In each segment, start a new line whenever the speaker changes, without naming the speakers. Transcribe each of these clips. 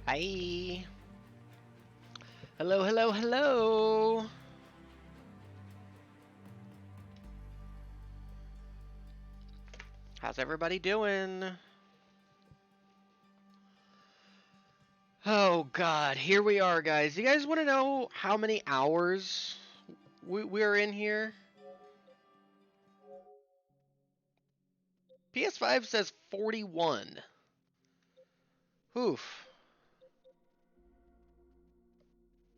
Hi. Hello, hello, hello. How's everybody doing? Oh god, here we are, guys. You guys want to know how many hours we're in here? PS5 says 41. Oof.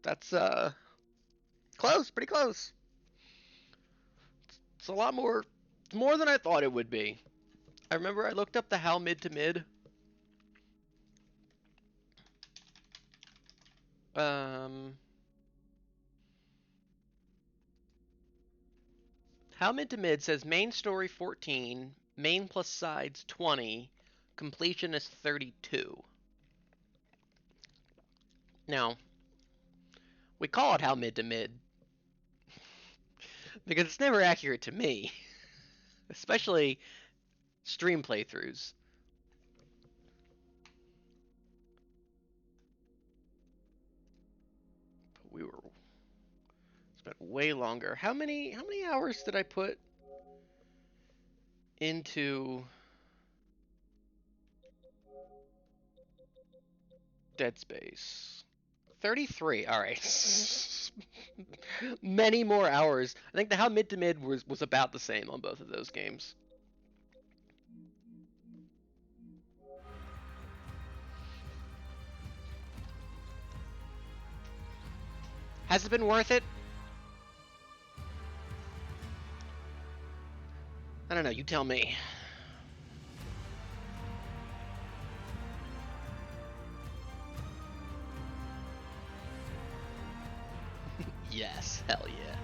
That's close, pretty close. It's a lot more than I thought it would be. I remember I looked up the how mid to mid. Um How mid to mid says main story 14, main plus sides 20, completion is 32. Now, we call it how mid to mid because it's never accurate to me, especially stream playthroughs. But we were spent way longer. How many hours did I put into Dead Space? 33. All right. Many more hours. I think the how mid to mid was about the same on both of those games. Has it been worth it? I don't know, you tell me. Yes, hell yeah.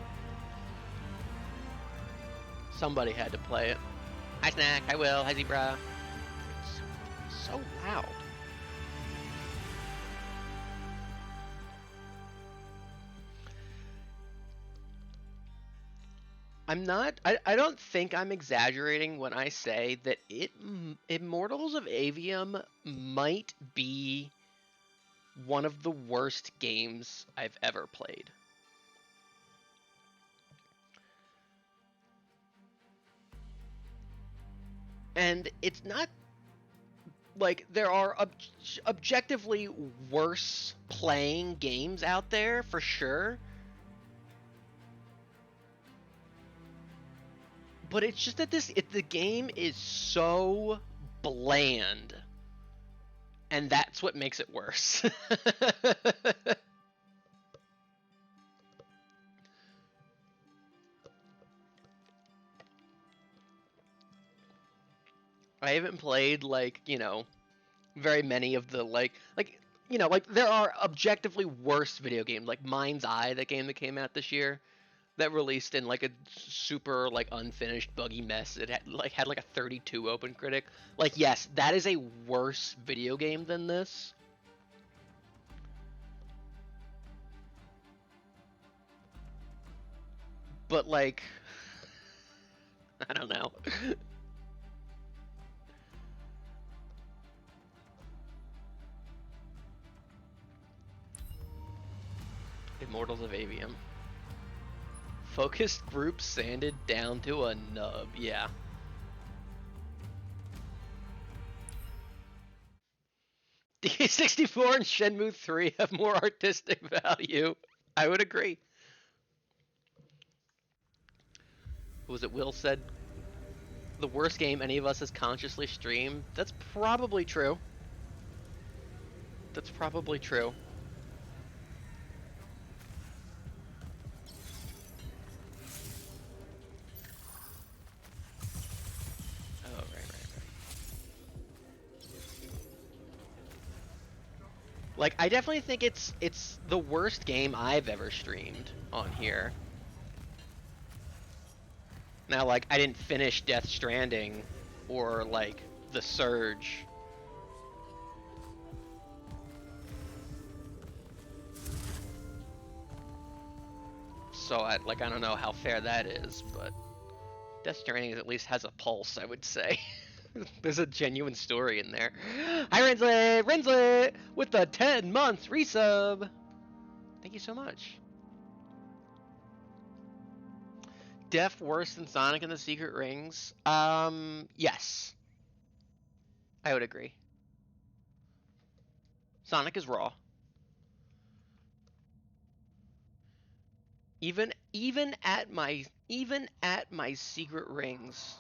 Somebody had to play it. Hi Snack, hi Will, hi Zebra. So loud. I don't think I'm exaggerating when I say that Immortals of Aveum might be one of the worst games I've ever played. And it's not like there are objectively worse playing games out there for sure. But it's just that the game is so bland, and that's what makes it worse. I haven't played very many of the like there are objectively worse video games like Mind's Eye, the game that came out this year that released in like a super like unfinished buggy mess. It had like a 32 open critic. Like yes, that is a worse video game than this. But like I don't know. Immortals of Aveum. Focused group sanded down to a nub. Yeah. D64 and Shenmue 3 have more artistic value. I would agree. Who was it? Will said the worst game any of us has consciously streamed. That's probably true. That's probably true. Oh, right. Like, I definitely think it's the worst game I've ever streamed on here. Now, like, I didn't finish Death Stranding or, like, The Surge. So, I don't know how fair that is, but Death Stranding at least has a pulse, I would say. There's a genuine story in there. Hi, Rensley! Rensley! With the 10-month resub! Thank you so much. Def worse than Sonic and the Secret Rings? Yes. I would agree. Sonic is raw. Even at my Secret Rings.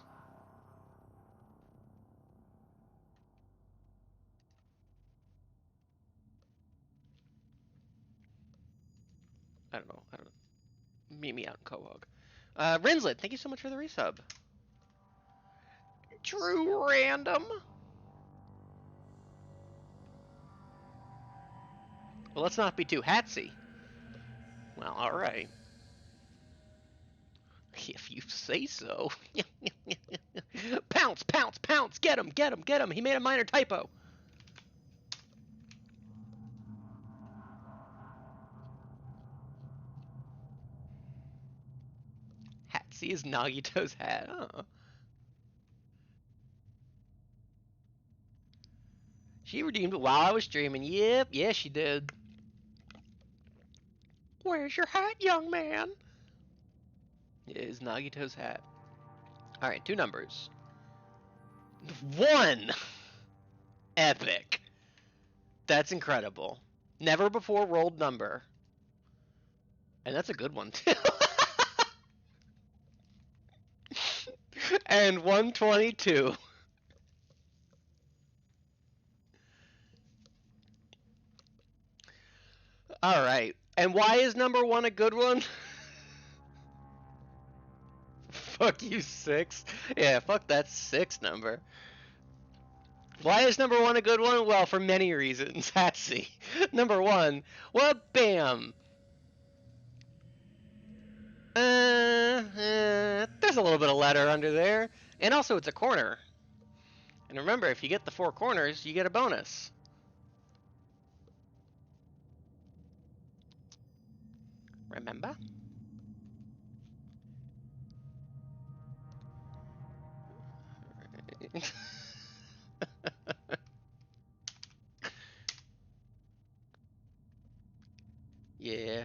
I don't know. Meet me out in Quahog. Rinslet, thank you so much for the resub. True random. Well, let's not be too hatsy. Well, alright. If you say so. Pounce, pounce, pounce! Get him, get him, get him! He made a minor typo. Hatsy is Nagito's hat. Oh. She redeemed it while I was streaming. Yep, yeah, she did. Where's your hat, young man? It is Nagito's hat. Alright, 2 numbers. 1! Epic. That's incredible. Never before rolled number. And that's a good one, too. And 122. Alright. And why is number 1 a good one? Fuck you, 6. Yeah, fuck that 6 number. Why is number 1 a good one? Well, for many reasons. Hatsy. Number 1. Well, bam. There's a little bit of letter under there. And also, it's a corner. And remember, if you get the 4 corners, you get a bonus. Remember? Yeah.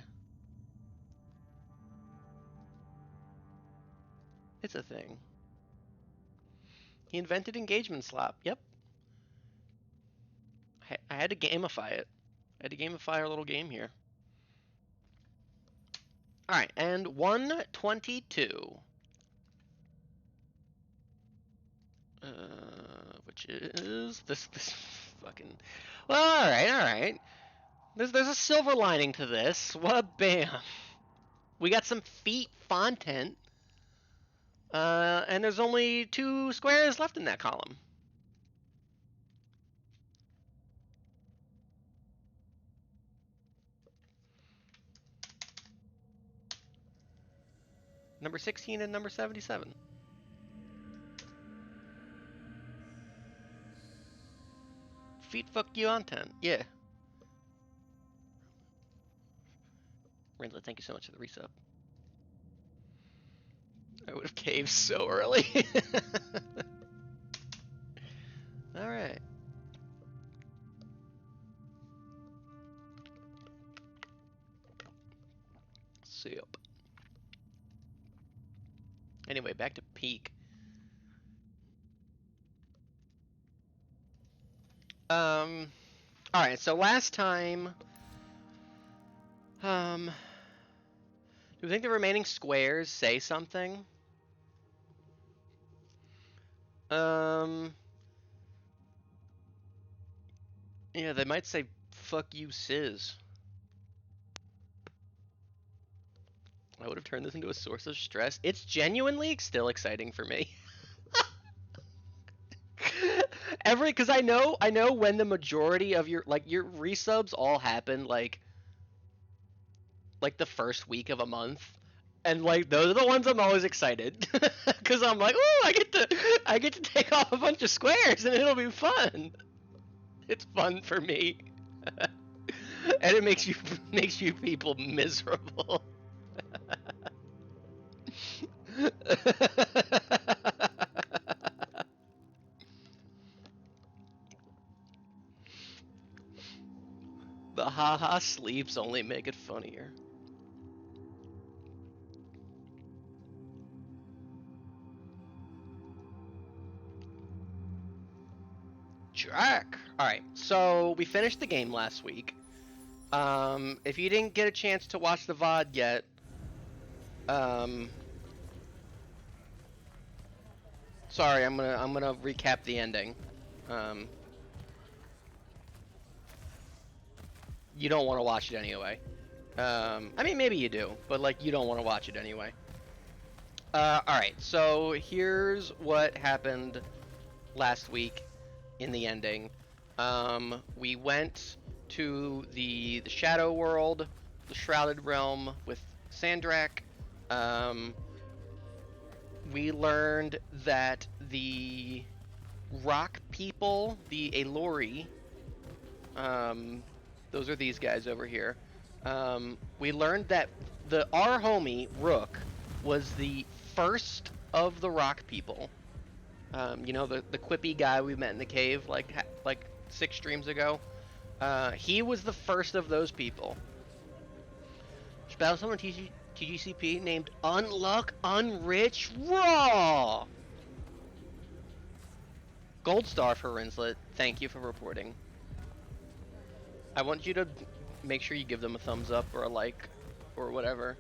It's a thing. He invented engagement slap. Yep. I had to gamify it. I had to gamify our little game here. Alright, and 122. Which is this fucking... Well, alright. There's a silver lining to this. What bam. We got some feet fontent. And there's only 2 squares left in that column. Number 16 and number 77. Feet fuck you on 10. Yeah. Rindlet, thank you so much for the resub. I would have caved so early. Alright. Soup. Anyway, back to peak. Alright, so last time... do we think the remaining squares say something? Yeah, they might say, fuck you, Sis. I would have turned this into a source of stress. It's genuinely still exciting for me. Because I know when the majority of your resubs all happen like the first week of a month, and like those are the ones I'm always excited because I'm like, oh, I get to take off a bunch of squares and it'll be fun. It's fun for me, and it makes you people miserable. The haha sleeps only make it funnier. Jack! Alright, so we finished the game last week. If you didn't get a chance to watch the VOD yet, sorry, I'm gonna recap the ending. You don't want to watch it anyway. I mean, maybe you do, but like, you don't want to watch it anyway. Alright, so here's what happened last week in the ending. We went to the Shadow World, the Shrouded Realm with Sandrak. We learned that the rock people, the Aelori, those are these guys over here. We learned that our homie Rook was the first of the rock people. You know, the quippy guy we met in the cave like 6 streams ago. He was the first of those people. Just battled someone TGCP named Unluck Unrich Raw. Gold star for Rinslet. Thank you for reporting. I want you to make sure you give them a thumbs up or a like or whatever.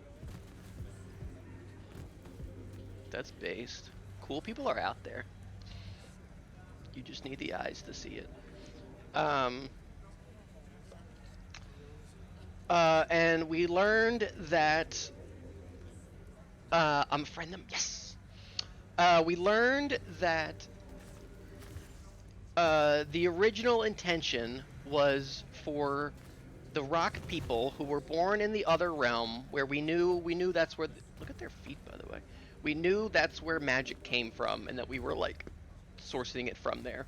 That's based. Cool people are out there. You just need the eyes to see it. And we learned that I'm a friend them. Yes. We learned that the original intention was for the rock people who were born in the other realm, where we knew that's where. Look at their feet, by the way. We knew that's where magic came from, and that we were like sourcing it from there.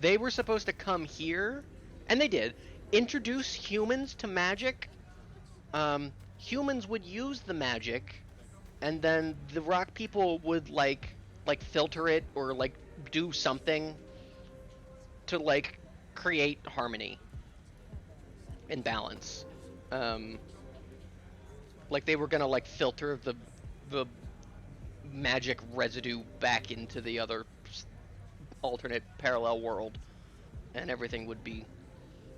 They were supposed to come here, and they did, introduce humans to magic. Humans would use the magic, and then the rock people would like filter it or like do something to like create harmony and balance. Like they were gonna like filter the magic residue back into the other alternate parallel world, and everything would be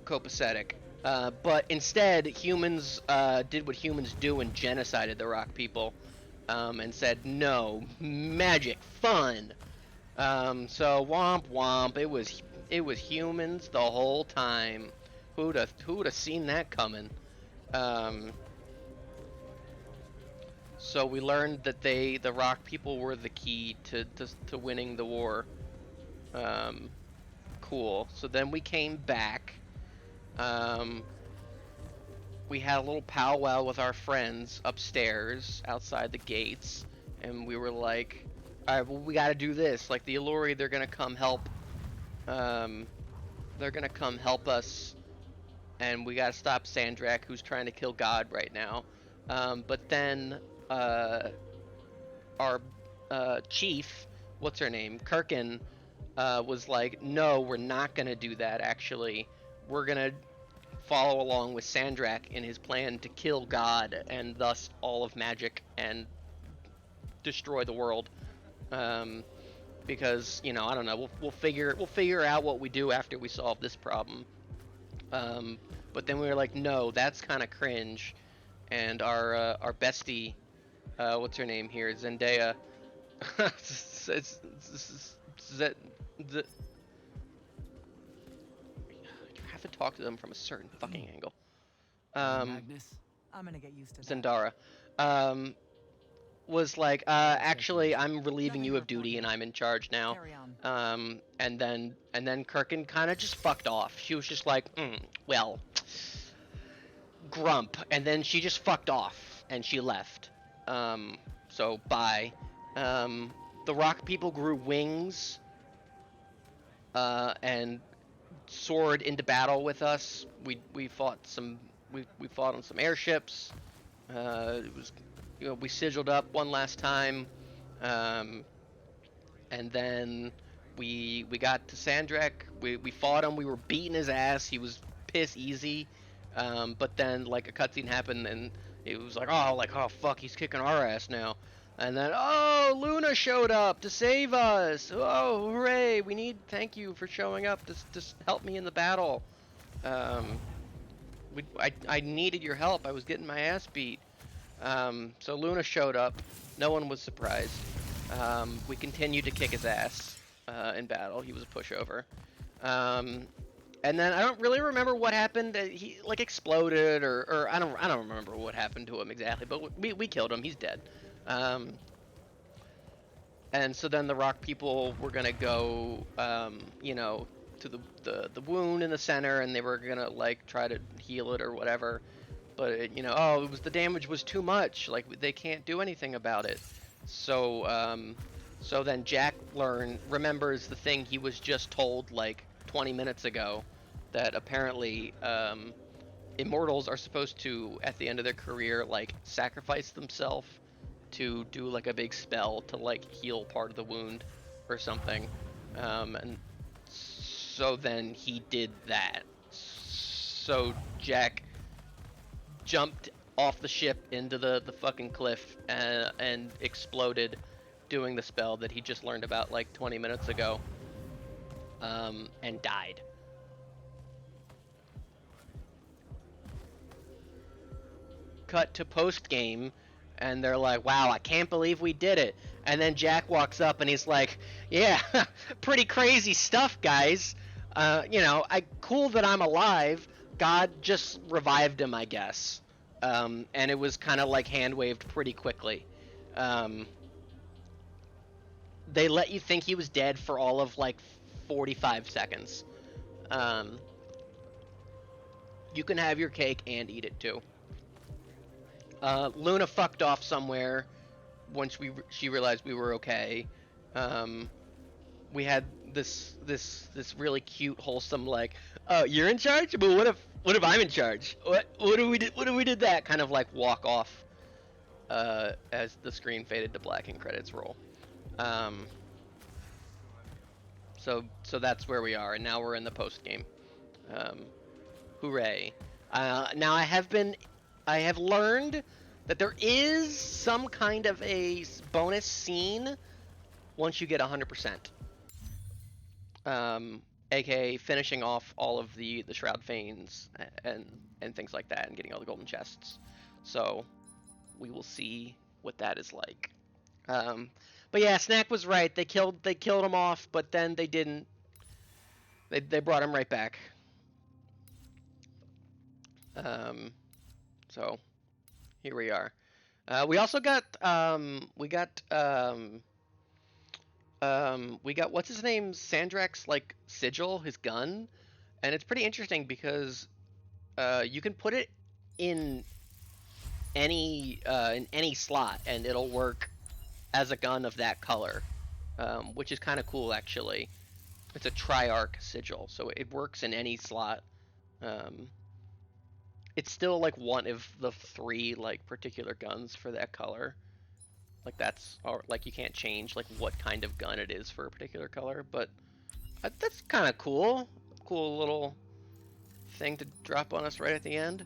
copacetic. But instead, humans did what humans do and genocided the rock people, and said, no, magic, fun. So womp womp, it was humans the whole time. Who'd have seen that coming? So we learned that the rock people were the key to winning the war. Cool. So then we came back. We had a little powwow with our friends upstairs outside the gates, and we were like, alright, well, we gotta do this. Like, the Aelori, they're gonna come help. They're gonna come help us, and we gotta stop Sandrak, who's trying to kill God right now. But then, our chief, what's her name, Kirkin, was like, no, we're not gonna do that, actually. We're gonna follow along with Sandrak in his plan to kill God and thus all of magic and destroy the world. Because, you know, I don't know, we'll figure out what we do after we solve this problem. But then we were like, no, that's kind of cringe. And our bestie, what's her name here, Zendaya, you have to talk to them from a certain fucking angle.
Magnus, I'm gonna get used to
Zendara, was like, actually, I'm relieving you of duty and I'm in charge now. And then Kirkin kind of just fucked off. She was just like, well, grump, and then she just fucked off and she left. So bye. The rock people grew wings, and soared into battle with us. We fought on some airships. It was, you know, we sigiled up one last time, and then we got to Sandrak. We fought him. We were beating his ass. He was piss easy. But then like a cutscene happened and it was like, oh fuck, he's kicking our ass now. And then, oh, Luna showed up to save us. Oh, hooray! Thank you for showing up to help me in the battle. Um, I needed your help. I was getting my ass beat. So Luna showed up. No one was surprised. We continued to kick his ass in battle. He was a pushover. And then I don't really remember what happened. He like exploded, or I don't remember what happened to him exactly. But we killed him. He's dead. Um, and so then the rock people were gonna go, to the wound in the center, and they were gonna like try to heal it or whatever. But it was the damage was too much. Like they can't do anything about it. So then Jack remembers the thing he was just told like 20 minutes ago, that apparently immortals are supposed to at the end of their career like sacrifice themselves to do like a big spell to like heal part of the wound or something. And so then he did that. So Jack jumped off the ship into the fucking cliff and exploded doing the spell that he just learned about like 20 minutes ago, and died. Cut to post game, and they're like, wow, I can't believe we did it. And then Jack walks up and he's like, yeah, pretty crazy stuff, guys. Cool that I'm alive. God just revived him, I guess. And it was kind of like hand waved pretty quickly. They let you think he was dead for all of like 45 seconds. You can have your cake and eat it too. Luna fucked off somewhere once she realized we were okay. We had this really cute, wholesome like, oh, you're in charge? But what if I'm in charge? What if we did that kind of like walk off as the screen faded to black and credits roll. So that's where we are, and now we're in the post game. Hooray! Now I have learned that there is some kind of a bonus scene once you get 100%. AKA finishing off all of the shroud feigns and things like that, and getting all the golden chests. So we will see what that is like. But yeah, Snack was right. They killed him off, but then they didn't. They brought him right back. So here we are. We also got we got what's his name, Sandrak's like sigil, his gun, and it's pretty interesting because you can put it in any slot and it'll work as a gun of that color, which is kind of cool actually. It's a Triarch sigil, so it works in any slot. It's still like one of the 3 like particular guns for that color. Like like you can't change like what kind of gun it is for a particular color, but that's kind of cool. Cool little thing to drop on us right at the end.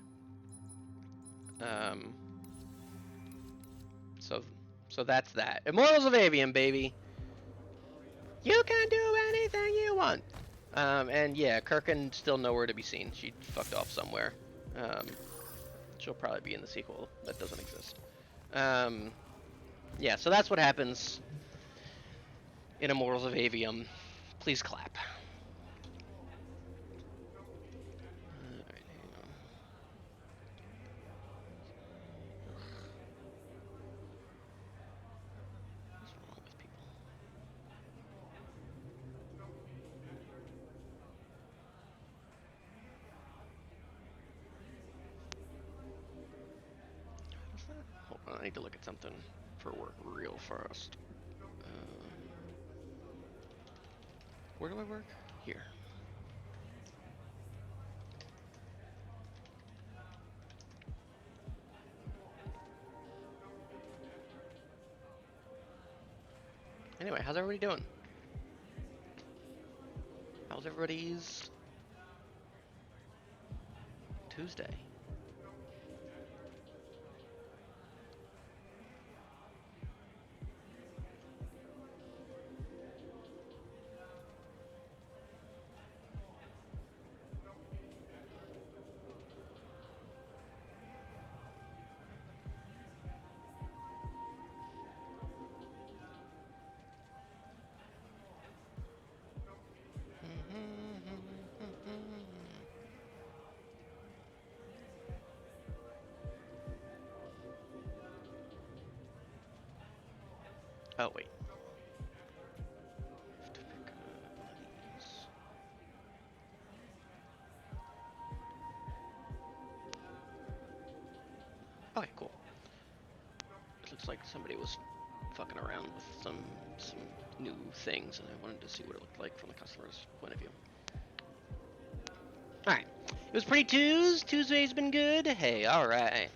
So that's that. Immortals of Aveum, baby. You can do anything you want. And yeah, Kirkin still nowhere to be seen. She fucked off somewhere. She'll probably be in the sequel that doesn't exist. Yeah, so that's what happens in Immortals of Aveum. Please clap. Hold on, I need to look at something for work real fast. Where do I work? Here. Anyway, how's everybody doing? How's everybody's Tuesday. Oh, wait. Okay, cool. It looks like somebody was fucking around with some new things, and I wanted to see what it looked like from the customer's point of view. Alright. It was pretty Tuesday's been good. Hey, alright.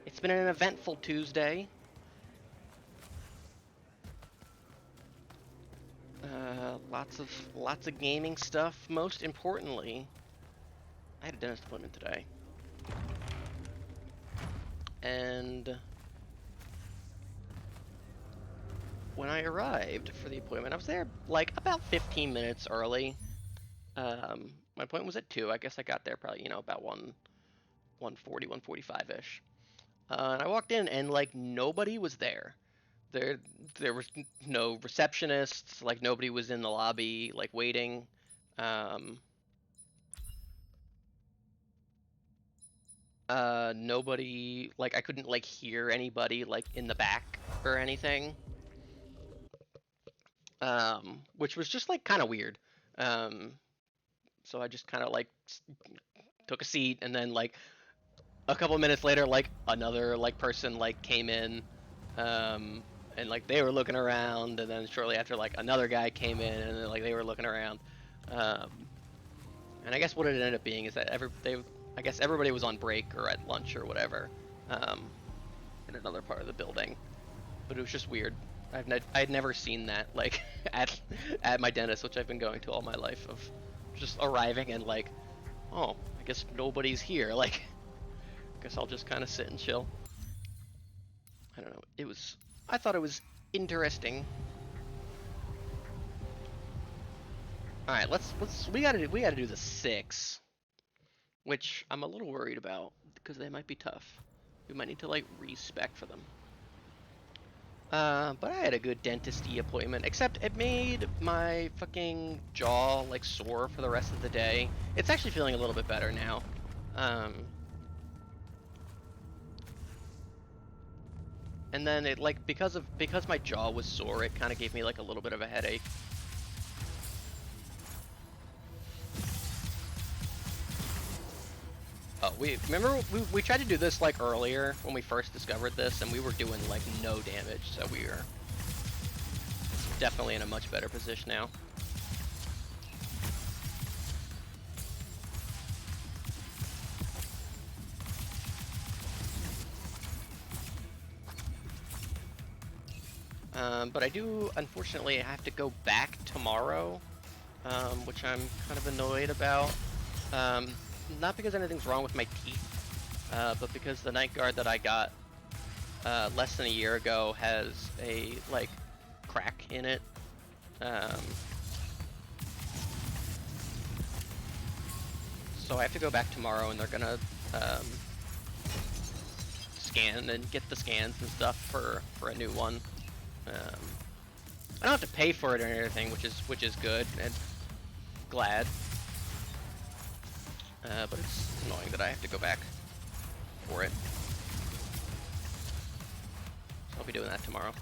It's been an eventful Tuesday. Lots of gaming stuff. Most importantly, I had a dentist appointment today. And when I arrived for the appointment, I was there like about 15 minutes early. My appointment was at 2. I guess I got there probably, about 1:40, 1:45-ish. And I walked in and like nobody was there. There was no receptionists, like nobody was in the lobby like waiting. Nobody, like I couldn't like hear anybody like in the back or anything. Which was just like kind of weird. So I just kind of like took a seat, and then like a couple minutes later, like another like person like came in, and like they were looking around, and then shortly after like another guy came in, and then, like they were looking around, and I guess what it ended up being is that I guess everybody was on break or at lunch or whatever, in another part of the building, but it was just weird. I'd never seen that like at my dentist, which I've been going to all my life, of just arriving and like, oh, I guess nobody's here. Like, I guess I'll just kind of sit and chill. I don't know. I thought it was interesting. All right, we gotta do the 6, which I'm a little worried about because they might be tough. We might need to like respec for them. But I had a good dentist-y appointment, except it made my fucking jaw like sore for the rest of the day. It's actually feeling a little bit better now. And then it like because my jaw was sore, it kind of gave me like a little bit of a headache. Oh, we tried to do this like earlier when we first discovered this, and we were doing like no damage, so we are definitely in a much better position now. But I do, unfortunately, have to go back tomorrow, which I'm kind of annoyed about. Not because anything's wrong with my teeth, but because the night guard that I got less than a year ago has a like crack in it. So I have to go back tomorrow, and they're gonna scan and get the scans and stuff for a new one. I don't have to pay for it or anything, which is good and glad. But it's annoying that I have to go back for it. So I'll be doing that tomorrow.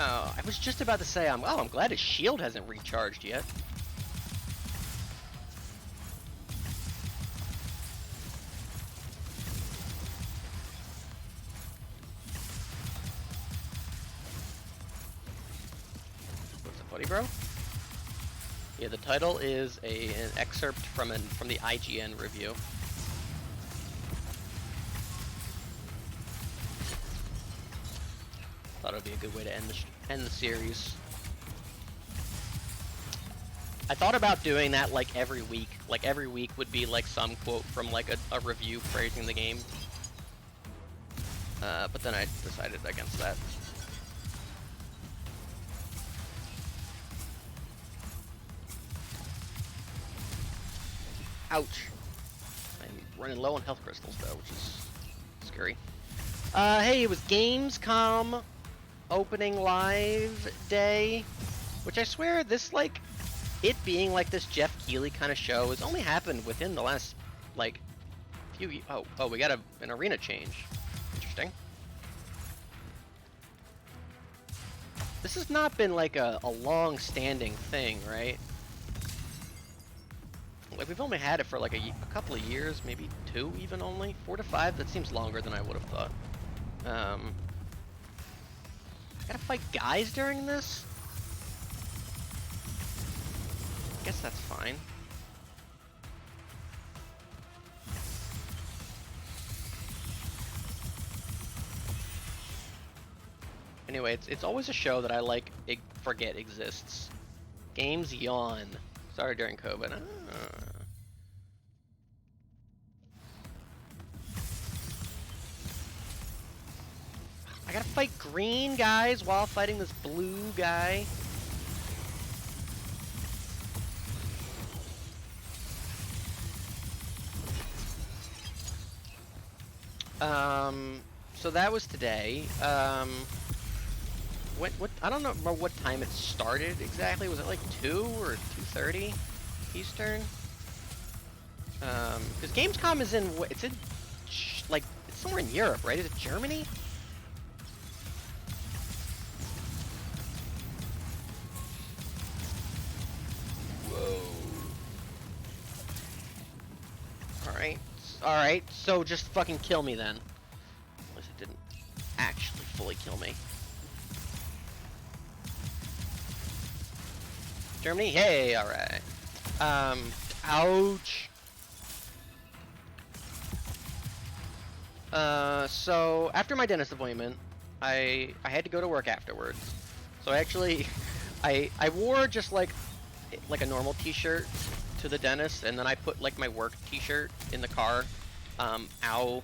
Oh, I was just about to say, I'm glad his shield hasn't recharged yet. What's up, buddy, bro? Yeah, the title is an excerpt from the IGN review. Thought it would be a good way to end the series. I thought about doing that like every week. Like every week would be like some quote from like a review praising the game. But then I decided against that. Ouch. I'm running low on health crystals though, which is scary. Hey, it was Gamescom opening live day, which I swear this like it being like this Jeff Keighley kind of show has only happened within the last like few. Oh, we got an arena change. Interesting. This has not been like a long-standing thing, right? Like we've only had it for like a couple of years, maybe 2 even only. 4 to 5. That seems longer than I would have thought. Gotta fight guys during this? I guess that's fine. Anyway, it's always a show that I like forget exists. Games yawn. Started during COVID. I gotta fight green guys while fighting this blue guy. So that was today. What I don't know what time it started exactly. Was it like 2 or 2:30 Eastern? Because Gamescom is it's somewhere in Europe, right? Is it Germany? Whoa. All right. So just fucking kill me then. Unless it didn't actually fully kill me. Germany? Hey, alright. Ouch. So after my dentist appointment, I had to go to work afterwards. So actually, I wore just like a normal t-shirt to the dentist, and then I put like my work t-shirt in the car. Ow.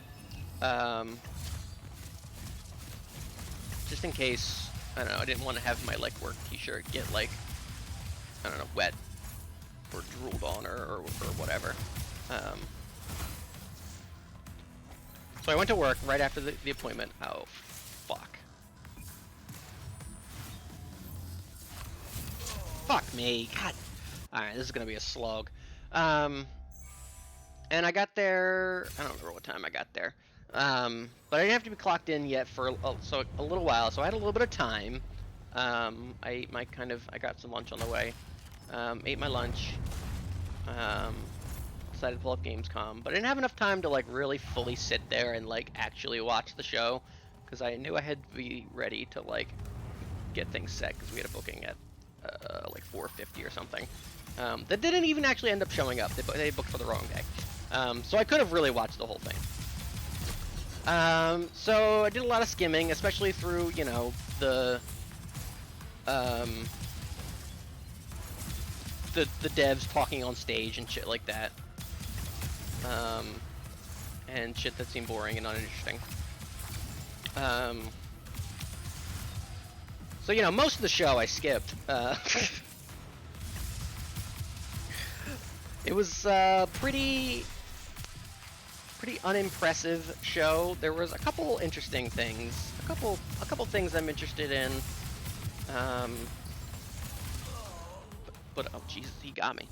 Just in case, I don't know, I didn't want to have my like work t-shirt get like, I don't know, wet or drooled on or whatever. So I went to work right after the appointment. Oh, fuck. Fuck me. God. Alright, this is gonna be a slog. And I got there, I don't remember what time I got there. But I didn't have to be clocked in yet for a little while, so I had a little bit of time. I got some lunch on the way. Ate my lunch. Decided to pull up Gamescom, but I didn't have enough time to like really fully sit there and like actually watch the show, because I knew I had to be ready to like get things set, because we had a booking at like 4:50 or something. That didn't even actually end up showing up. They booked for the wrong day. So I could have really watched the whole thing. So I did a lot of skimming, especially through, you know, the devs talking on stage and shit like that. And shit that seemed boring and uninteresting. So, you know, most of the show I skipped. It was pretty unimpressive show. There was a couple interesting things, a couple things I'm interested in. But oh Jesus, he got me.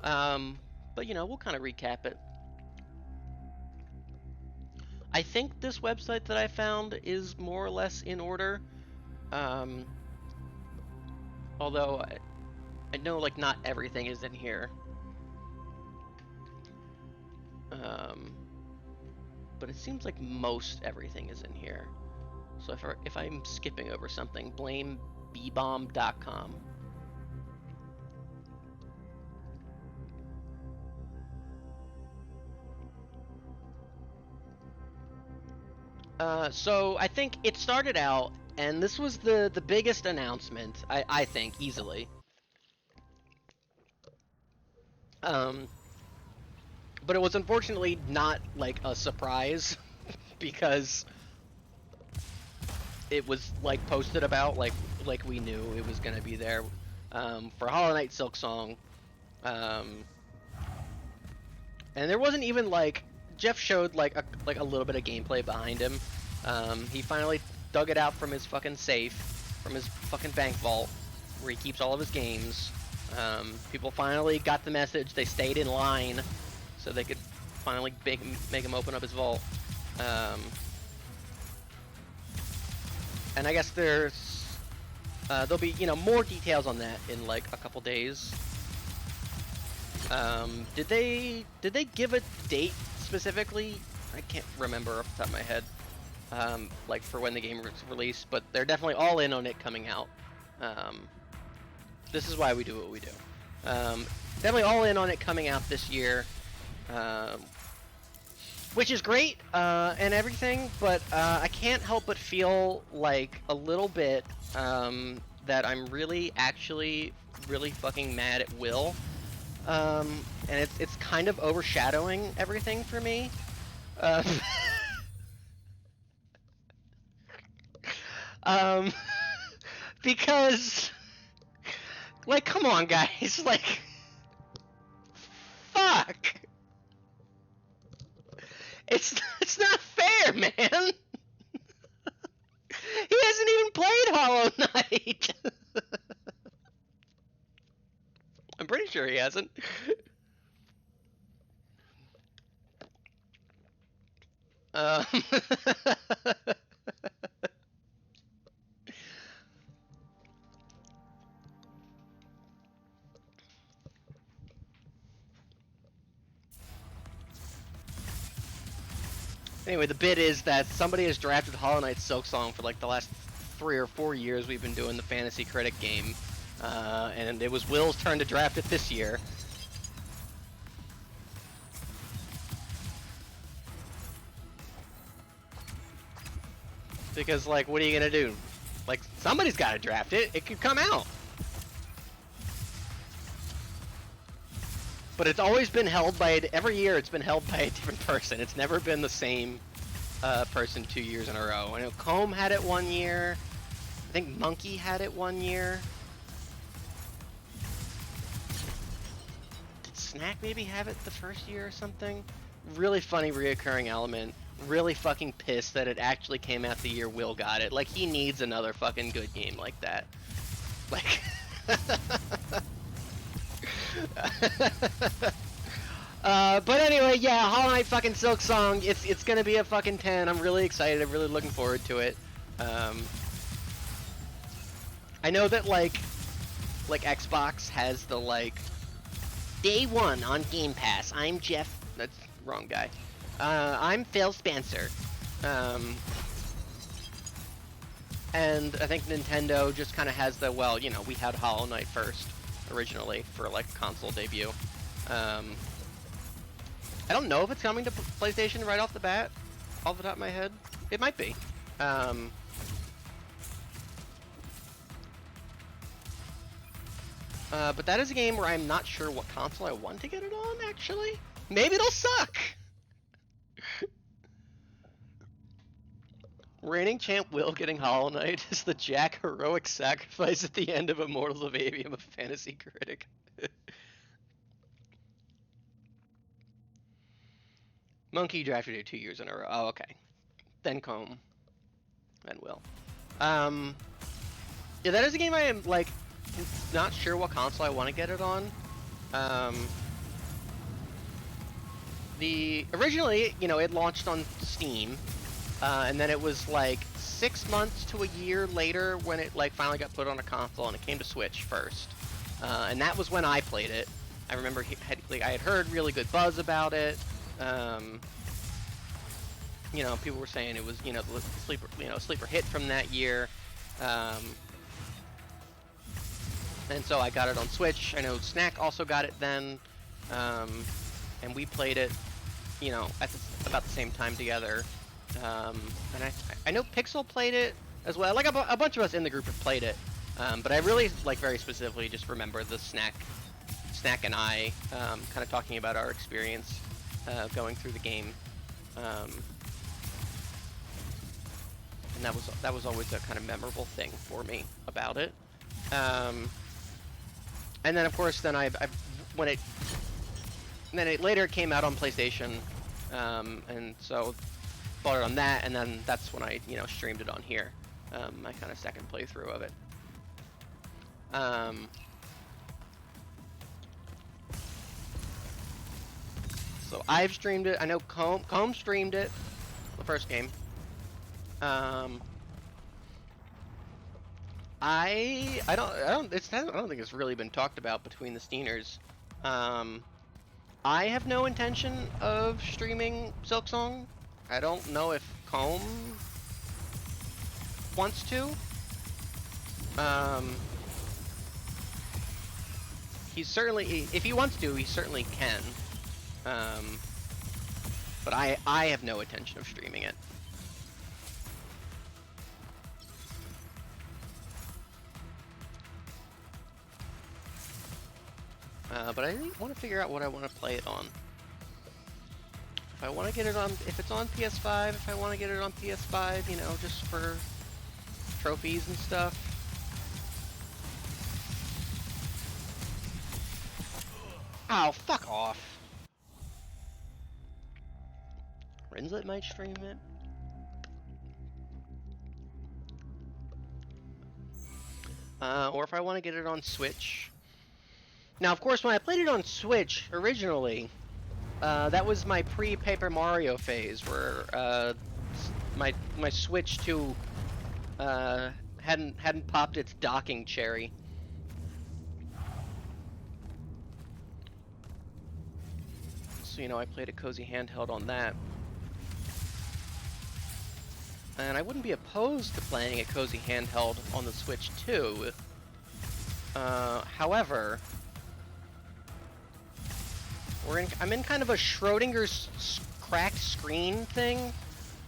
But you know, we'll kind of recap it. I think this website that I found is more or less in order. Although I know like not everything is in here. But it seems like most everything is in here. So if I'm skipping over something, blame bbomb.com. So I think it started out, and this was the biggest announcement, I think, easily. Um, but it was unfortunately not like a surprise because it was like posted about, like we knew it was gonna be there. For Hollow Knight Silksong. Um, and there wasn't even like Jeff showed like a little bit of gameplay behind him. He finally dug it out from his fucking safe, from his fucking bank vault, where he keeps all of his games. People finally got the message. They stayed in line so they could finally make him open up his vault. And I guess there'll be, you know, more details on that in like a couple days. Did they give a date specifically? I can't remember off the top of my head. Like for when the game was released, but they're definitely all in on it coming out. This is why we do what we do. Definitely all in on it coming out this year, which is great and everything. But I can't help but feel like a little bit that I'm really, actually, really fucking mad at Will. And it's kind of overshadowing everything for me. Because, like, come on, guys, like, fuck. It's not fair, man. He hasn't even played Hollow Knight. I'm pretty sure he hasn't. Anyway, the bit is that somebody has drafted Hollow Knight Silksong for like the last 3 or 4 years we've been doing the Fantasy Critic game. And it was Will's turn to draft it this year. Because, like, what are you gonna do? Like, somebody's gotta draft it. It could come out. But it's always been held by, every year it's been held by a different person. It's never been the same person 2 years in a row. I know Comb had it 1 year. I think Monkey had it 1 year. Did Snack maybe have it the first year or something? Really funny reoccurring element. Really fucking pissed that it actually came out the year Will got it. Like, he needs another fucking good game like that. Like... but anyway, yeah, Hollow Knight fucking Silksong, it's gonna be a fucking 10. I'm really excited. I'm really looking forward to it. I know that like Xbox has the like day 1 on Game Pass. I'm Jeff. That's wrong guy. I'm Phil Spencer. And I think Nintendo just kind of has the, well, you know, we had Hollow Knight first originally for like console debut. I don't know if it's coming to PlayStation right off the bat, off the top of my head. It might be. But that is a game where I'm not sure what console I want to get it on, actually. Maybe it'll suck! Reigning champ Will getting Hollow Knight is the Jack heroic sacrifice at the end of Immortals of Aveum, a Fantasy Critic. Monkey drafted it 2 years in a row. Oh, okay. Then Comb. Then Will. Yeah, that is a game I am, like, not sure what console I want to get it on. Originally, you know, it launched on Steam, and then it was like 6 months to a year later when it like finally got put on a console, and it came to Switch first. And that was when I played it. I remember I had heard really good buzz about it. You know, people were saying it was, you know, the sleeper hit from that year. And so I got it on Switch. I know Snack also got it then, and we played it, you know, at about the same time together. And I know Pixel played it as well. Like a bunch of us in the group have played it, but I really like very specifically just remember the Snack and I kind of talking about our experience going through the game, and that was always a kind of memorable thing for me about it. And then of course when it later came out on PlayStation, and so bought it on that, and then that's when I streamed it on here, my kind of second playthrough of it. So I've streamed it. I know Comb streamed it, the first game. I don't think it's really been talked about between the Steeners. I have no intention of streaming Silksong. I don't know if Comb wants to. He's certainly, if he wants to, he certainly can. But I have no intention of streaming it. But I want to figure out what I want to play it on. If I want to get it on, if it's on PS5, if I want to get it on PS5, just for trophies and stuff. Oh, fuck off. Rinslet might stream it. Or if I want to get it on Switch. Now, of course, when I played it on Switch originally, that was my pre-Paper Mario phase, where my Switch 2 hadn't popped its docking cherry. So I played a cozy handheld on that. And I wouldn't be opposed to playing a cozy handheld on the Switch too. However, I'm in kind of a Schrodinger's cracked screen thing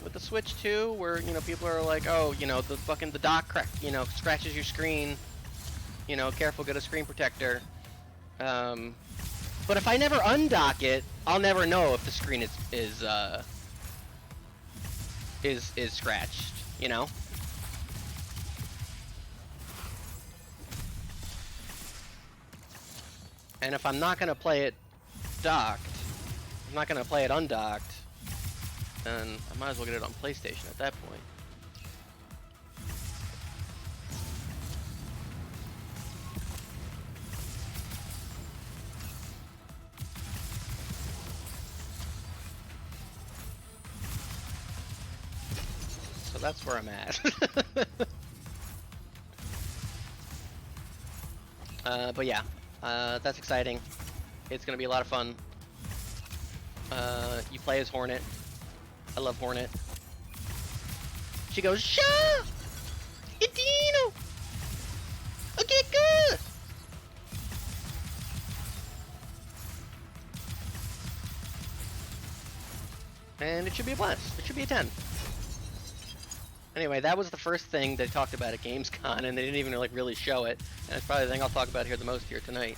with the Switch 2, where people are like, oh, the dock crack, scratches your screen. Careful, get a screen protector. But if I never undock it, I'll never know if the screen is scratched, And if I'm not gonna play it docked, I'm not gonna play it undocked, then I might as well get it on PlayStation at that point. So that's where I'm at. But yeah, that's exciting. It's gonna be a lot of fun. You play as Hornet. I love Hornet. She goes, Sha! Itino! Okay, good! And it should be a blast. It should be a 10. Anyway, that was the first thing they talked about at Gamescom, and they didn't even really show it. And it's probably the thing I'll talk about here the most here tonight.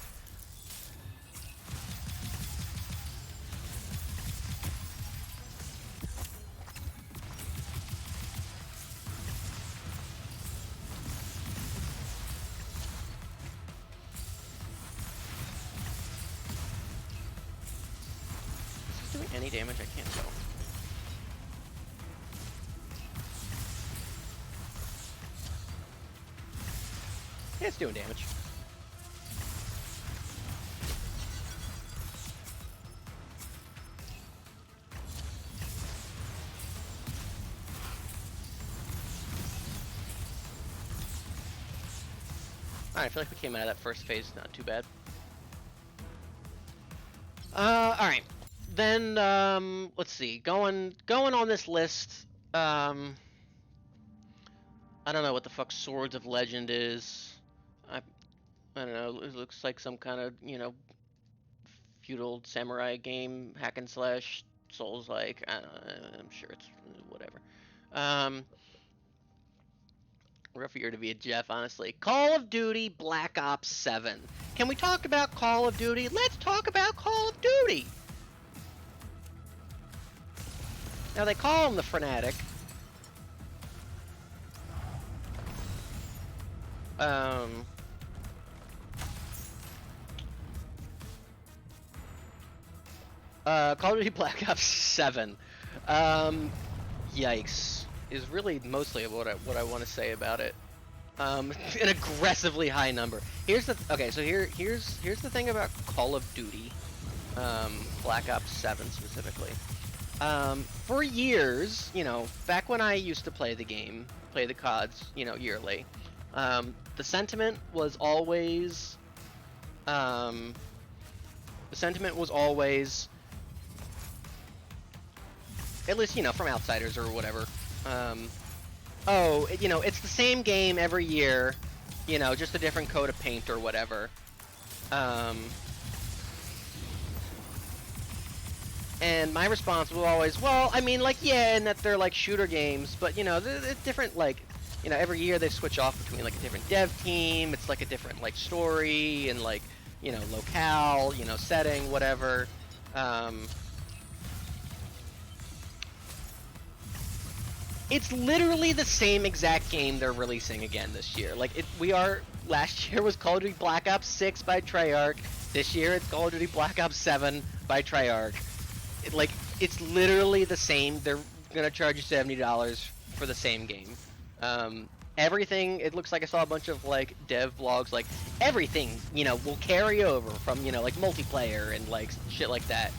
Is this doing any damage? I can't tell. Yeah, it's doing damage. Alright, I feel like we came out of that first phase not too bad. Alright. Then, let's see. Going on this list, I don't know what the fuck Swords of Legend is. I don't know, it looks like some kind of, feudal samurai game, hack and slash Souls-like. I'm sure it's whatever. Um, rough year to be a Jeff, honestly. Call of Duty Black Ops 7. Can we talk about Call of Duty? Let's talk about Call of Duty! Now, they call him the Fanatic. Call of Duty Black Ops 7. Yikes. Is really mostly what I want to say about it. An aggressively high number. Here's the here's the thing about Call of Duty, Black Ops 7 specifically. For years, you know, back when I used to play the game, play the CODs, you know, yearly, the sentiment was always, at least, you know, from outsiders or whatever, oh, you know, it's the same game every year, you know, just a different coat of paint or whatever. And my response was always, well, I mean, like, yeah, and that they're like shooter games, but, you know, they're different, like, you know, every year they switch off between like a different dev team, it's like a different like story and like, you know, locale, you know, setting, whatever. It's literally the same exact game they're releasing again this year. Like, last year was Call of Duty Black Ops 6 by Treyarch. This year it's Call of Duty Black Ops 7 by Treyarch. It's literally the same. They're gonna charge you $70 for the same game. Everything, it looks like I saw a bunch of like dev blogs, like everything, you know, will carry over from, you know, like multiplayer and like shit like that.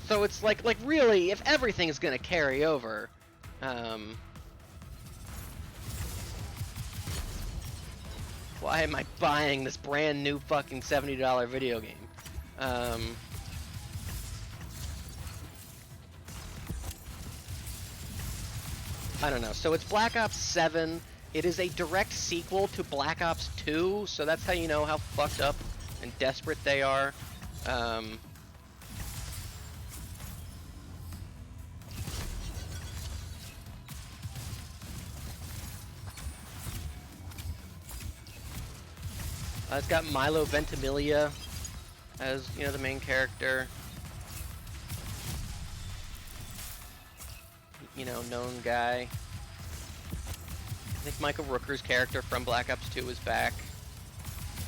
So it's like really, if everything is gonna carry over, why am I buying this brand new fucking $70 video game? I don't know. So it's Black Ops 7. It is a direct sequel to Black Ops 2, so that's how you know how fucked up and desperate they are. It's got Milo Ventimiglia as, you know, the main character. You know, known guy. I think Michael Rooker's character from Black Ops 2 is back.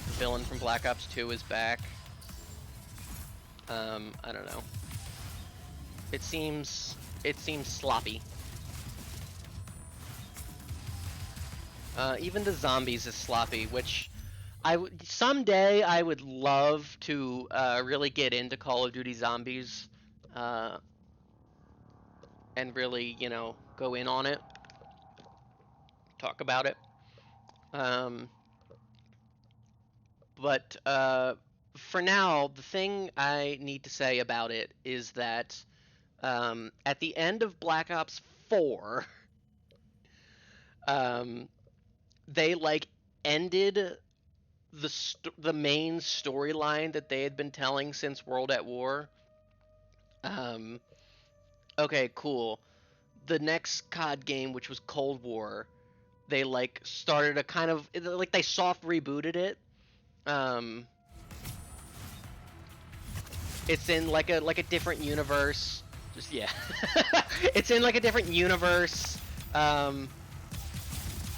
The villain from Black Ops 2 is back. I don't know. It seems sloppy. Even the zombies is sloppy, which someday I would love to really get into Call of Duty Zombies, and really, you know, go in on it, talk about it. But for now, the thing I need to say about it is that at the end of Black Ops 4, they like ended the main storyline that they had been telling since World at War. Okay, cool. The next COD game, which was Cold War, they like started a kind of like they soft rebooted it. It's in like a different universe. Just yeah. It's in like a different universe.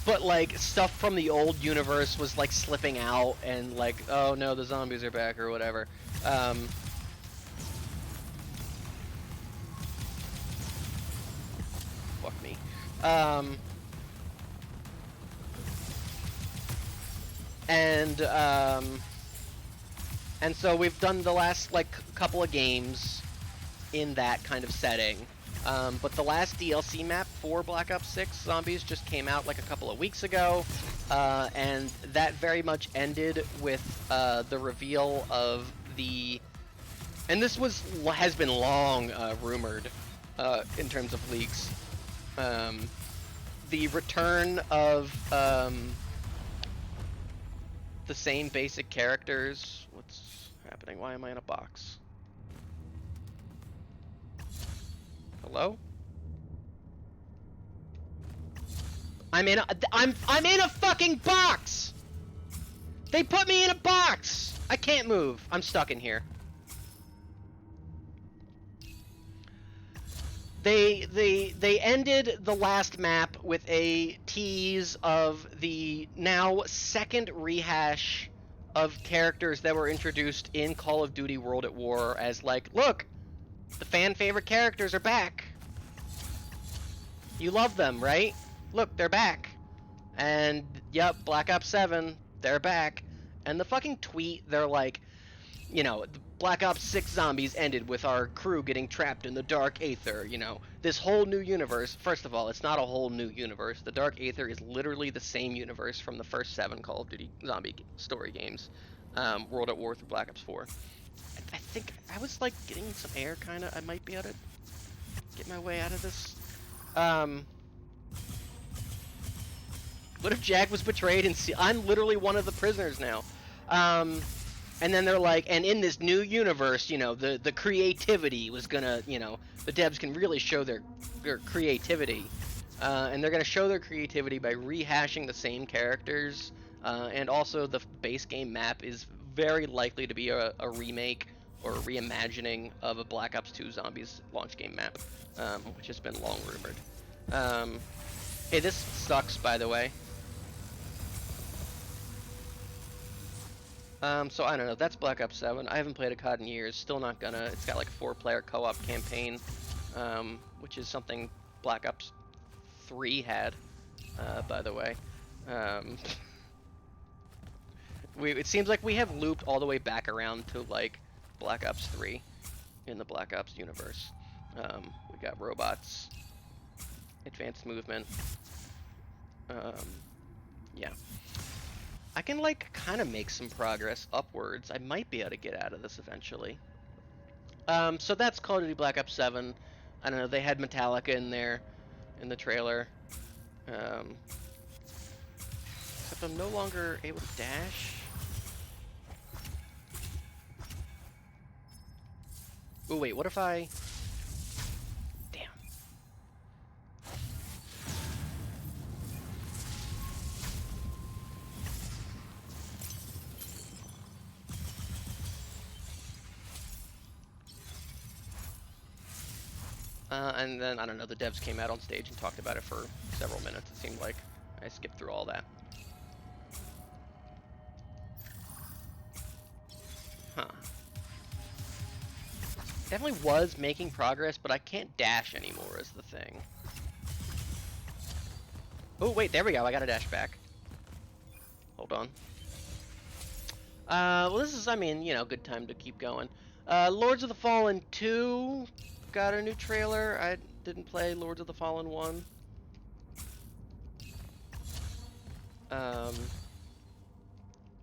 But like stuff from the old universe was like slipping out and like, oh no, the zombies are back or whatever. Fuck me. And so we've done the last like couple of games in that kind of setting. But the last DLC map for Black Ops 6 Zombies just came out like a couple of weeks ago, and that very much ended with the reveal of the, and this has been long rumored in terms of leaks, the return of the same basic characters. What's happening? Why am I in a box? Hello? I'm in a fucking box! They put me in a box! I can't move. I'm stuck in here. They ended the last map with a tease of the now second rehash of characters that were introduced in Call of Duty World at War as like, look, the fan favorite characters are back. You love them, right? Look, they're back. And yep, Black Ops 7, they're back. And the fucking tweet, they're like, you know, Black Ops 6 Zombies ended with our crew getting trapped in the Dark Aether, you know, this whole new universe. First of all, it's not a whole new universe. The Dark Aether is literally the same universe from the first 7 Call of Duty zombie story games, World at War through Black Ops 4. I think I was like getting some air, kind of. I might be able to get my way out of this. What if Jack was betrayed and I'm literally one of the prisoners now? And then they're like, and in this new universe, you know, the creativity was gonna, you know, the devs can really show their creativity. And they're gonna show their creativity by rehashing the same characters. And also the base game map is very likely to be a remake or a reimagining of a Black Ops 2 Zombies launch game map, which has been long rumored. Hey, this sucks, by the way. So I don't know, that's Black Ops 7. I haven't played a COD in years, still not gonna. It's got like a 4-player co-op campaign, which is something Black Ops 3 had, by the way. It seems like we have looped all the way back around to like Black Ops 3 in the Black Ops universe. We got robots, advanced movement, yeah. I can, like, kind of make some progress upwards. I might be able to get out of this eventually. So that's Call of Duty Black Ops 7. I don't know, they had Metallica in there, in the trailer. Except I'm no longer able to dash. Oh, wait, what if I... Damn. And then, I don't know, the devs came out on stage and talked about it for several minutes, it seemed like. I skipped through all that. Huh. Definitely was making progress, but I can't dash anymore is the thing. Oh, wait, there we go, I got a dash back. Hold on. Well, this is, I mean, you know, good time to keep going. Lords of the Fallen 2 got a new trailer. I didn't play Lords of the Fallen 1.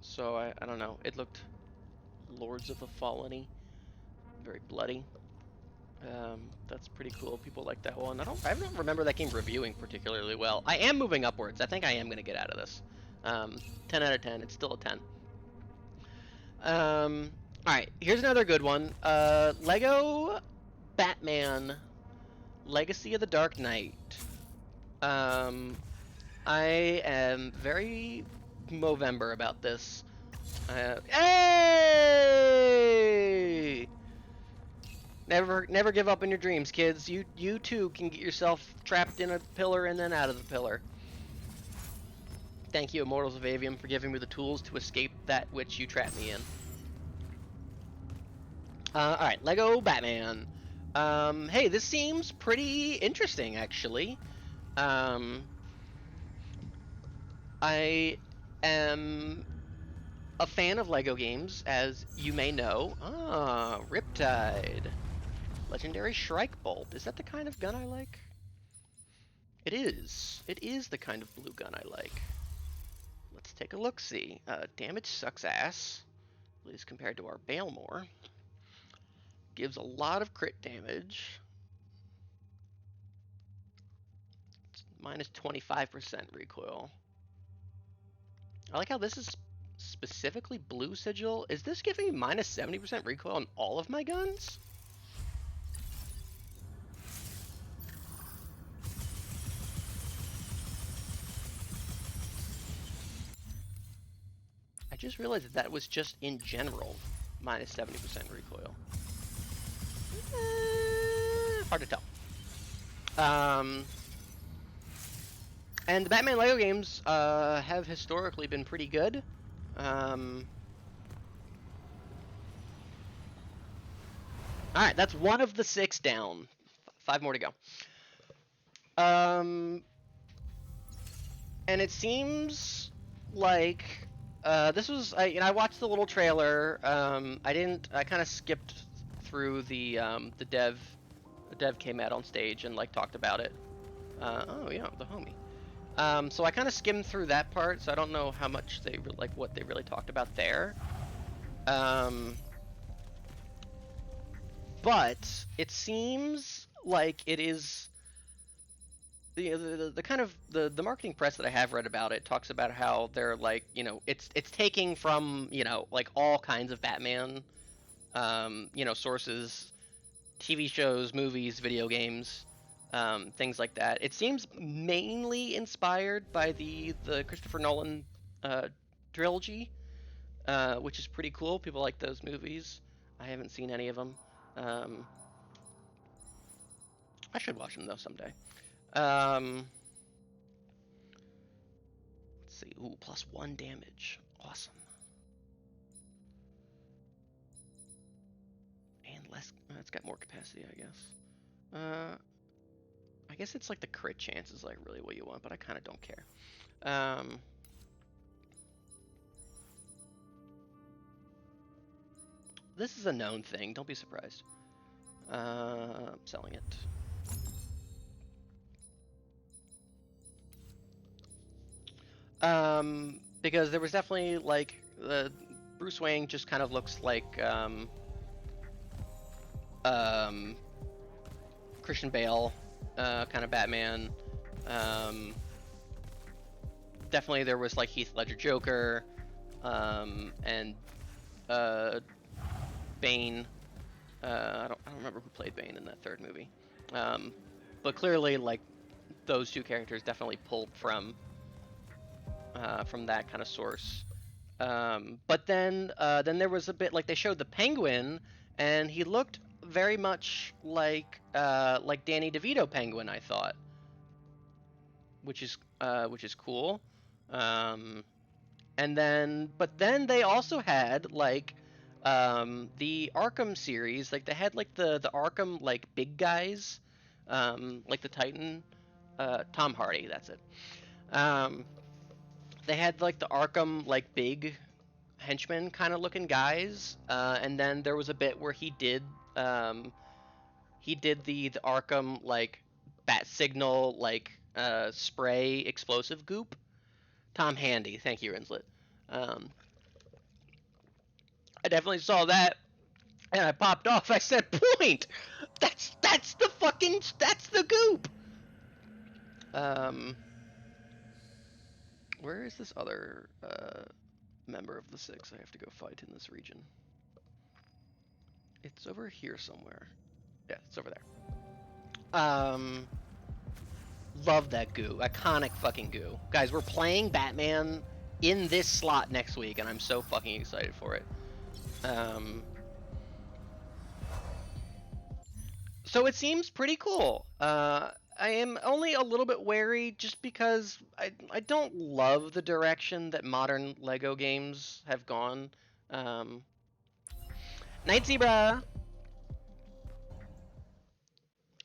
So I don't know. It looked Lords of the Fallen-y. Very bloody. That's pretty cool. People like that one. I don't remember that game reviewing particularly well. I am moving upwards. I think I am gonna get out of this. 10 out of 10. It's still a 10. Alright, here's another good one. Lego Batman Legacy of the Dark Knight. I am very Movember about this. Hey! Never give up on your dreams, kids. You too can get yourself trapped in a pillar and then out of the pillar. Thank you, Immortals of Aveum, for giving me the tools to escape that which you trapped me in. Alright, Lego Batman. Hey, this seems pretty interesting, actually. I am a fan of Lego games, as you may know. Ah, Riptide. Legendary Shrike Bolt. Is that the kind of gun I like? It is. It is the kind of blue gun I like. Let's take a look-see. Damage sucks ass, at least compared to our Balemore. Gives a lot of crit damage. It's minus 25% recoil. I like how this is specifically blue sigil. Is this giving me minus 70% recoil on all of my guns? just realized that was just in general minus 70% recoil. Hard to tell. And the Batman Lego games have historically been pretty good. Alright, that's one of the 6 down. 5 more to go. And it seems like this was I watched the little trailer. I kind of skipped through the dev. The dev came out on stage and like talked about it. Oh yeah, the homie. So I kind of skimmed through that part, so I don't know how much they what they really talked about there. But it seems like it is the kind of the marketing press that I have read about it talks about how they're like, you know, it's taking from, you know, like all kinds of Batman you know, sources, TV shows, movies, video games, things like that. It seems mainly inspired by the Christopher Nolan trilogy, which is pretty cool. People like those movies. I haven't seen any of them. I should watch them though someday. Let's see. Ooh, +1 damage. Awesome. And less. It's got more capacity, I guess. I guess it's like the crit chance is like really what you want, but I kind of don't care. This is a known thing. Don't be surprised. I'm selling it. Because there was definitely like Bruce Wayne just kind of looks like Christian Bale kind of Batman. Definitely there was like Heath Ledger Joker, and Bane. I don't remember who played Bane in that third movie. But clearly like those two characters definitely pulled from that kind of source. But then there was a bit like they showed the Penguin, and he looked very much like Danny DeVito Penguin, I thought, which is cool. And then they also had like the Arkham series, like they had like the Arkham like big guys, like the Titan, Tom Hardy, that's it. They had like the Arkham like big henchmen kind of looking guys, and then there was a bit where he did the Arkham like bat signal like spray explosive goop. Tom Handy, thank you, Rinslet. I definitely saw that, and I popped off. I said, "Point! That's the goop." Where is this other member of the 6 I have to go fight in this region? It's over here somewhere. Yeah, it's over there. Love that goo. Iconic fucking goo. Guys, we're playing Batman in this slot next week, and I'm so fucking excited for it. So it seems pretty cool. I am only a little bit wary just because I don't love the direction that modern Lego games have gone. Night Zebra!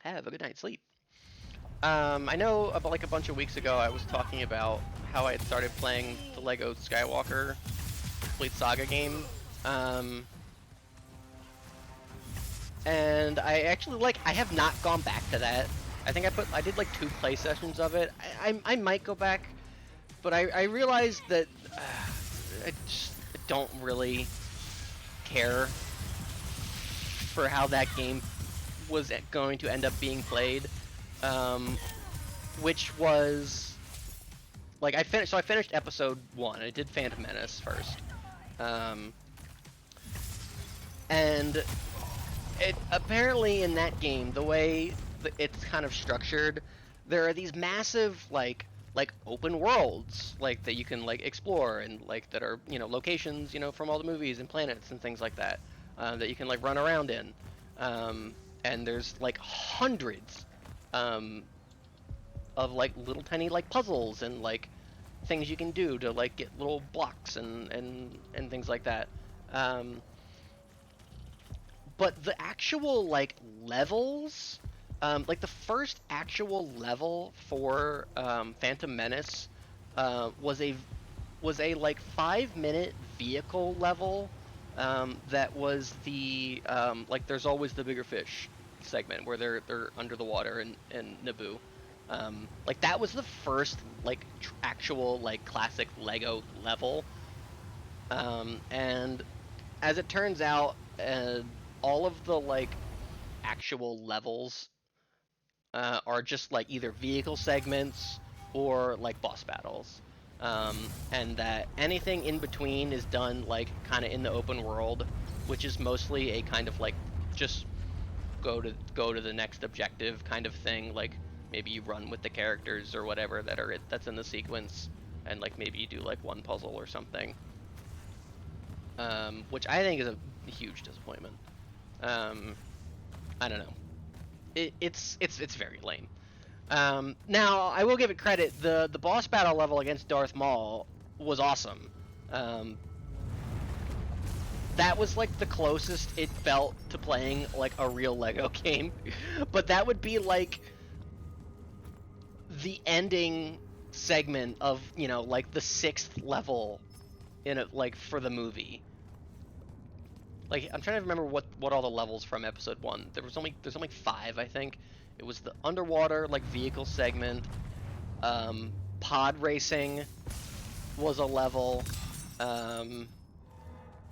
Have a good night's sleep. I know about like a bunch of weeks ago I was talking about how I had started playing the Lego Skywalker Complete Saga game. And I actually I have not gone back to that. I think I did like 2 play sessions of it. I might go back, but I realized that I just don't really care for how that game was going to end up being played, which was like I finished episode 1. I did Phantom Menace first, and it apparently in that game, the way it's kind of structured, there are these massive like like open worlds like that you can like explore and like that are locations from all the movies and planets and things like that that you can like run around in. Um, and there's like hundreds um, of like little tiny like puzzles and like things you can do to like get little blocks and things like that. Um, but the actual like levels, like the first actual level for Phantom Menace was a like 5 minute vehicle level that was the like there's always the bigger fish segment where they're under the water in Naboo. Like that was the first like actual like classic Lego level. And as it turns out, all of the like actual levels are just like either vehicle segments or like boss battles. And that anything in between is done like kind of in the open world, which is mostly a kind of like just go to the next objective kind of thing. Like maybe you run with the characters or whatever that's in the sequence, and like maybe you do like one puzzle or something. Which I think is a huge disappointment. Um, I don't know. It's very lame. Now I will give it credit. The boss battle level against Darth Maul was awesome. Um, that was like the closest it felt to playing like a real Lego game, but that would be like the ending segment of like the sixth level in it like for the movie. Like I'm trying to remember what all the levels from episode 1. There's only 5, I think. It was the underwater like vehicle segment. Pod racing was a level, um,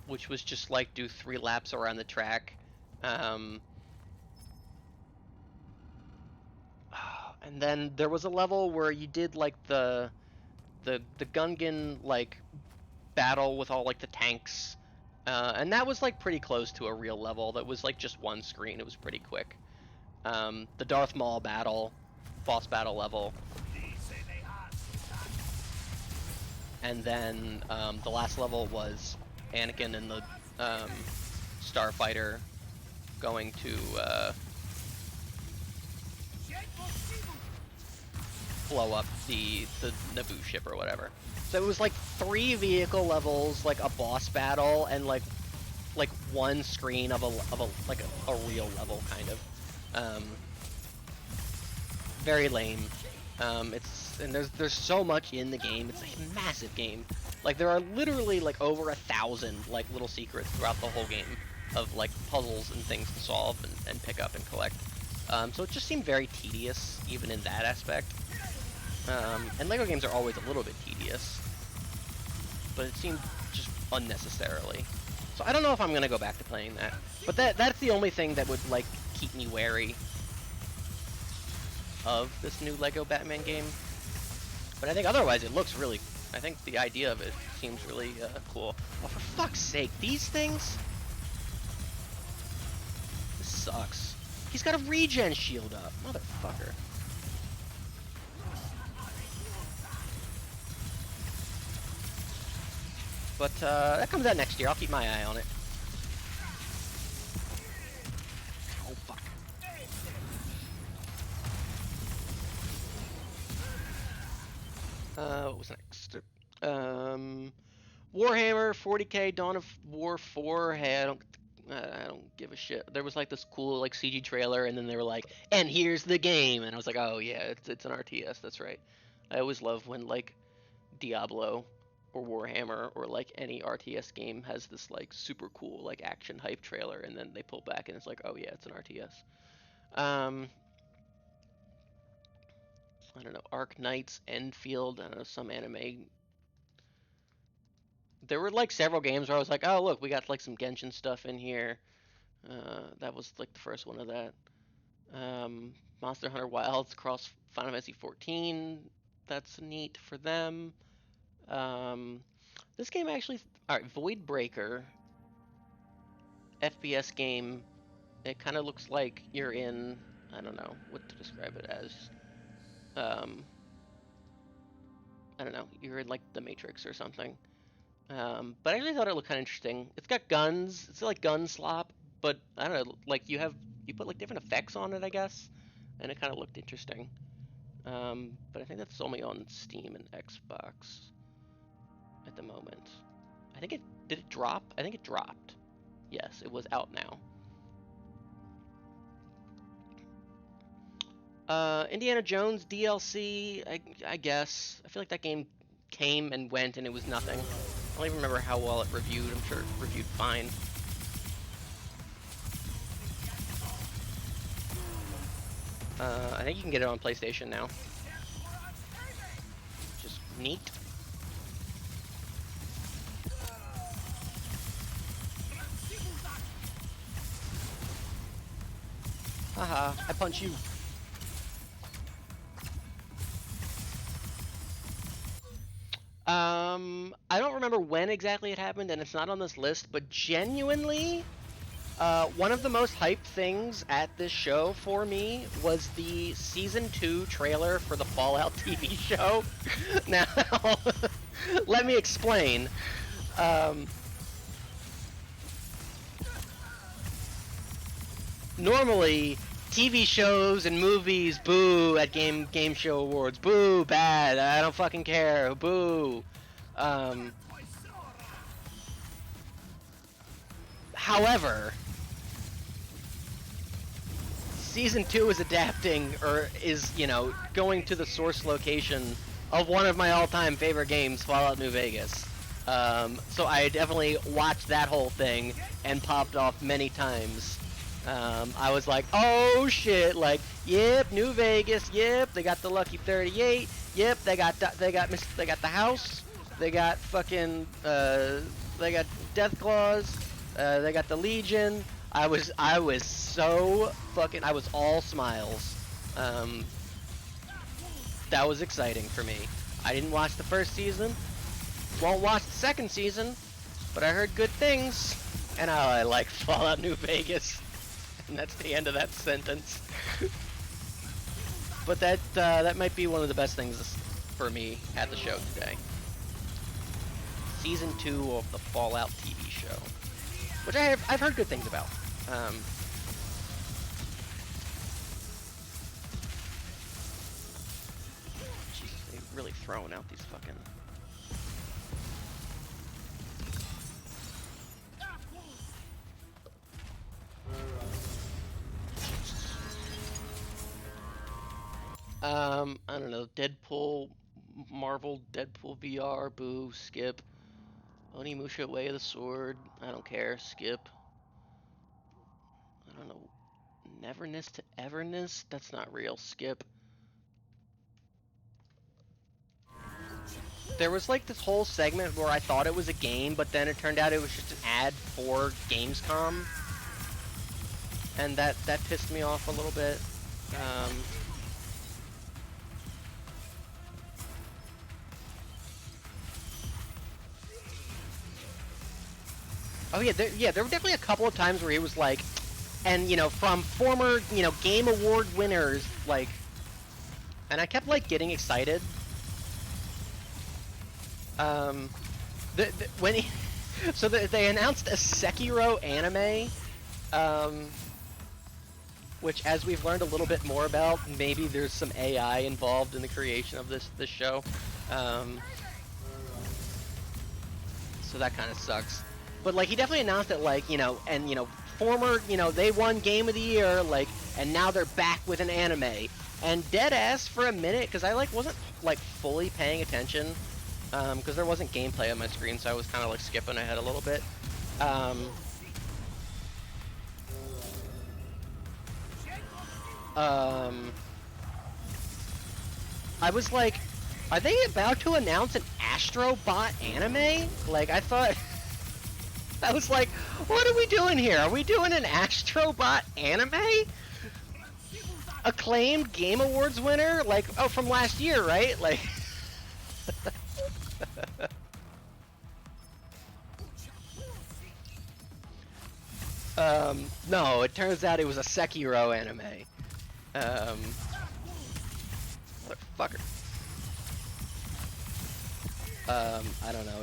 which was just like do 3 laps around the track. Um, and then there was a level where you did like the Gungan like battle with all like the tanks. And that was like pretty close to a real level. That was like just one screen. It was pretty quick. The Darth Maul battle, boss battle level, and then the last level was Anakin and the starfighter going to blow up the Naboo ship or whatever. So it was like 3 vehicle levels, like a boss battle, and like one screen of a like a real level kind of. Um, very lame. And there's so much in the game. It's a massive game. Like there are literally like over 1,000 like little secrets throughout the whole game of like puzzles and things to solve and pick up and collect. So it just seemed very tedious even in that aspect. And Lego games are always a little bit tedious, but it seemed just unnecessarily. So I don't know if I'm gonna go back to playing that. But that's the only thing that would like keep me wary of this new Lego Batman game. But I think otherwise it looks really. I think the idea of it seems really cool. Oh, for fuck's sake, these things? This sucks. He's got a regen shield up, motherfucker. But that comes out next year. I'll keep my eye on it. Oh fuck. What was next? Warhammer 40K Dawn of War 4. Hey, I don't give a shit. There was like this cool like CG trailer, and then they were like, "And here's the game," and I was like, "Oh yeah, it's an RTS. That's right." I always love when like Diablo or Warhammer or like any RTS game has this like super cool like action hype trailer, and then they pull back and it's like, "Oh yeah, it's an RTS." Um, I don't know, Arc Knights, Enfield. I don't know, some anime. There were like several games where I was like, "Oh look, we got like some Genshin stuff in here." That was like the first one of that. Monster Hunter Wilds cross Final Fantasy 14. That's neat for them. Um, this game actually, all right, Void Breaker FPS game. It kind of looks like you're in. I don't know what to describe it as. Um, I don't know, you're in like the Matrix or something. But I actually thought it looked kind of interesting. It's got guns. It's like gun slop, but I don't know. Like you put like different effects on it, I guess, and it kind of looked interesting. But I think that's only on Steam and Xbox at the moment. I think it did it drop? I think it dropped. Yes, it was out now. Indiana Jones DLC, I guess. I feel like that game came and went and it was nothing. I don't even remember how well it reviewed. I'm sure it reviewed fine. I think you can get it on PlayStation now. Just neat. Haha, I punch you. I don't remember when exactly it happened, and it's not on this list, but genuinely, one of the most hyped things at this show for me was the Season 2 trailer for the Fallout TV show. Now, let me explain. Normally, TV shows and movies boo at game show awards. Boo, bad. I don't fucking care. Boo. However, Season 2 is adapting, or is, you know, going to the source location of one of my all-time favorite games, Fallout New Vegas. So I definitely watched that whole thing and popped off many times. I was like, oh shit, like, yep, New Vegas, yep, they got the Lucky 38, yep, they got the house, they got fucking, they got Death Claws, they got the Legion. I was so fucking, I was all smiles. That was exciting for me. I didn't watch the first season, won't watch the second season, but I heard good things, and I like Fallout New Vegas. And that's the end of that sentence. But that might be one of the best things for me at the show today. Season 2 of the Fallout TV show, which I've heard good things about. Jesus, they're really throwing out these fucking. I don't know, Deadpool, Marvel, Deadpool VR, boo, skip. Onimusha, Way of the Sword, I don't care, skip. I don't know, Neverness to Everness, that's not real, skip. There was like this whole segment where I thought it was a game, but then it turned out it was just an ad for Gamescom. And that pissed me off a little bit. Oh yeah, there were definitely a couple of times where he was like, and you know, from former, you know, Game Award winners, like, and I kept like getting excited. When he, so they announced a Sekiro anime, which, as we've learned a little bit more about, maybe there's some AI involved in the creation of this show. So that kind of sucks. But like, he definitely announced it, like, you know, and you know, former, you know, they won Game of the Year, like, and now they're back with an anime. And dead ass for a minute, because I like wasn't like fully paying attention, because there wasn't gameplay on my screen, so I was kind of like skipping ahead a little bit. I was like, are they about to announce an Astrobot anime? Like, I thought. I was like, what are we doing here? Are we doing an Astrobot anime? Acclaimed Game Awards winner? Like, oh, from last year, right? Like. No, it turns out it was a Sekiro anime. Motherfucker. I don't know.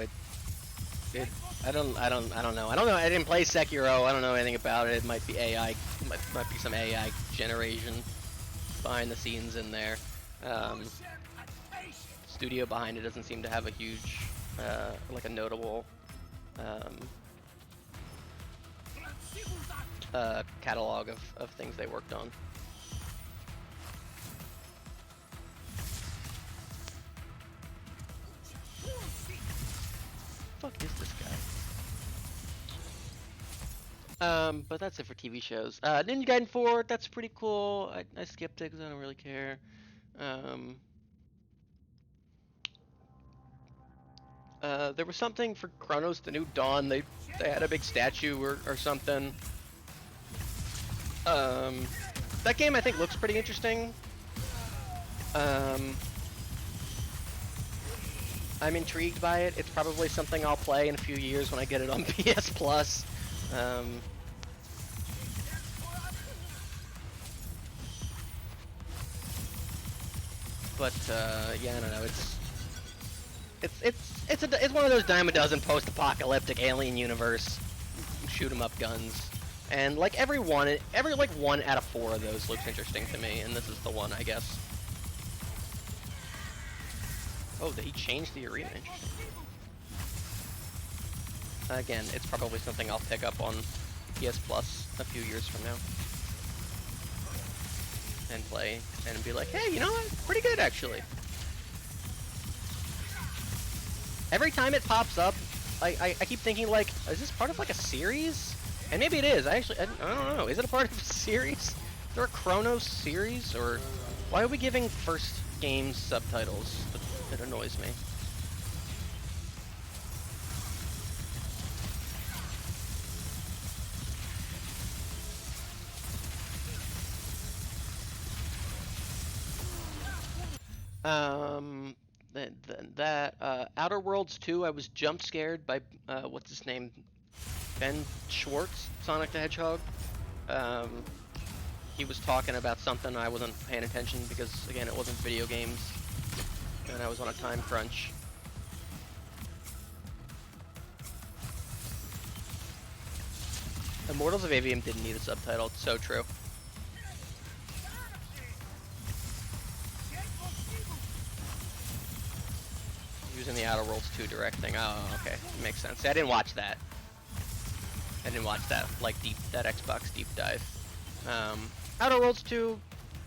I don't know. I don't know. I didn't play Sekiro. I don't know anything about it. It might be AI. Might be some AI generation behind the scenes in there. Studio behind it doesn't seem to have a huge, like a notable, catalog of things they worked on. Fuck is this guy? But that's it for TV shows. Ninja Gaiden 4, that's pretty cool. I skipped it because I don't really care. There was something for Chronos: The New Dawn. They had a big statue or something. That game I think looks pretty interesting. I'm intrigued by it. It's probably something I'll play in a few years when I get it on PS Plus. Yeah, I don't know. It's one of those dime a dozen post-apocalyptic alien universe shoot 'em up guns, and like every like 1 out of 4 of those looks interesting to me, and this is the one, I guess. Oh, he changed the arena. Interesting. Again, it's probably something I'll pick up on PS Plus a few years from now and play and be like, hey, you know what? Pretty good actually. Every time it pops up, I keep thinking like, is this part of like a series? And maybe it is. I don't know. Is it a part of a series? Is there a Chronos series? Or why are we giving first games subtitles? It annoys me. Outer Worlds 2, I was jump scared by, what's his name? Ben Schwartz, Sonic the Hedgehog. He was talking about something, I wasn't paying attention because, again, it wasn't video games, and I was on a time crunch. Immortals of Aveum didn't need a subtitle, it's so true. Using the Outer Worlds 2 direct thing. Oh, okay, makes sense. See, I didn't watch that. Like that Xbox deep dive. Outer Worlds 2,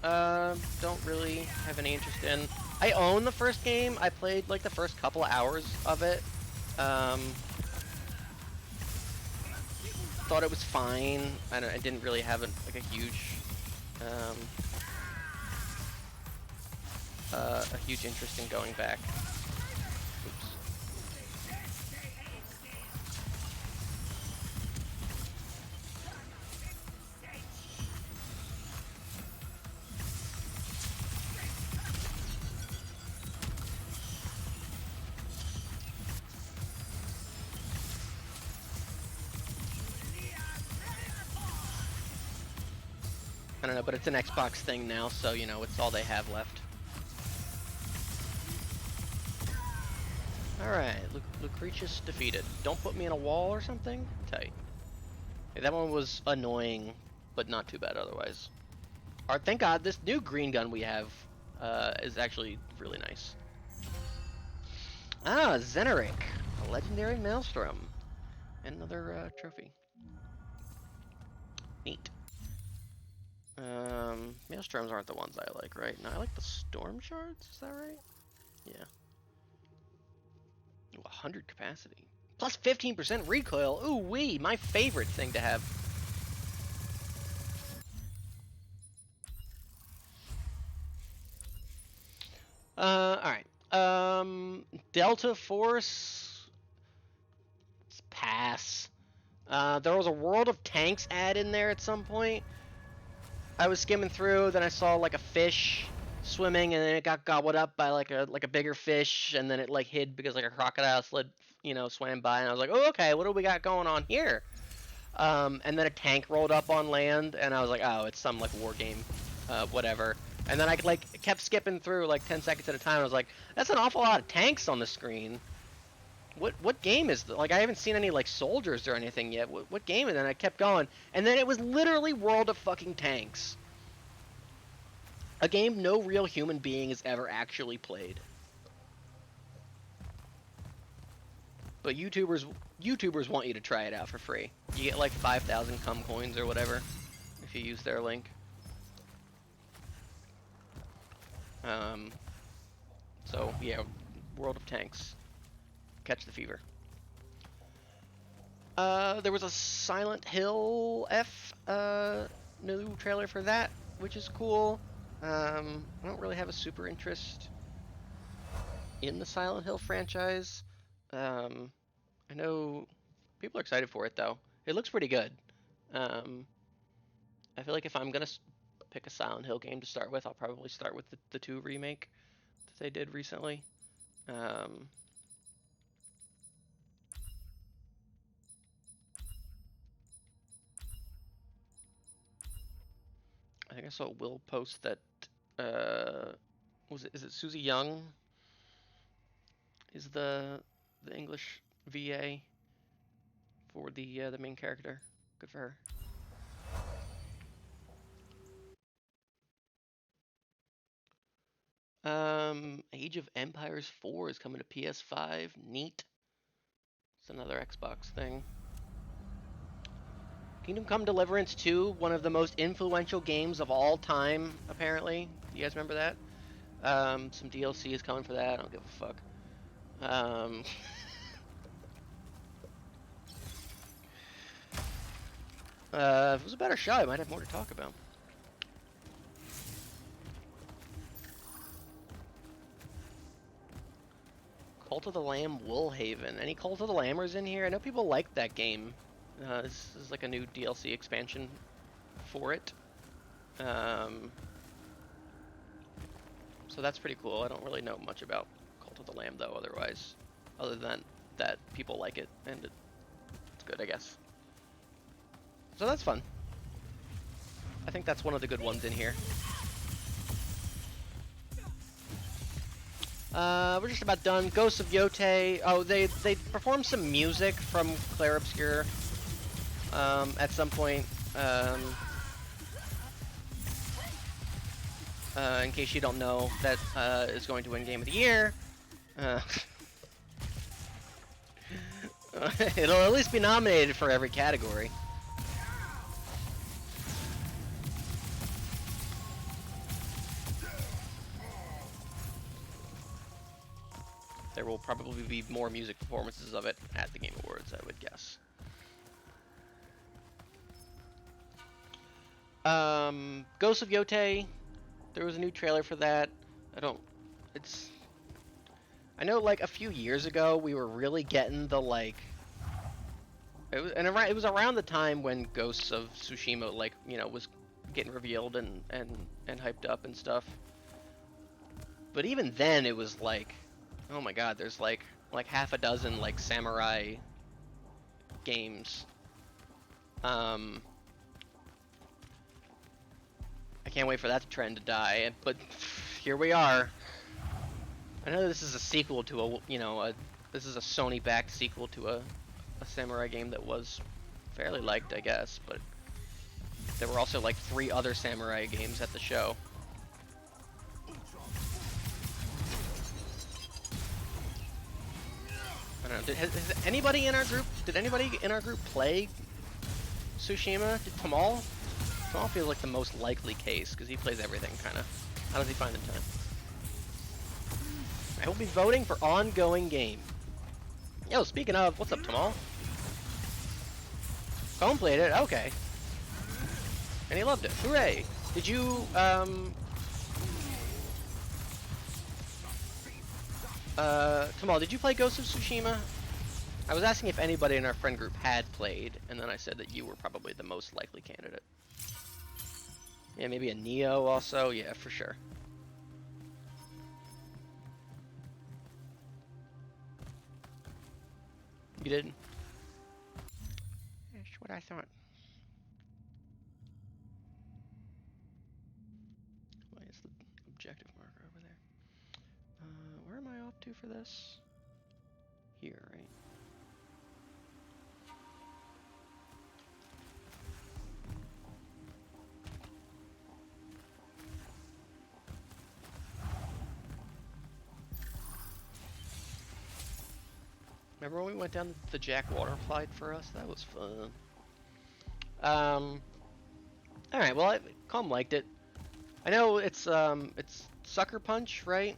don't really have any interest in. I own the first game. I played like the first couple of hours of it. Thought it was fine. I didn't really have like a huge, a huge interest in going back. Oops. I don't know, but it's an Xbox thing now, so you know, it's all they have left. Alright, Lucretius defeated. Don't put me in a wall or something? Tight. Okay, that one was annoying, but not too bad otherwise. Alright, thank God, this new green gun we have is actually really nice. Ah, Zeneric, a legendary Maelstrom. And another trophy. Neat. Maelstroms aren't the ones I like, right? No, I like the Storm Shards, is that right? Yeah. Ooh, 100 capacity. Plus 15% recoil. Ooh wee, my favorite thing to have. Alright. Delta Force. Let's pass. There was a World of Tanks ad in there at some point. I was skimming through, then I saw like a fish swimming, and then it got gobbled up by like a bigger fish, and then it like hid because like a crocodile swam by, and I was like, oh, okay, what do we got going on here? And then a tank rolled up on land, and I was like, oh, it's some like war game, whatever. And then I like kept skipping through like 10 seconds at a time. I was like, that's an awful lot of tanks on the screen. what game is like I haven't seen any like soldiers or anything yet. What game? And then I kept going, and then it was literally World of fucking Tanks, a game no real human being has ever actually played. But YouTubers want you to try it out for free. You get like 5,000 cum coins or whatever if you use their link. So yeah, World of Tanks, catch the fever. There was a Silent Hill F new trailer for that, which is cool. I don't really have a super interest in the Silent Hill franchise. I know people are excited for it though. It looks pretty good. Um, I feel like if I'm gonna pick a Silent Hill game to start with, I'll probably start with the 2 remake that they did recently. Um, I think I saw Will post that. Is it Susie Young? Is the English VA for the main character? Good for her. Age of Empires 4 is coming to PS5. Neat. It's another Xbox thing. Kingdom Come Deliverance 2, one of the most influential games of all time, apparently. You guys remember that? Some DLC is coming for that. I don't give a fuck. If it was a better show, I might have more to talk about. Cult of the Lamb Woolhaven. Any Cult of the Lammers in here? I know people like that game. This is like a new DLC expansion for it. So that's pretty cool. I don't really know much about Cult of the Lamb though, other than that people like it and it's good, I guess. So that's fun. I think that's one of the good ones in here. We're just about done. Ghosts of Yote. Oh, they performed some music from Clair Obscur at some point. In case you don't know, that is going to win Game of the Year. It'll at least be nominated for every category. There will probably be more music performances of it at the Game Awards, I would guess. Ghosts of Yote. There was a new trailer for that. I know like a few years ago we were really getting the like. It was around the time when Ghosts of Tsushima like was getting revealed and hyped up and stuff. But even then it was like, oh my god, there's like half a dozen like samurai games. I can't wait for that trend to die, but here we are. I know this is a sequel to this is a Sony-backed sequel to a samurai game that was fairly liked, I guess, but there were also like 3 other samurai games at the show. I don't know. Has anybody in our group? Did anybody in our group play Tsushima? Did Tamal? Tamal feels like the most likely case because he plays everything, kind of. How does he find the time? I will be voting for ongoing game. Yo, speaking of, what's up, Tamal? Cone played it. Okay. And he loved it. Hooray! Did you Tamal, did you play Ghost of Tsushima? I was asking if anybody in our friend group had played, and then I said that you were probably the most likely candidate. Yeah, maybe a Neo also. Yeah, for sure. You did? That's what I thought. Why is the objective marker over there? Where am I off to for this? here, right? Remember when we went down the Jack Waterflight for us? That was fun. All right. Well, Calm liked it. I know it's Sucker Punch, right?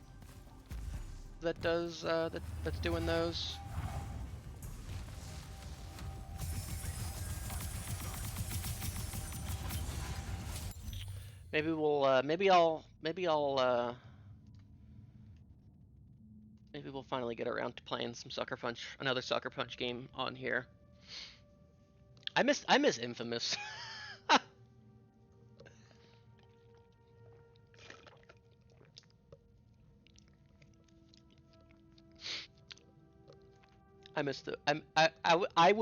That does that's doing those. Maybe we'll maybe we'll finally get around to playing some Sucker Punch, another Sucker Punch game on here. I miss Infamous. I missed the. I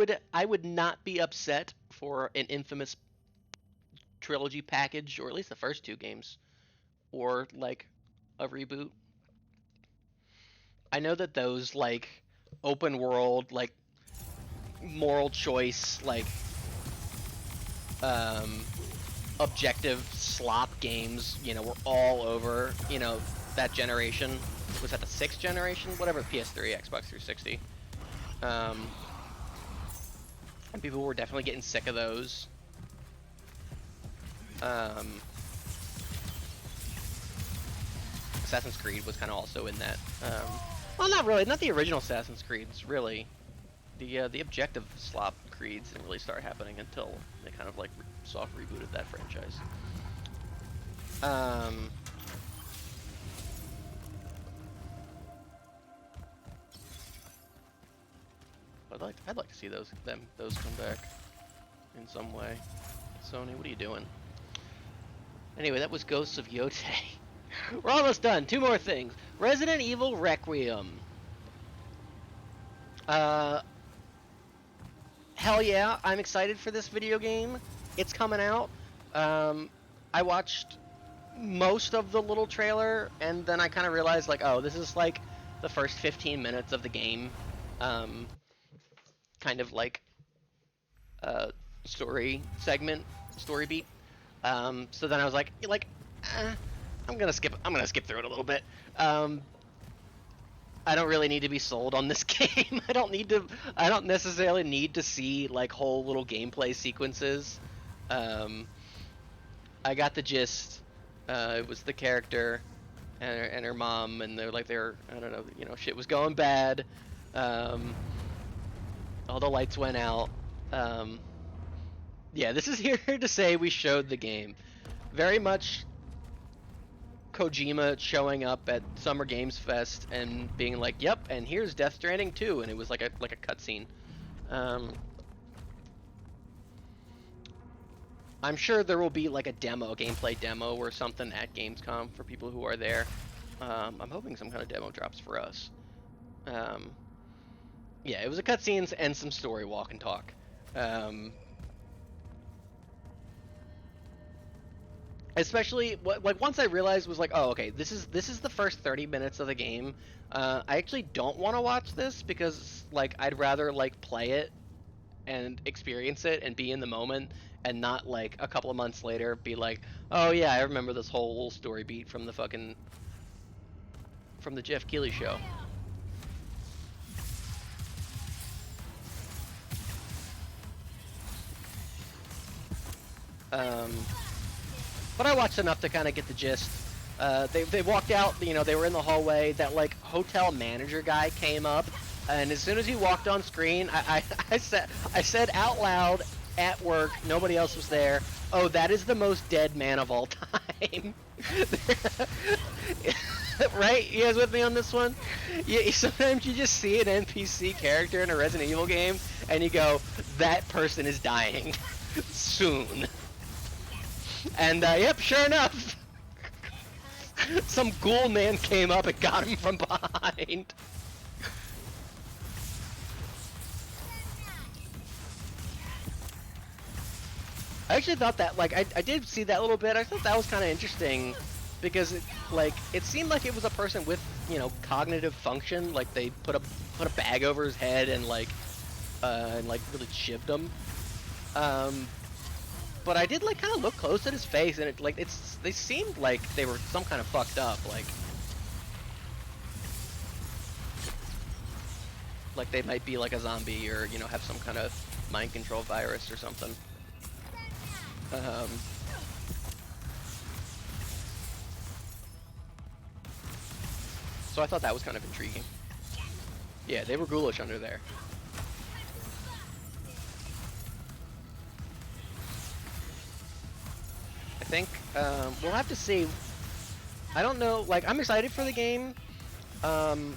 would not be upset for an Infamous trilogy package, or at least the first two games, or like a reboot. I know that those like open world, like moral choice, like objective slop games, you know, were all over, you know, that generation. Was that the 6th generation? Whatever, PS3, Xbox 360. And people were definitely getting sick of those. Assassin's Creed was kind of also in that. Well, not really, not the original Assassin's Creeds, really. The objective slop creeds didn't really start happening until they kind of like soft rebooted that franchise. I'd like to see those come back in some way. Sony, what are you doing? Anyway, that was Ghosts of Yotei. We're almost done. 2 more things. Resident Evil Requiem. Hell yeah, I'm excited for this video game. It's coming out. I watched most of the little trailer, and then I kind of realized, like, oh, this is like the first 15 minutes of the game. Kind of like story segment, story beat. So then I was like, I'm gonna skip through it a little bit. I don't really need to be sold on this game. I don't necessarily need to see like whole little gameplay sequences. I got the gist. It was the character and her mom, and I don't know, you know, shit was going bad. All the lights went out. Yeah, this is here to say we showed the game. Very much Kojima showing up at Summer Games Fest and being like, "Yep, and here's Death Stranding 2," and it was like a cutscene. I'm sure there will be like a gameplay demo or something at Gamescom for people who are there. I'm hoping some kind of demo drops for us. Yeah, it was a cutscenes and some story walk and talk. Especially like once I realized was like, oh, okay, this is the first 30 minutes of the game. I actually don't want to watch this because like I'd rather like play it and experience it and be in the moment and not like a couple of months later be like, oh yeah, I remember this whole story beat from the Jeff Keighley show. But I watched enough to kind of get the gist. They walked out, you know, they were in the hallway. That like hotel manager guy came up, and as soon as he walked on screen, I said out loud at work, nobody else was there, "Oh, that is the most dead man of all time." Right? You guys with me on this one? Yeah, sometimes you just see an NPC character in a Resident Evil game, and you go, "That person is dying soon." And yep, sure enough, some ghoul man came up and got him from behind. I actually thought that, like, I did see that little bit. I thought that was kind of interesting. because it seemed like it was a person with, you know, cognitive function. Like they put a bag over his head and like really shivved him. Um, but I did like kind of look close at his face, and they seemed like they were some kind of fucked up, like they might be like a zombie, or you know, have some kind of mind control virus or something. Um, so I thought that was kind of intriguing. Yeah, they were ghoulish under there. I think we'll have to see. I don't know. Like, I'm excited for the game. I'm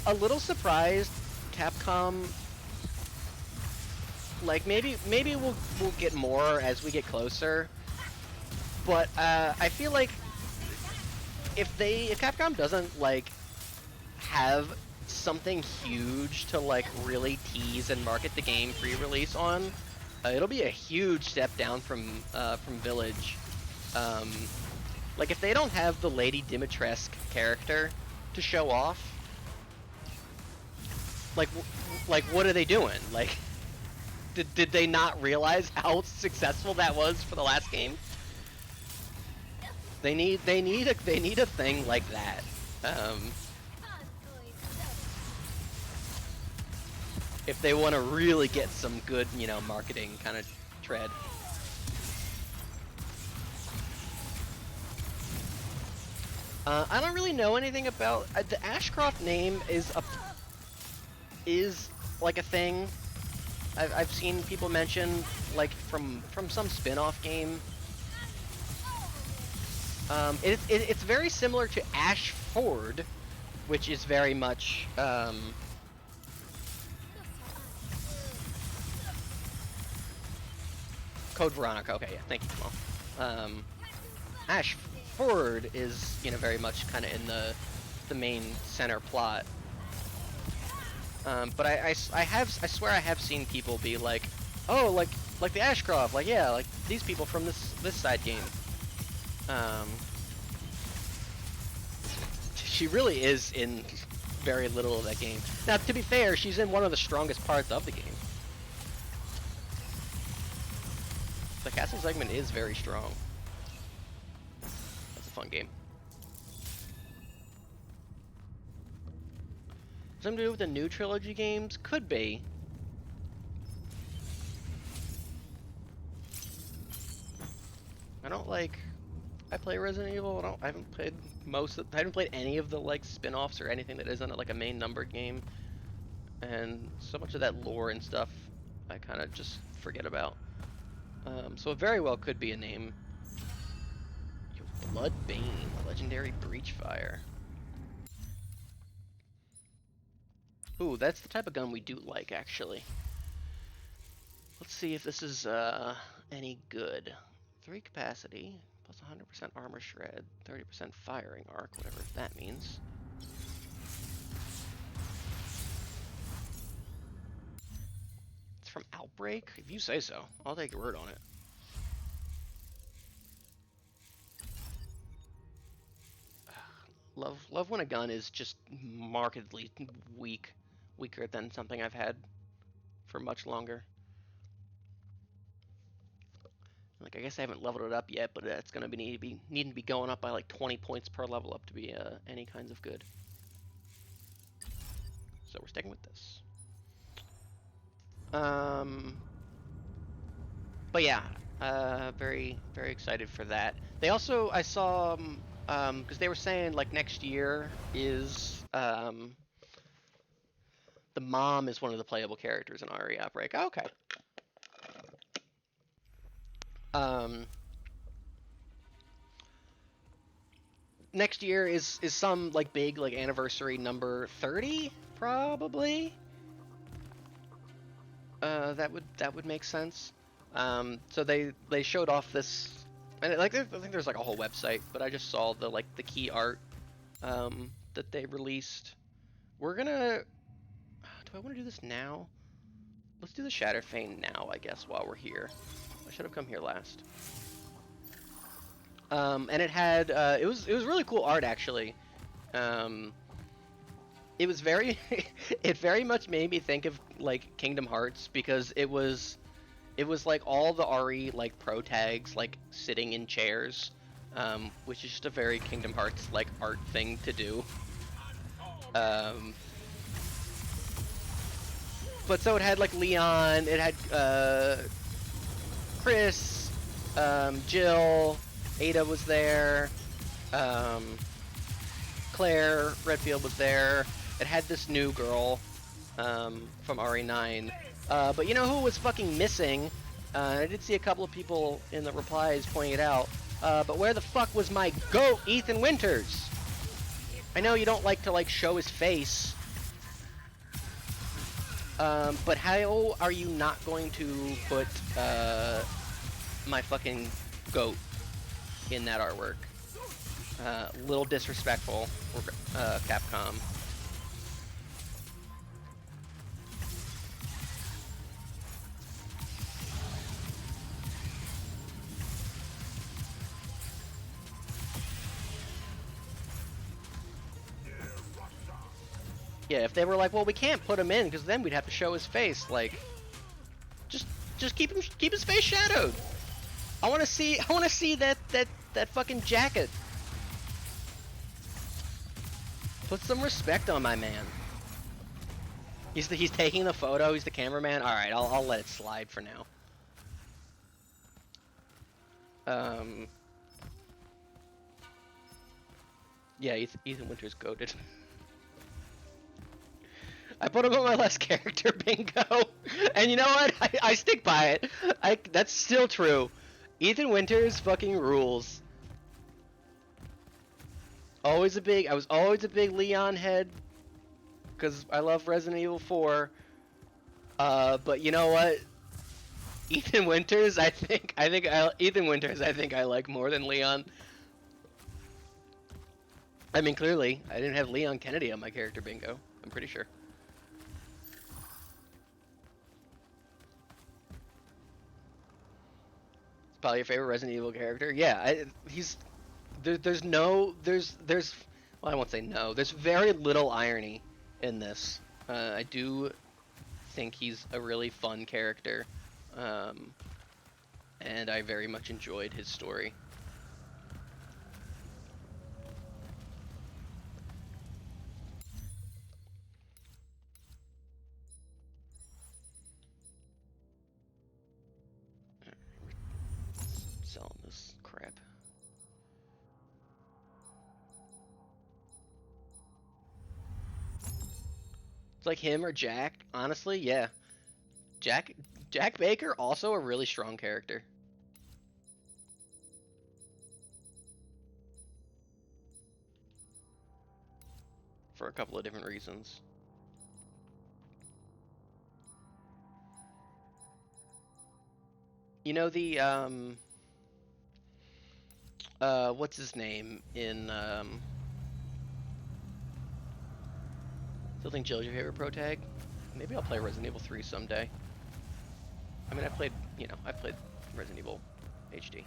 a little surprised Capcom. Like, maybe we'll get more as we get closer. But I feel like if Capcom doesn't like have something huge to like really tease and market the game pre-release on, it'll be a huge step down from Village. Like if they don't have the Lady Dimitrescu character to show off, like what are they doing? Like, did they not realize how successful that was for the last game? They need a thing like that. If they want to really get some good, you know, marketing kind of tread. I don't really know anything about the Ashcroft name is like a thing. I've seen people mention like from some spin-off game. It's very similar to Ashford, which is very much Code Veronica. Okay, yeah, thank you, Jamal. Ashford is, you know, very much kind of in the main center plot. But I swear I have seen people be like, oh, like the Ashcroft, like yeah, like these people from this side game. She really is in very little of that game. Now, to be fair, she's in one of the strongest parts of the game. The castle segment is very strong. That's a fun game. Something to do with the new trilogy games? Could be. I play Resident Evil. I haven't played I haven't played any of the like spin-offs or anything that isn't like a main numbered game. And so much of that lore and stuff I kind of just forget about. So it very well could be a name. Bloodbane, legendary Breachfire. Ooh, that's the type of gun we do like, actually. Let's see if this is any good. 3 capacity, plus 100% armor shred, 30% firing arc, whatever that means. It's from Outbreak? If you say so, I'll take your word on it. Love when a gun is just markedly weaker than something I've had for much longer. Like, I guess I haven't leveled it up yet, but it's gonna be needing to be going up by like 20 points per level up to be any kinds of good. So we're sticking with this. But yeah, very excited for that. They also, I saw because they were saying like next year is the mom is one of the playable characters in RE Outbreak. Oh, okay. Next year is some like big like anniversary number 30 probably. That would make sense. So they showed off this, and like I think there's like a whole website, but I just saw the key art that they released. We're gonna. Do I want to do this now? Let's do the Shatterfane now, I guess, while we're here. I should have come here last. And it had it was really cool art actually. Um, it was very it very much made me think of like Kingdom Hearts because it was like all the RE like pro tags like sitting in chairs, which is just a very Kingdom Hearts like art thing to do. Um, but so it had like Leon, it had Chris, Jill, Ada was there, Claire Redfield was there. It had this new girl from RE9. But you know who was fucking missing? I did see a couple of people in the replies pointing it out. But where the fuck was my goat, Ethan Winters? I know you don't like to like show his face. But how are you not going to put my fucking goat in that artwork? Little disrespectful, Capcom. Yeah, if they were like, well, we can't put him in because then we'd have to show his face. Like, just keep his face shadowed. I want to see that fucking jacket. Put some respect on my man. He's taking the photo. He's the cameraman. All right, I'll let it slide for now. Yeah, Ethan Winters goated. I put him on my last character bingo, and you know what? I stick by it. That's still true. Ethan Winters fucking rules. I was always a big Leon head, because I love Resident Evil 4. But you know what? Ethan Winters, Ethan Winters, I think I like more than Leon. I mean, clearly, I didn't have Leon Kennedy on my character bingo. I'm pretty sure. Probably your favorite Resident Evil character? Yeah, there's well, I won't say no. There's very little irony in this. I do think he's a really fun character, and I very much enjoyed his story. Selling this crap. It's like him or Jack, honestly, yeah. Jack Baker, also a really strong character. For a couple of different reasons. You know the what's his name in Still think Jill's your favorite pro tag? Maybe I'll play Resident Evil 3 someday. I mean, I played Resident Evil HD.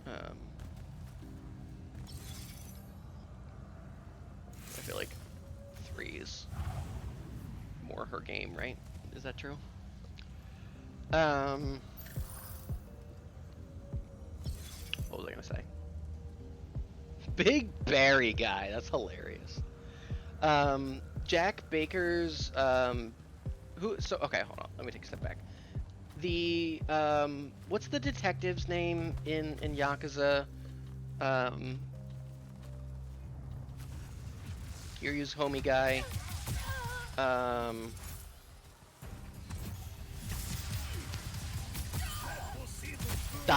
I feel like 3 is more her game, right? Is that true? What was I gonna say? Big Barry guy, that's hilarious. Jack Baker's okay, hold on, let me take a step back. The what's the detective's name in Yakuza? Kiryu's homie guy.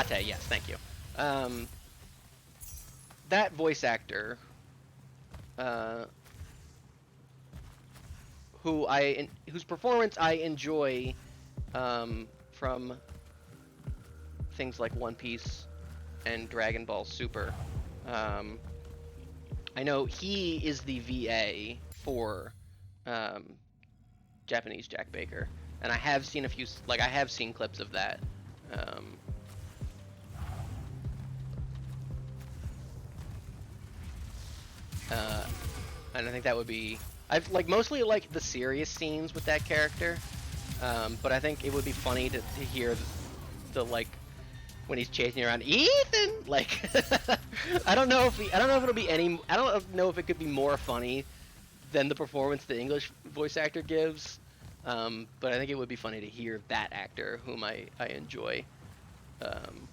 Date, yes, thank you. That voice actor, whose performance I enjoy, from things like One Piece and Dragon Ball Super. I know he is the VA for Japanese Jack Baker, and I have seen clips of that. Um, and I think that would be. I've like mostly like the serious scenes with that character, but I think it would be funny to hear the like when he's chasing around Ethan. Like, I don't know if it'll be any. I don't know if it could be more funny than the performance the English voice actor gives. But I think it would be funny to hear that actor, whom I enjoy, um,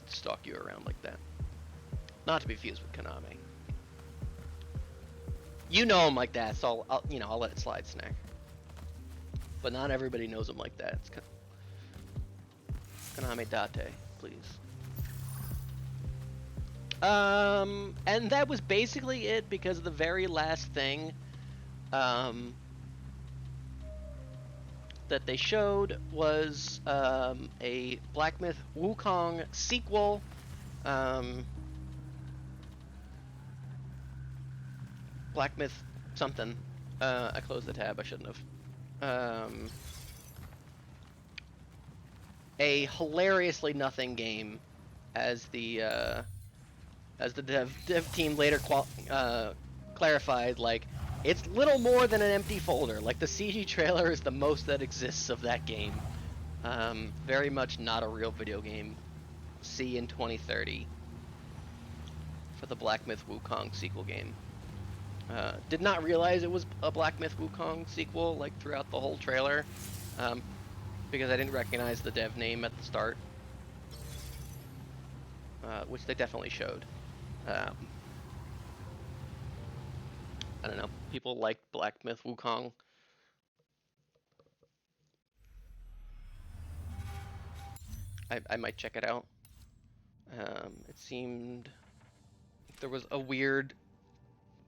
stalk you around like that. Not to be fused with Konami. You know him like that, so I'll let it slide, Snack. But not everybody knows him like that. It's Konami Date, please. And that was basically it, because the very last thing that they showed was a Black Myth Wukong sequel. Black Myth something. I closed the tab, I shouldn't have. A hilariously nothing game, as the dev team later clarified, like, it's little more than an empty folder. Like, the CG trailer is the most that exists of that game. Very much not a real video game. See in 2030 for the Black Myth Wukong sequel game. Did not realize it was a Black Myth Wukong sequel, like, throughout the whole trailer, because I didn't recognize the dev name at the start, which they definitely showed. I don't know. People like Black Myth Wukong. I might check it out. It seemed there was a weird.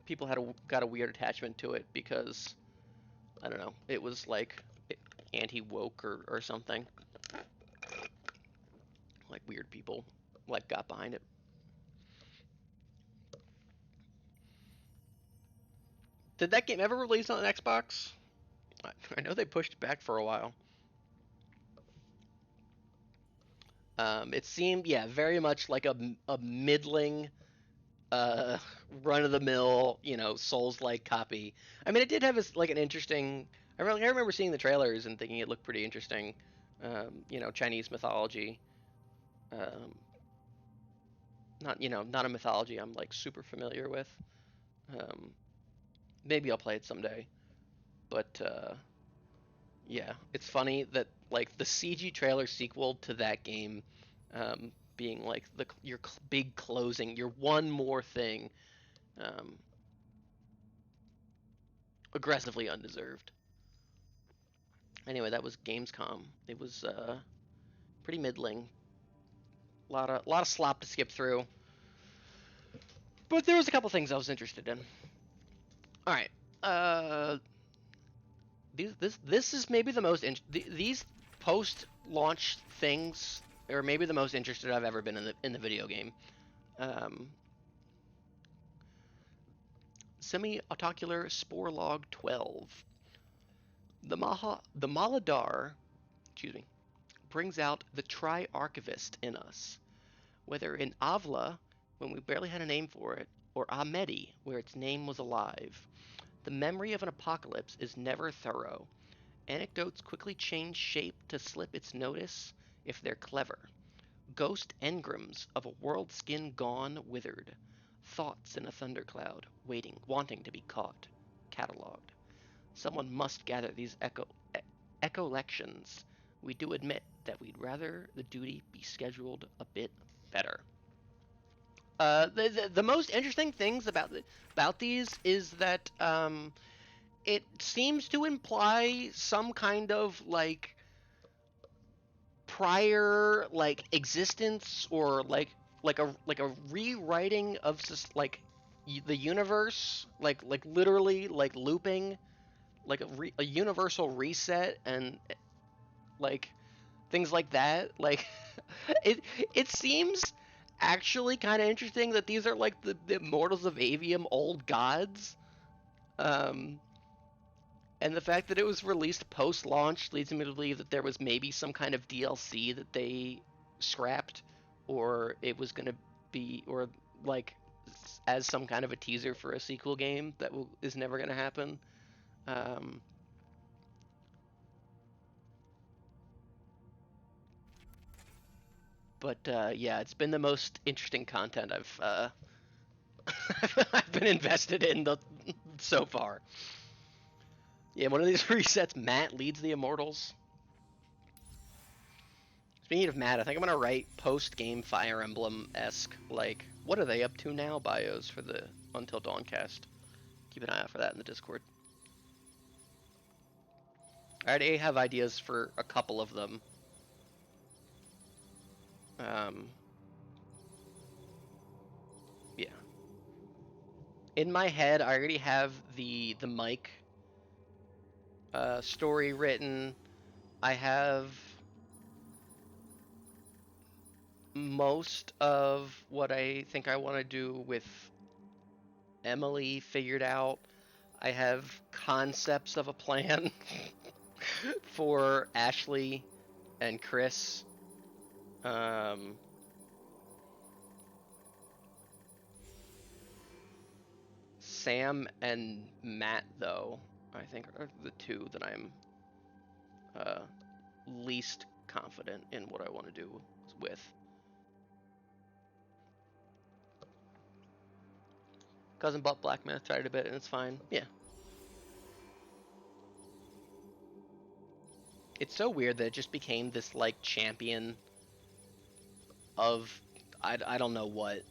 People got a weird attachment to it because I don't know. It was like anti-woke or something. Like weird people like got behind it. Did that game ever release on Xbox? I know they pushed it back for a while. It seemed, yeah, very much like a middling, run-of-the-mill, Souls-like copy. I mean, it did have like an interesting. I remember seeing the trailers and thinking it looked pretty interesting. Chinese mythology. Um, not a mythology I'm like super familiar with. Um, Maybe I'll play it someday. But yeah, it's funny that like the CG trailer sequel to that game, being like your big closing, your one more thing, um, aggressively undeserved. Anyway, that was Gamescom. It was pretty middling. A lot of slop to skip through, but there was a couple things I was interested in. All right, uh, this is maybe the most these post-launch things are maybe the most interested I've ever been in the video game. Um, Semi-autocular spore log 12. The Maladar, excuse me, brings out the tri-archivist in us. Whether in Avla, when we barely had a name for it, or Ahmedi, where its name was alive, the memory of an apocalypse is never thorough. Anecdotes quickly change shape to slip its notice if they're clever. Ghost engrams of a world skin gone withered. Thoughts in a thundercloud, wanting to be caught, catalogued. Someone must gather these echolections. We do admit that we'd rather the duty be scheduled a bit better. The most interesting things about these is that it seems to imply some kind of like prior like existence or like a rewriting of like the universe, like literally like looping, like a universal reset, and like things like that. Like it seems actually kind of interesting that these are like the Immortals of Aveum old gods, um And the fact that it was released post-launch leads me to believe that there was maybe some kind of DLC that they scrapped, or it was going to be, or like as some kind of a teaser for a sequel game that is never going to happen. Um, but yeah, it's been the most interesting content I've been invested in so far. Yeah, one of these resets, Matt leads the Immortals. Speaking of Matt, I think I'm gonna write post-game Fire Emblem-esque, like, what are they up to now bios for the Until Dawn cast. Keep an eye out for that in the Discord. I already have ideas for a couple of them. Yeah. In my head, I already have the Mike story written. I have most of what I think I want to do with Emily figured out. I have concepts of a plan for Ashley and Chris. Sam and Matt, though, I think are the two that I'm least confident in what I want to do with. Cousin bought Black Myth, tried it a bit, and it's fine. Yeah. It's so weird that it just became this, like, champion of I don't know what.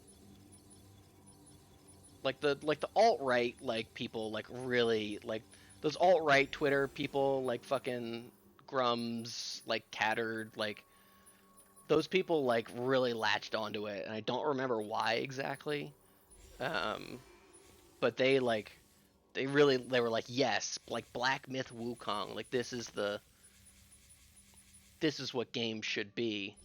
Like the alt-right, like, people, like, really, like, those alt-right Twitter people, like, fucking Grums, like, Tattered, like, those people, like, really latched onto it, and I don't remember why exactly. But they, like, they were like, yes, like, Black Myth Wukong, like, this is what games should be.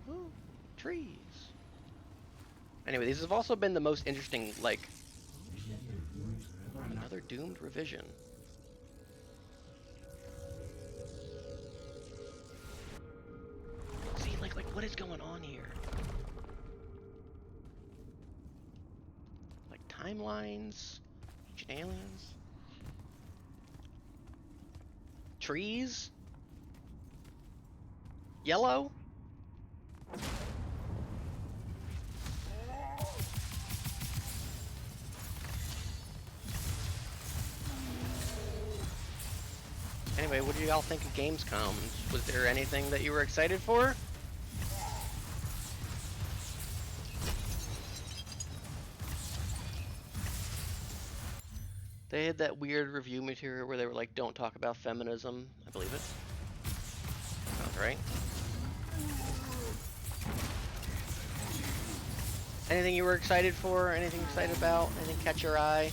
Ooh, trees. Anyway, these have also been the most interesting, like, another doomed revision. See, like, what is going on here? Like, timelines, ancient aliens, trees, yellow. Anyway, what did y'all think of Gamescom? Was there anything that you were excited for? They had that weird review material where they were like, don't talk about feminism. I believe it. Sounds right. Anything you were excited for? Anything excited about? Anything catch your eye?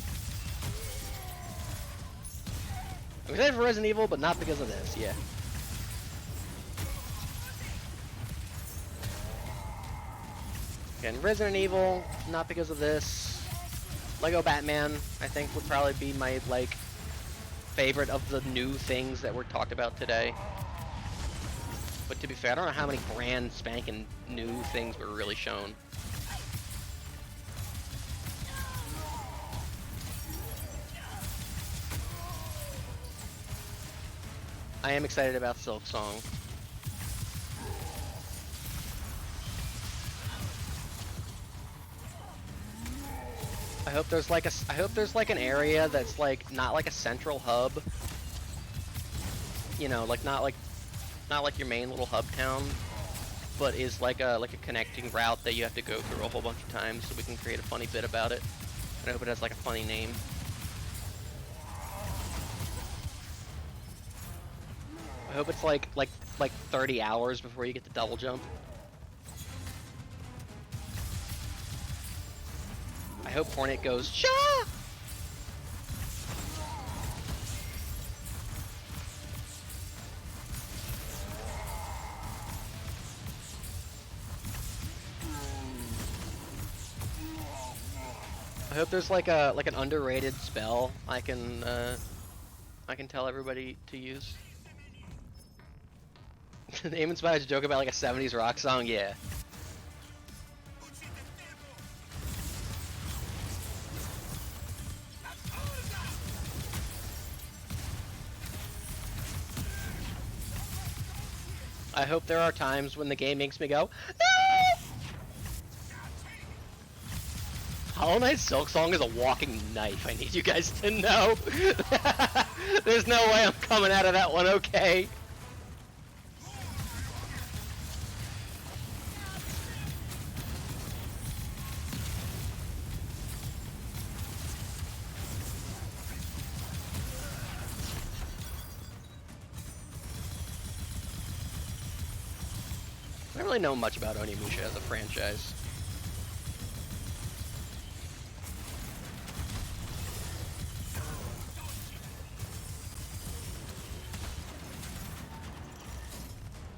I'm excited for Resident Evil, but not because of this, yeah. Again, Resident Evil, not because of this. Lego Batman, I think, would probably be my, like, favorite of the new things that were talked about today. But to be fair, I don't know how many brand spanking new things were really shown. I am excited about Silk Song. I hope there's like an area that's like not like a central hub. You know, like not like your main little hub town, but is like a connecting route that you have to go through a whole bunch of times so we can create a funny bit about it. And I hope it has like a funny name. I hope it's like 30 hours before you get the double jump. I hope Hornet goes, Shah! I hope there's like an underrated spell I can tell everybody to use. The name inspires a joke about like a 70s rock song, yeah. I hope there are times when the game makes me go, no! Hollow Knight's Silk Song is a walking knife, I need you guys to know. There's no way I'm coming out of that one okay. I don't really know much about Onimusha as a franchise.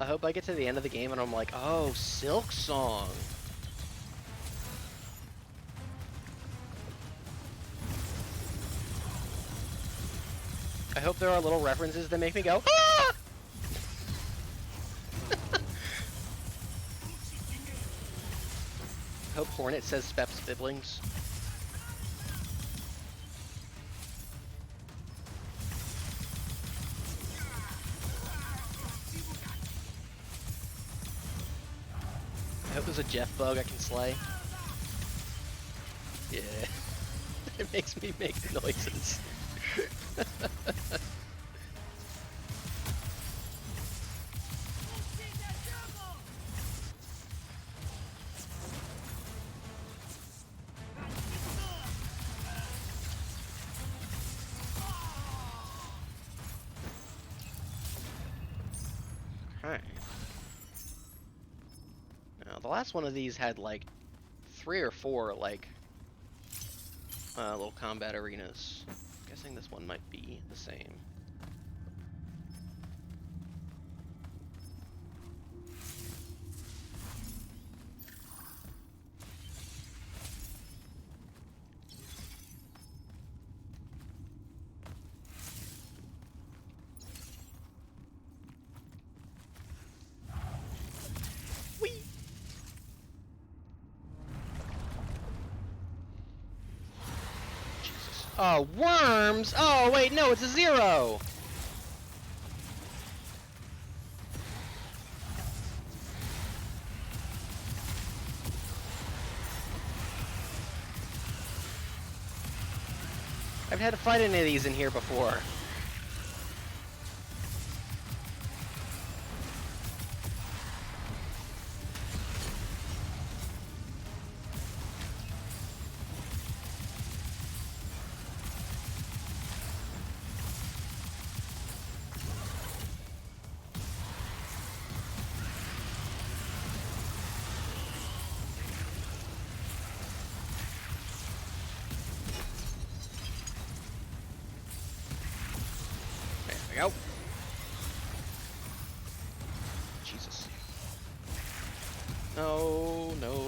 I hope I get to the end of the game and I'm like, oh, Silk Song. I hope there are little references that make me go, ah! I hope Hornet says Spep's Bibblings. I hope there's a Jeff bug I can slay. Yeah. It makes me make noises. Okay. Now, the last one of these had like 3 or 4 like little combat arenas. I'm guessing this one might be the same. Oh, worms! Oh, wait, no, it's a 0! I've had to fight any of these in here before. There we go. Jesus. No, no, no.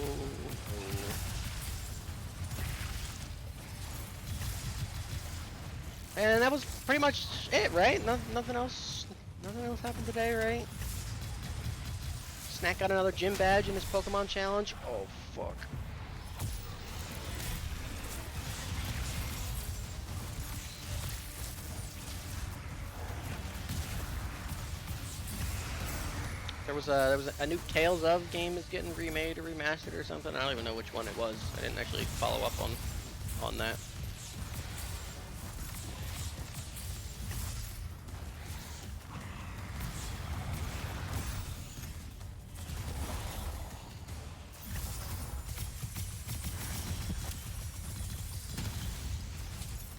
And that was pretty much it, right? Nothing else happened today, right? Snack got another gym badge in his Pokemon challenge. Oh, fuck. There was a new Tales of game is getting remade or remastered or something. I don't even know which one it was. I didn't actually follow up on that.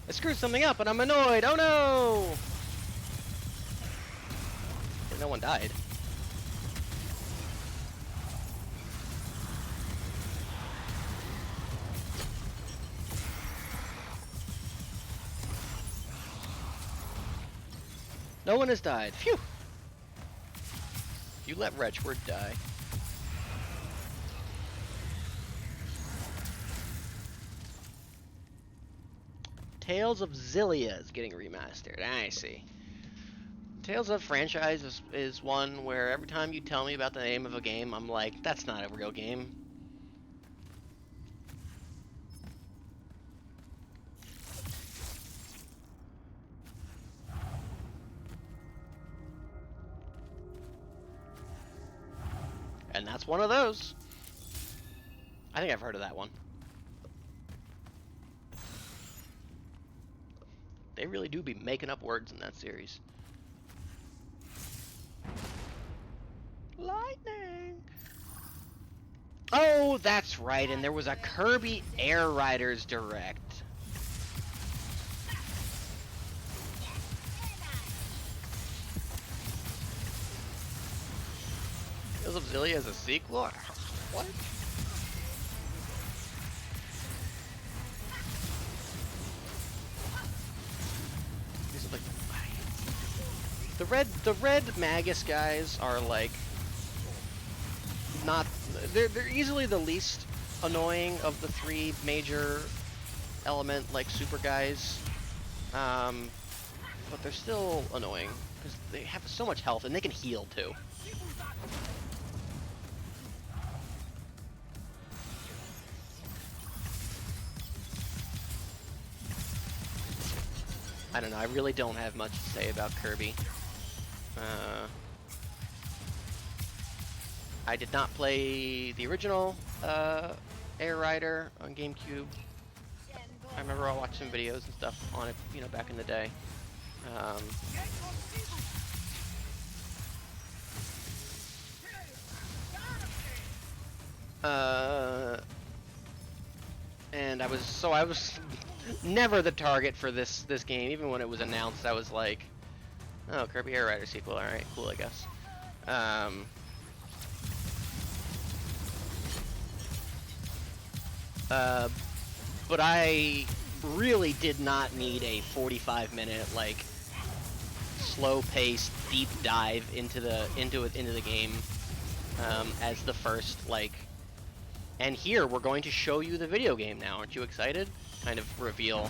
I screwed something up and I'm annoyed. Oh no! And no one died. No one has died. Phew! You let Wretchward die. Tales of Xillia is getting remastered. I see. Tales of franchise is one where every time you tell me about the name of a game, I'm like, that's not a real game. And that's one of those. I think I've heard of that one. They really do be making up words in that series. Lightning! Oh, that's right, and there was a Kirby Air Riders Direct. Tales of Xillia as a sequel? What? These are like the red Magus guys are like not they're easily the least annoying of the three major element like super guys. But they're still annoying because they have so much health and they can heal too. I don't know, I really don't have much to say about Kirby. I did not play the original Air Rider on GameCube. I remember I watched some videos and stuff on it, you know, back in the day. And I was never the target for this game. Even when it was announced, I was like, oh, Kirby Air Rider sequel. All right, cool, I guess. But I really did not need a 45-minute like slow-paced deep dive into the game as the first like. And here we're going to show you the video game now. Aren't you excited? Kind of reveal.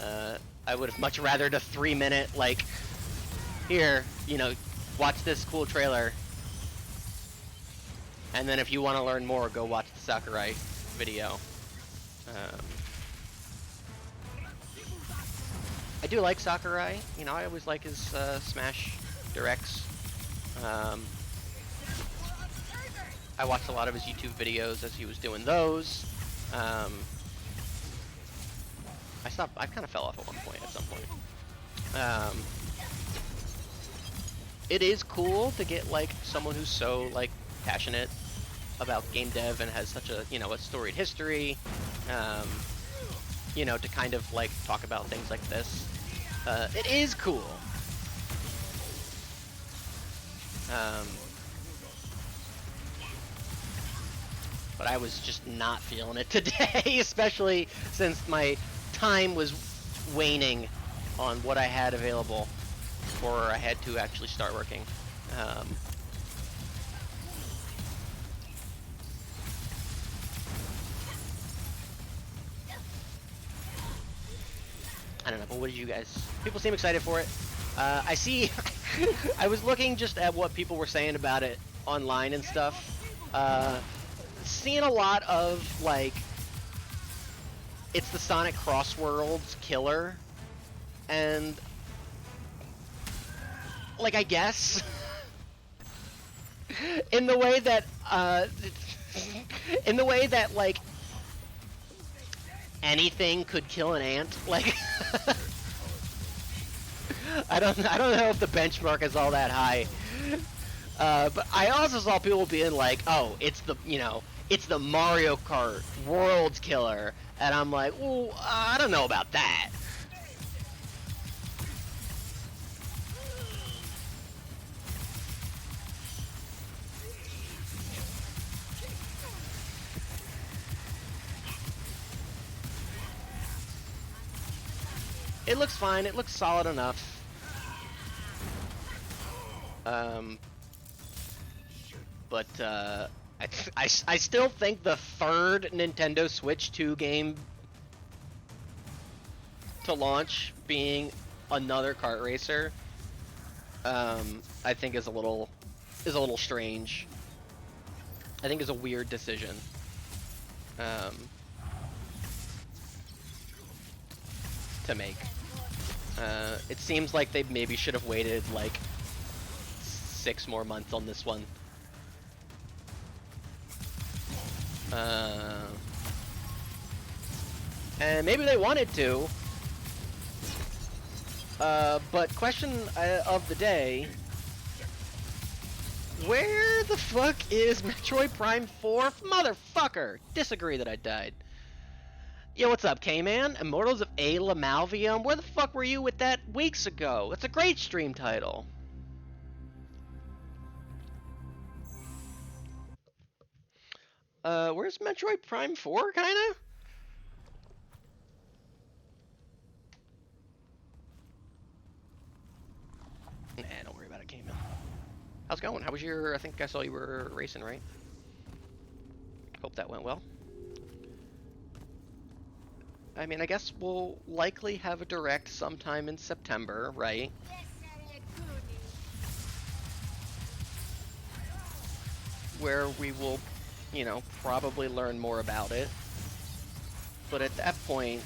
I would have much rather a 3-minute like. Here, you know, watch this cool trailer. And then if you want to learn more, go watch the Sakurai video. I do like Sakurai. You know, I always like his Smash Directs. I watched a lot of his YouTube videos as he was doing those. I kind of fell off at some point. It is cool to get like someone who's so like passionate about game dev and has such a, you know, a storied history, you know, to kind of like talk about things like this. It is cool. But I was just not feeling it today, especially since my time was waning on what I had available before I had to actually start working. I don't know, but what did you guys... People seem excited for it. I see... I was looking just at what people were saying about it online and stuff. Seeing a lot of, like... It's the Sonic Crossworlds killer. And... Like, I guess... in the way that, like... anything could kill an ant. Like... I don't know if the benchmark is all that high. But I also saw people being like, oh, it's the, you know, it's the Mario Kart Worlds killer. And I'm like, well, I don't know about that. It looks fine. It looks solid enough. But I still think the third Nintendo Switch 2 game to launch being another kart racer, I think is a little strange. I think is a weird decision. To make. It seems like they maybe should have waited like 6 more months on this one. And maybe they wanted to. But question of the day. Where the fuck is Metroid Prime 4? Motherfucker! Disagree that I died. Yo, what's up, K-Man? Immortals of Aveum? Where the fuck were you with that weeks ago? It's a great stream title. Where's Metroid Prime 4, kinda? Nah, don't worry about it, K-Man. How's it going? How was your... I think I saw you were racing, right? Hope that went well. I mean, I guess we'll likely have a direct sometime in September, right? Where we will, you know, probably learn more about it. But at that point,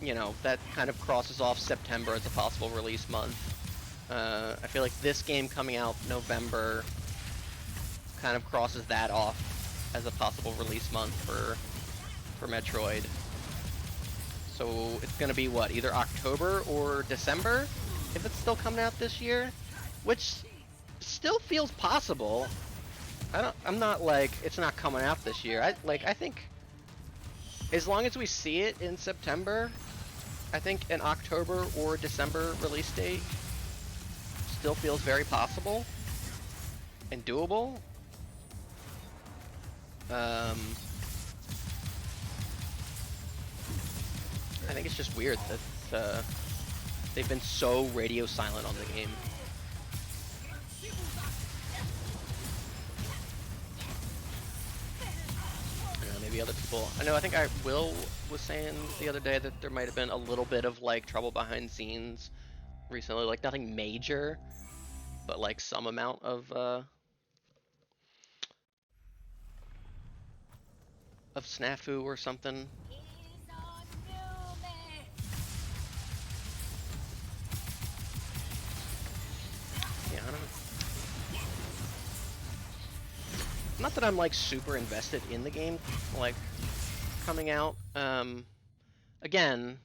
you know, that kind of crosses off September as a possible release month. I feel like this game coming out November kind of crosses that off as a possible release month for Metroid. So it's gonna be what, either October or December, if it's still coming out this year, which still feels possible. I'm not like it's not coming out this year. I think as long as we see it in September, I think an October or December release date still feels very possible and doable. I think it's just weird that they've been so radio silent on the game. Maybe other people. I think Will was saying the other day that there might have been a little bit of like trouble behind scenes recently, like nothing major, but like some amount of snafu or something. Yeah, I don't know. Not that I'm like super invested in the game, like coming out. Again,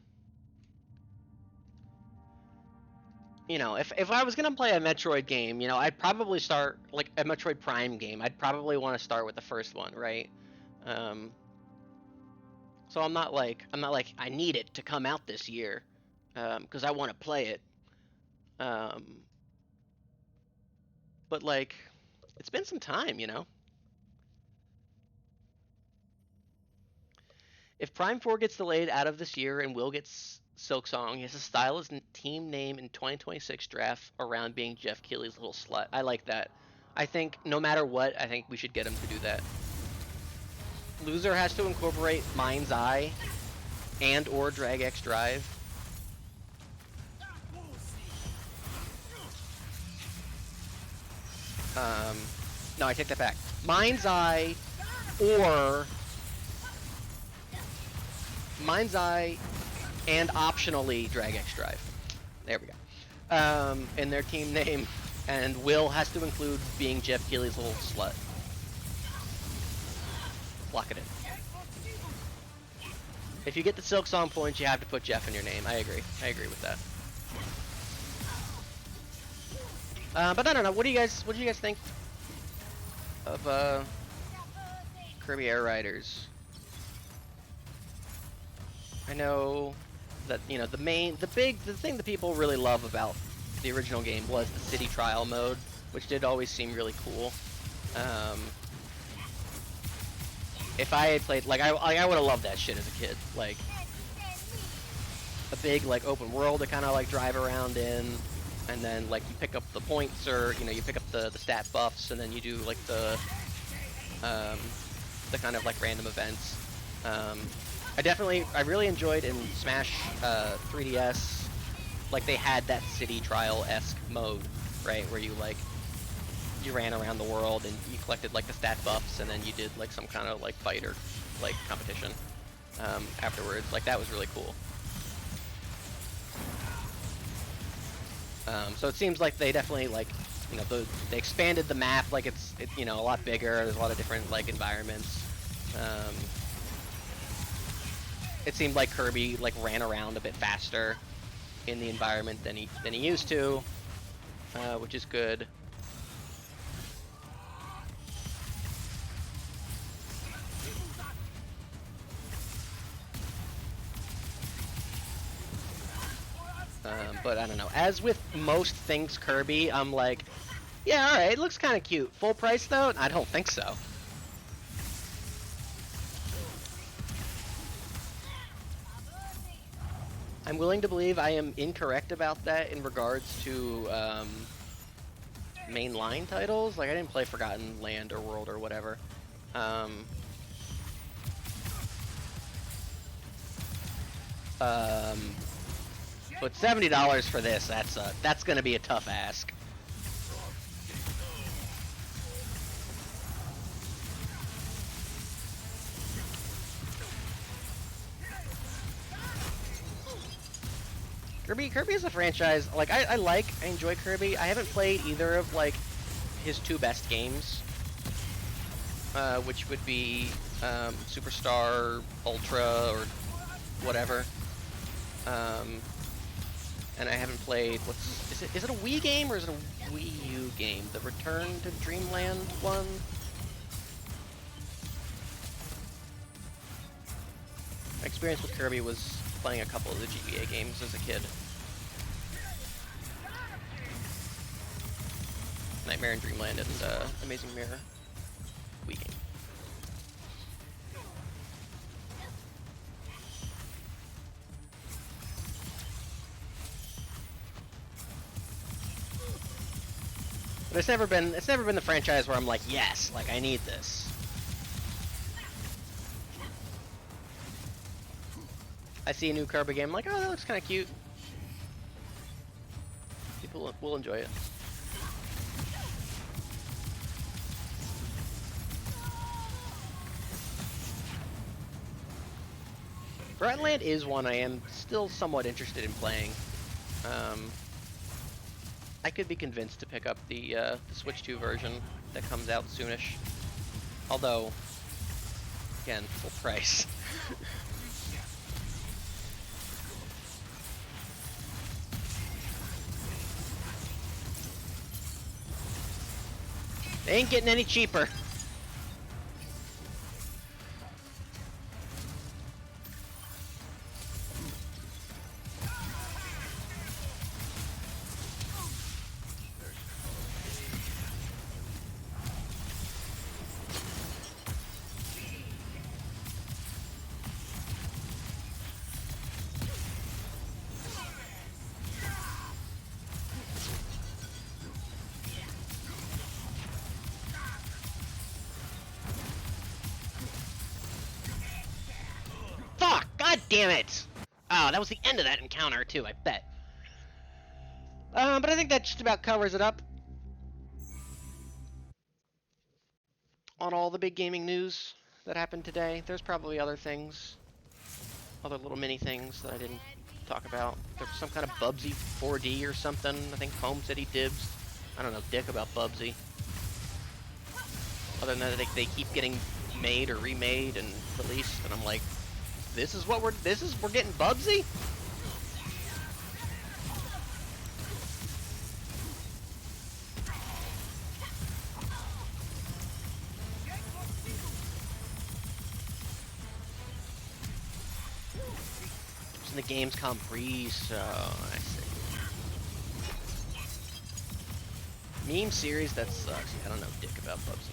you know, if I was gonna play a Metroid game, you know, I'd probably start like a Metroid Prime game. I'd probably want to start with the first one, right? So I'm not like I need it to come out this year, because I want to play it. But like, it's been some time, you know. If Prime 4 gets delayed out of this year and Will gets Silksong, he has to style his team name in 2026 draft around being Jeff Keighley's little slut. I like that. I think no matter what, I think we should get him to do that. Loser has to incorporate Mind's Eye and or Drag X Drive. No, I take that back. Mind's Eye or Mind's Eye and optionally Drag X Drive. There we go. In their team name, and Will has to include being Jeff Keighley's little slut. Lock it in. If you get the Silksong points, you have to put Jeff in your name. I agree. I agree with that. But I don't know. What do you guys think of Kirby Air Riders? I know that, you know, the thing that people really love about the original game was the city trial mode, which did always seem really cool. If I had played, like, I would have loved that shit as a kid. Like, a big, like, open world to kind of, like, drive around in, and then, like, you pick up the points, or, you know, you pick up the stat buffs, and then you do, like, the kind of, like, random events. I really enjoyed in Smash 3DS, like they had that city trial-esque mode, right, where you like you ran around the world and you collected like the stat buffs, and then you did like some kind of like fight or like competition afterwards. Like that was really cool. So it seems like they definitely like, you know, they expanded the map, like it's you know, a lot bigger. There's a lot of different like environments. It seemed like Kirby like ran around a bit faster in the environment than he used to, which is good. But I don't know. As with most things Kirby, I'm like, yeah, all right, it looks kind of cute. Full price though? I don't think so. I'm willing to believe I am incorrect about that in regards to mainline titles. Like I didn't play Forgotten Land or World or whatever. But $70 for this, that's gonna be a tough ask. Kirby is a franchise, like, I enjoy Kirby. I haven't played either of, like, his two best games, which would be, Superstar Ultra, or whatever. And I haven't played, is it a Wii game, or is it a Wii U game? The Return to Dreamland one? My experience with Kirby was playing a couple of the GBA games as a kid. Nightmare in Dreamland and Amazing Mirror. Wii game. But it's never been the franchise where I'm like, yes, like I need this. I see a new Kirby game, I'm like, oh, that looks kind of cute. People will enjoy it. Forgotten Land is one I am still somewhat interested in playing. I could be convinced to pick up the Switch 2 version that comes out soonish. Although, again, full price. They ain't getting any cheaper. God damn it! Oh, that was the end of that encounter, too, I bet. But I think that just about covers it up on all the big gaming news that happened today. There's probably other things, other little mini things that I didn't talk about. There was some kind of Bubsy 4D or something. I think Home said he dibs. I don't know dick about Bubsy. Other than that, they keep getting made or remade and released, and I'm like, we're getting Bubsy? It's in the Gamescom pre-show, I see. Meme series, that sucks. I don't know dick about Bubsy.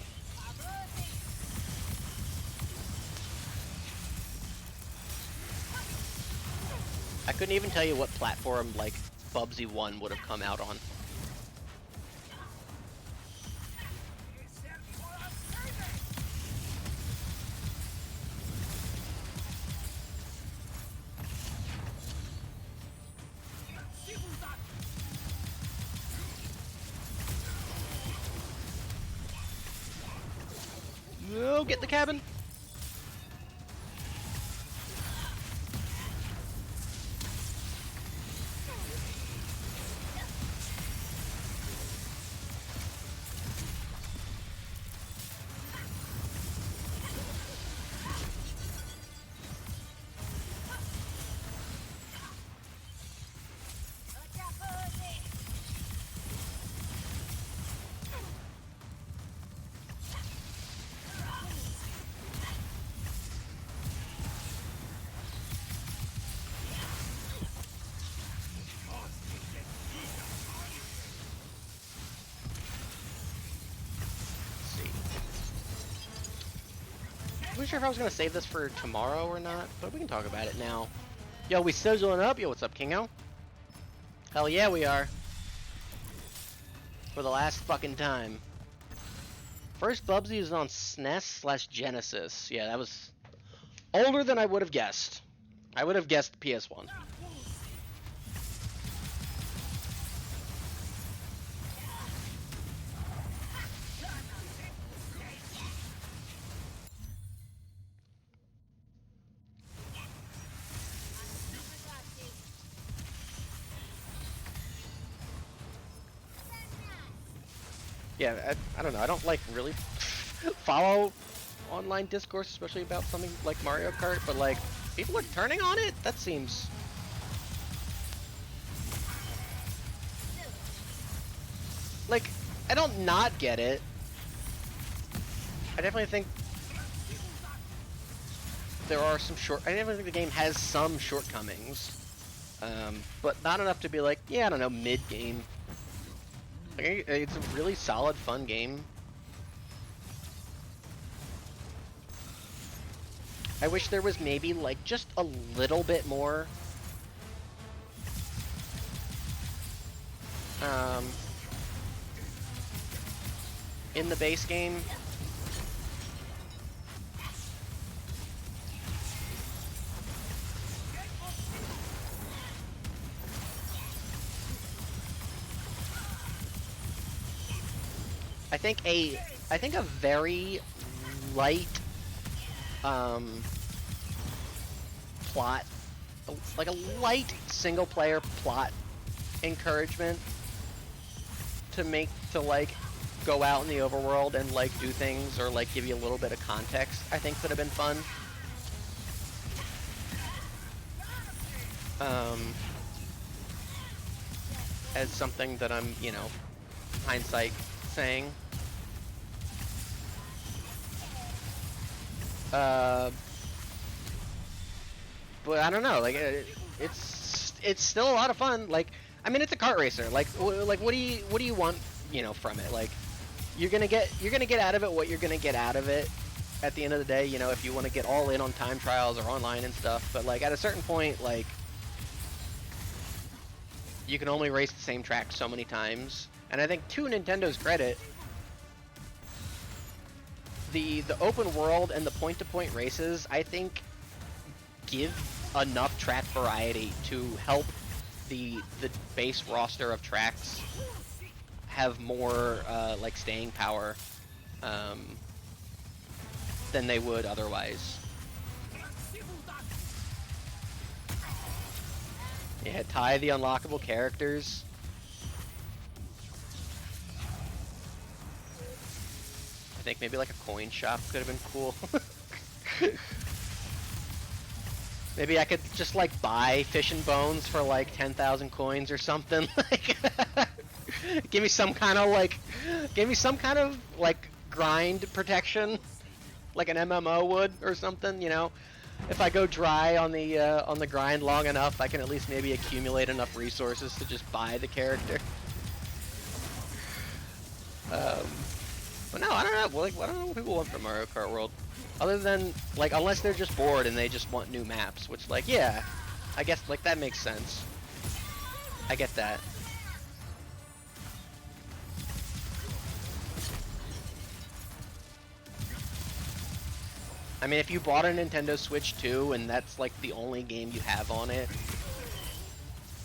I couldn't even tell you what platform, like, Bubsy 1 would have come out on. Shadow get in the cabin? I'm not sure if I was gonna save this for tomorrow or not, but we can talk about it now. Yo, we sizzling up. Yo, what's up, Kingo? Hell yeah, we are. For the last fucking time. First Bubsy was on SNES/Genesis. Yeah, that was older than I would have guessed. I would have guessed PS1. Yeah, I don't know. I don't like really follow online discourse, especially about something like Mario Kart, but like people are turning on it. That seems like I don't not get it. I definitely think there are some I definitely think the game has some shortcomings, but not enough to be like, yeah, I don't know, mid-game. Like, it's a really solid, fun game. I wish there was maybe like just a little bit more in the base game. I think a very light plot, like a light single player plot encouragement to like go out in the overworld and like do things or like give you a little bit of context, I think could have been fun. As something that I'm, you know, hindsight saying. But I don't know, like it's still a lot of fun. Like, I mean, it's a kart racer. Like what do you want, you know, from it? Like, you're gonna get out of it what you're gonna get out of it. At the end of the day, you know, if you want to get all in on time trials or online and stuff. But like at a certain point, like you can only race the same track so many times. And I think to Nintendo's credit, the open world and the point-to-point races, I think, give enough track variety to help the base roster of tracks have more like staying power than they would otherwise. Yeah, tie the unlockable characters. I think maybe like a coin shop could have been cool. Maybe I could just like buy Fish and Bones for like 10,000 coins or something. Like, give me some kind of like grind protection, like an MMO would or something. You know, if I go dry on the grind long enough, I can at least maybe accumulate enough resources to just buy the character. But no, I don't know. Like, I don't know what people want from Mario Kart World, other than like, unless they're just bored and they just want new maps, which, like, yeah, I guess like that makes sense. I get that. I mean, if you bought a Nintendo Switch 2 and that's like the only game you have on it,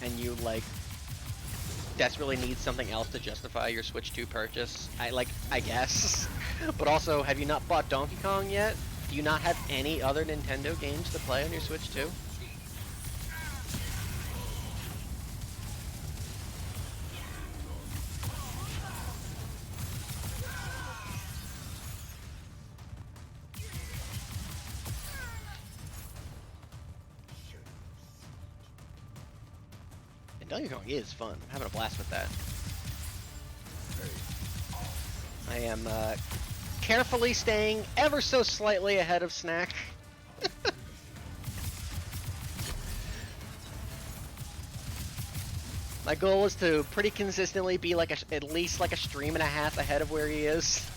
and you like desperately need something else to justify your Switch 2 purchase, I guess. But also, have you not bought Donkey Kong yet? Do you not have any other Nintendo games to play on your Switch 2? And Donkey Kong is fun. I'm having a blast with that. I am carefully staying ever so slightly ahead of Snack. My goal is to pretty consistently be like at least like a stream and a half ahead of where he is.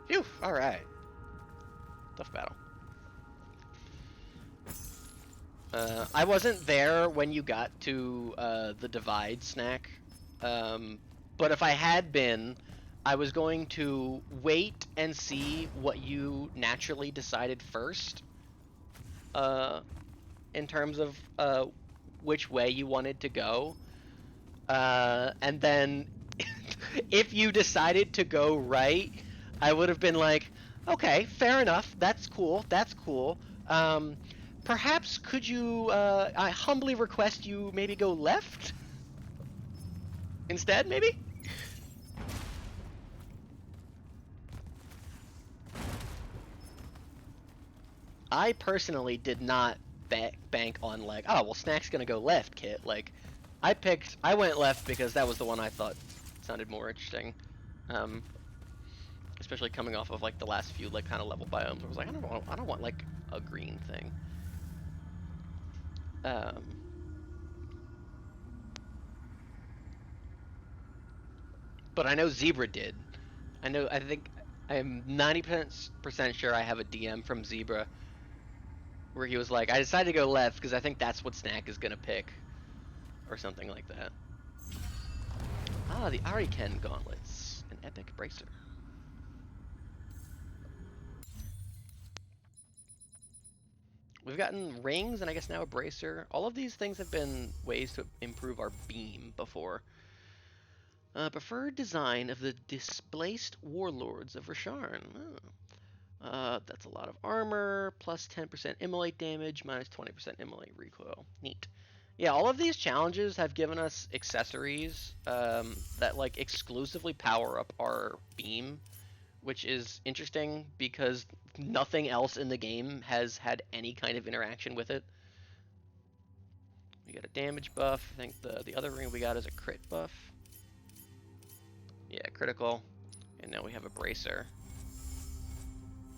Phew, alright. Tough battle. I wasn't there when you got to the Divide, Snack. But if I had been, I was going to wait and see what you naturally decided first. In terms of which way you wanted to go. And then if you decided to go right, I would have been like, okay, fair enough. That's cool. That's cool. Perhaps could you, I humbly request you maybe go left? Instead, maybe? I personally did not bank on like, oh, well, Snack's gonna go left, Kit. Like, I went left because that was the one I thought sounded more interesting. Especially coming off of like the last few like kind of level biomes. I was like, I don't want like a green thing. But I know Zebra did. I think I am 90% sure I have a DM from Zebra where he was like, I decided to go left because I think that's what Snack is gonna pick, or something like that. Ah, the Ariken gauntlets, an epic bracer. We've gotten rings and I guess now a bracer. All of these things have been ways to improve our beam before. Preferred design of the displaced warlords of Rasharn. Oh. That's a lot of armor, plus 10% immolate damage, minus 20% immolate recoil. Neat. Yeah, all of these challenges have given us accessories that like exclusively power up our beam, which is interesting because nothing else in the game has had any kind of interaction with it. We got a damage buff. I think the other ring we got is a crit buff. Yeah, critical. And now we have a bracer.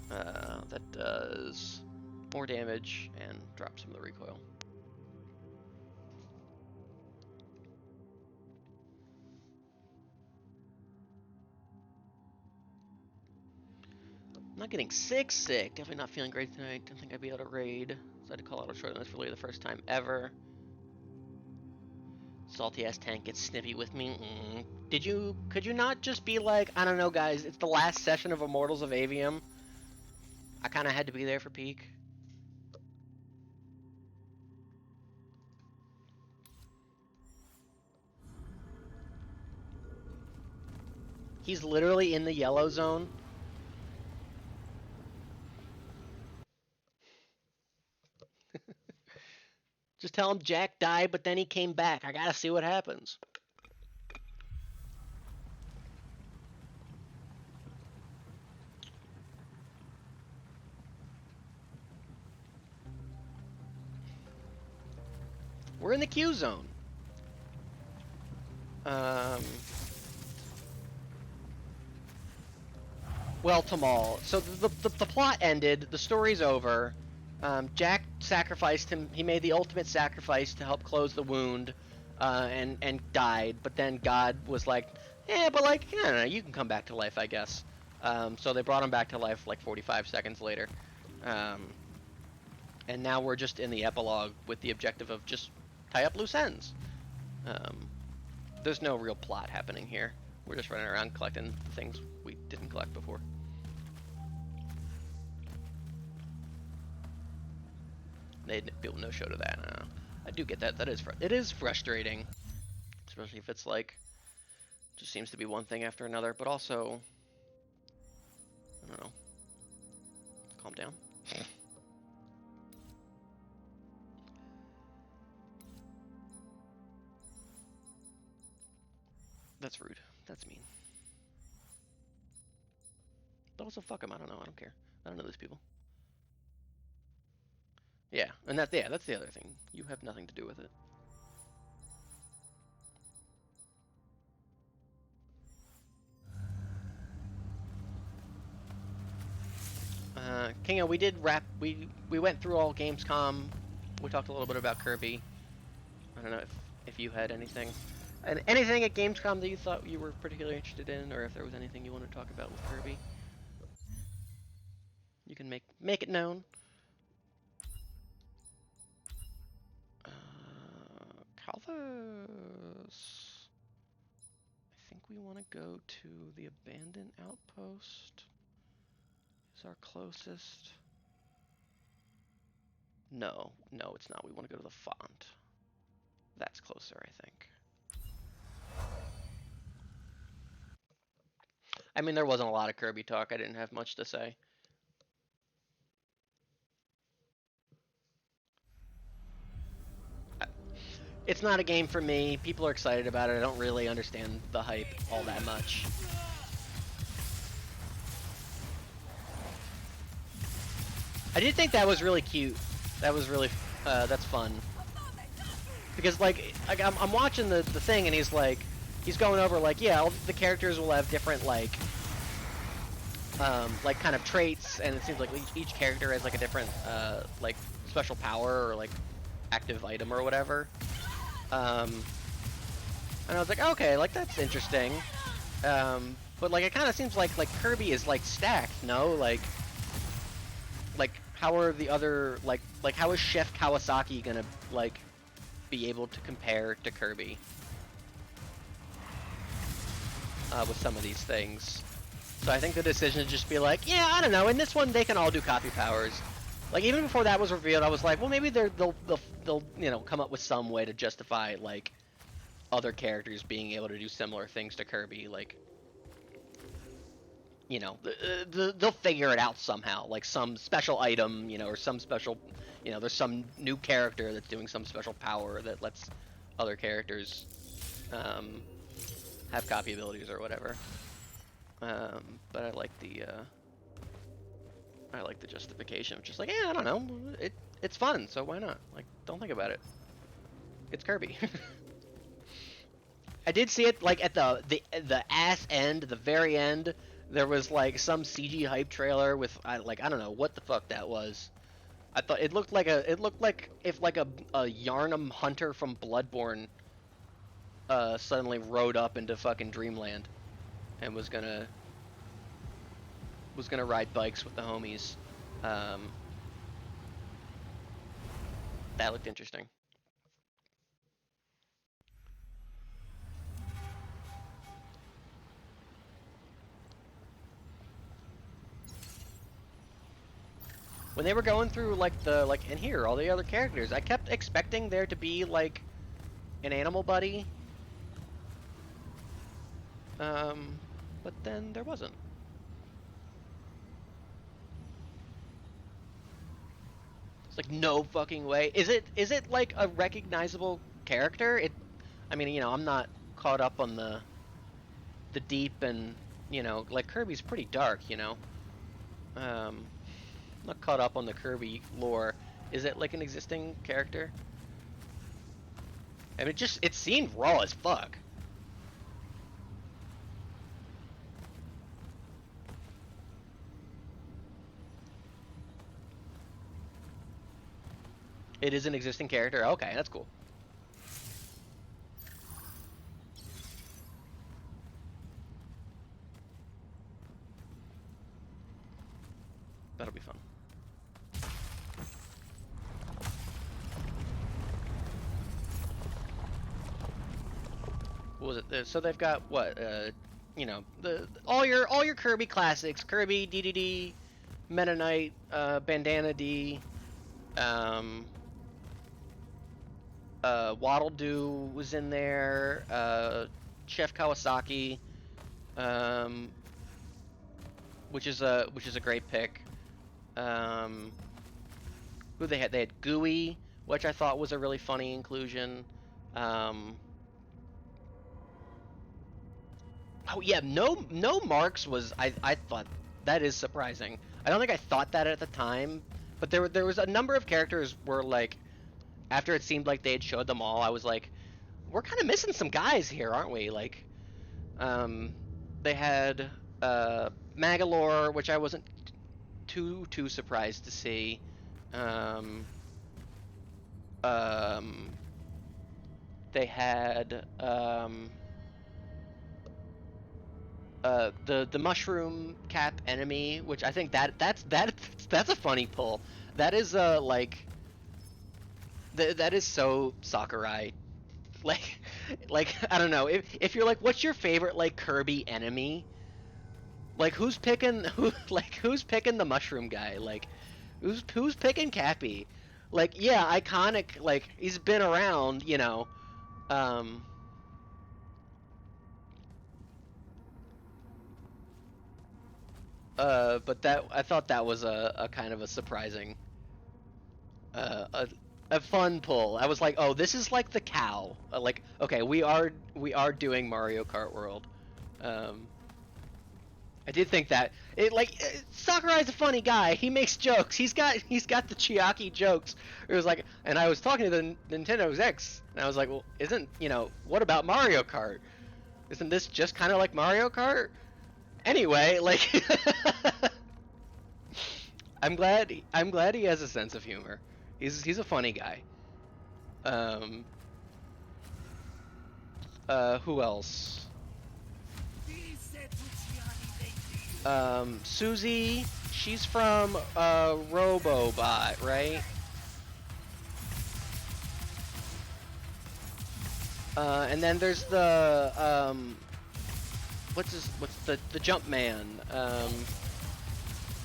That does more damage and drops some of the recoil. I'm not getting sick. Definitely not feeling great tonight. Don't think I'd be able to raid. So I had to call out a short notice for really the first time ever. Salty ass tank gets snippy with me. Could you not just be like, I don't know, guys, it's the last session of Immortals of Aveum. I kind of had to be there for peak. He's literally in the yellow zone. Just tell him Jack died, but then he came back. I gotta see what happens. We're in the Q zone. Well, Tamal. So the plot ended. The story's over. Jack sacrificed him. He made the ultimate sacrifice to help close the wound, and died. But then God was like, "Yeah, but like, no, you can come back to life, I guess." So they brought him back to life like 45 seconds later. And now we're just in the epilogue with the objective of just tie up loose ends. there's no real plot happening here. We're just running around collecting the things we didn't collect before. They built no show to that. I do get that. It is frustrating, especially if it's like just seems to be one thing after another. But also, I don't know. Calm down. That's rude. That's mean. But also, fuck them. I don't know. I don't care. I don't know these people. Yeah, and that's the other thing. You have nothing to do with it. Kingo, we did wrap. We went through all Gamescom. We talked a little bit about Kirby. I don't know if you had anything, and anything at Gamescom that you thought you were particularly interested in, or if there was anything you want to talk about with Kirby. You can make it known. Calthus. I think we want to go to the abandoned outpost. Is our closest. No, it's not. We want to go to the font. That's closer, I think. I mean, there wasn't a lot of Kirby talk. I didn't have much to say. It's not a game for me. People are excited about it. I don't really understand the hype all that much. I did think that was really cute. That was really, that's fun. Because like I'm watching the thing and he's going over like, yeah, all the characters will have different like kind of traits, and it seems like each character has like a different like special power or like active item or whatever. And I was like, okay, like that's interesting. But like it kind of seems like Kirby is like stacked, no? Like how are the other like how is Chef Kawasaki gonna like be able to compare to Kirby with some of these things? So I think the decision to just be like, yeah, I don't know. In this one, they can all do copy powers. Like even before that was revealed, I was like, well, maybe they'll you know come up with some way to justify like other characters being able to do similar things to Kirby. Like, you know, they'll figure it out somehow. Like some special item, you know, or some special, you know, there's some new character that's doing some special power that lets other characters have copy abilities or whatever. But I like the justification of just like, yeah, I don't know, it's fun, so why not? Like, don't think about it. It's Kirby. I did see it like at the ass end, the very end. There was like some CG hype trailer with I don't know what the fuck that was. I thought it looked like if like a Yarnum hunter from Bloodborne suddenly rode up into fucking Dreamland and was gonna ride bikes with the homies. That looked interesting. When they were going through like and here all the other characters, I kept expecting there to be like an animal buddy. But then there wasn't. It's like no fucking way. Is it like a recognizable character? I mean, you know, I'm not caught up on the deep and, you know, like Kirby's pretty dark, you know. I'm not caught up on the Kirby lore. Is it like an existing character? I mean, it seemed raw as fuck. It is an existing character? Okay, that's cool. That'll be fun. was it? So they've got what? You know, the all your Kirby classics: Kirby, DDD, Meta Knight, Bandana D, um, Waddle Doo was in there, Chef Kawasaki, um, which is a great pick. Um, who they had? They had Gooey, which I thought was a really funny inclusion. Oh yeah, no Marks was I thought that is surprising. I don't think I thought that at the time, but there was a number of characters where like after it seemed like they had showed them all, I was like, we're kind of missing some guys here, aren't we? Like, um, they had Magalore, which I wasn't too surprised to see. Um, um, they had the mushroom cap enemy, which I think that's a funny pull. That is like that is so Sakurai. Like like I don't know if you're like, what's your favorite like Kirby enemy? Like who's picking the mushroom guy? Like who's picking Cappy? Like yeah, iconic. Like he's been around, you know. Um, but that I thought that was a kind of a surprising, a fun pull. I was like, oh, this is like the cow. Like, okay, we are doing Mario Kart World. Um, I did think that it like Sakurai's a funny guy. He makes jokes. He's got the Chiaki jokes. It was like, and I was talking to the Nintendo execs, and I was like, well, isn't what about Mario Kart? Isn't this just kind of like Mario Kart? Anyway, like I'm glad he has a sense of humor. He's a funny guy. Um who else? Susie, she's from Robobot, right? And then there's the what's the jump man?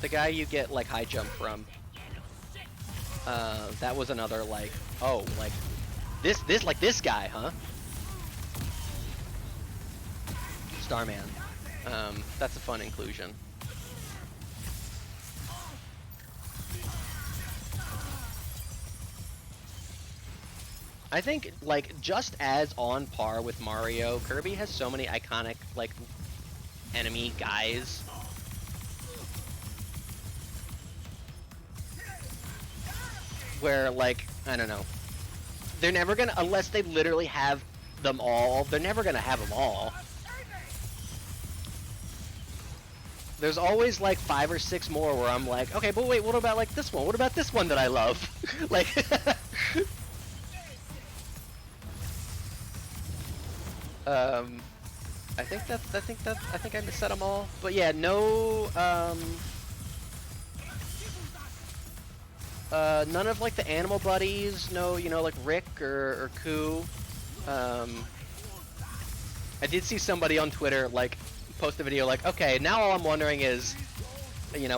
The guy you get like high jump from. That was another like, oh, like this guy, huh? Starman. That's a fun inclusion. I think like just as on par with Mario, Kirby has so many iconic like enemy guys. Where like, I don't know. They're never gonna, unless they literally have them all, they're never gonna have them all. There's always like 5 or 6 more where I'm like, okay, but wait, what about like this one? What about this one that I love? Like I think I said them all. But yeah, no none of like the animal buddies, no, like Rick or Koo. I did see somebody on Twitter like post a video like, okay, now all I'm wondering is,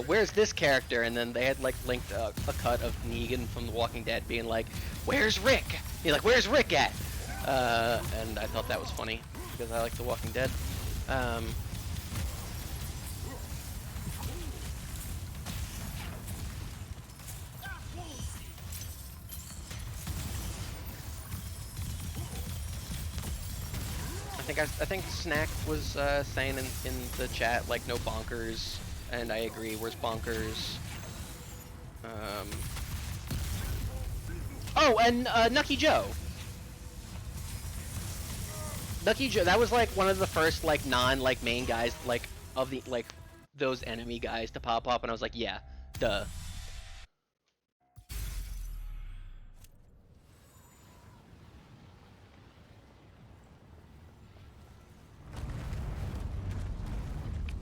where's this character? And then they had like linked a cut of Negan from The Walking Dead being like, where's Rick? He's like, where's Rick at? And I thought that was funny because I like The Walking Dead. I think Snack was saying in the chat like no bonkers, and I agree. Where's bonkers? Oh, and Nucky Joe. Nucky Joe. That was like one of the first like non like main guys like of the like those enemy guys to pop up, and I was like, yeah, duh.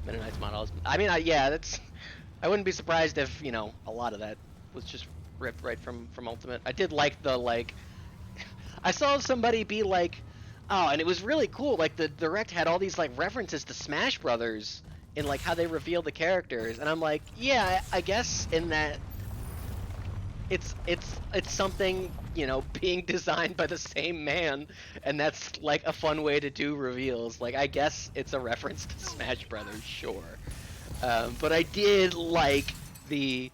Meta Knight's models. I mean, yeah, that's. I wouldn't be surprised if a lot of that was just ripped right from Ultimate. I did like the like. I saw somebody be like, Oh, and it was really cool. Like the direct had all these like references to Smash Brothers in like how they reveal the characters, and I'm like, yeah, I guess in that it's something, you know, being designed by the same man, and that's like a fun way to do reveals. Like I guess it's a reference to Smash Brothers, sure. But I did like the,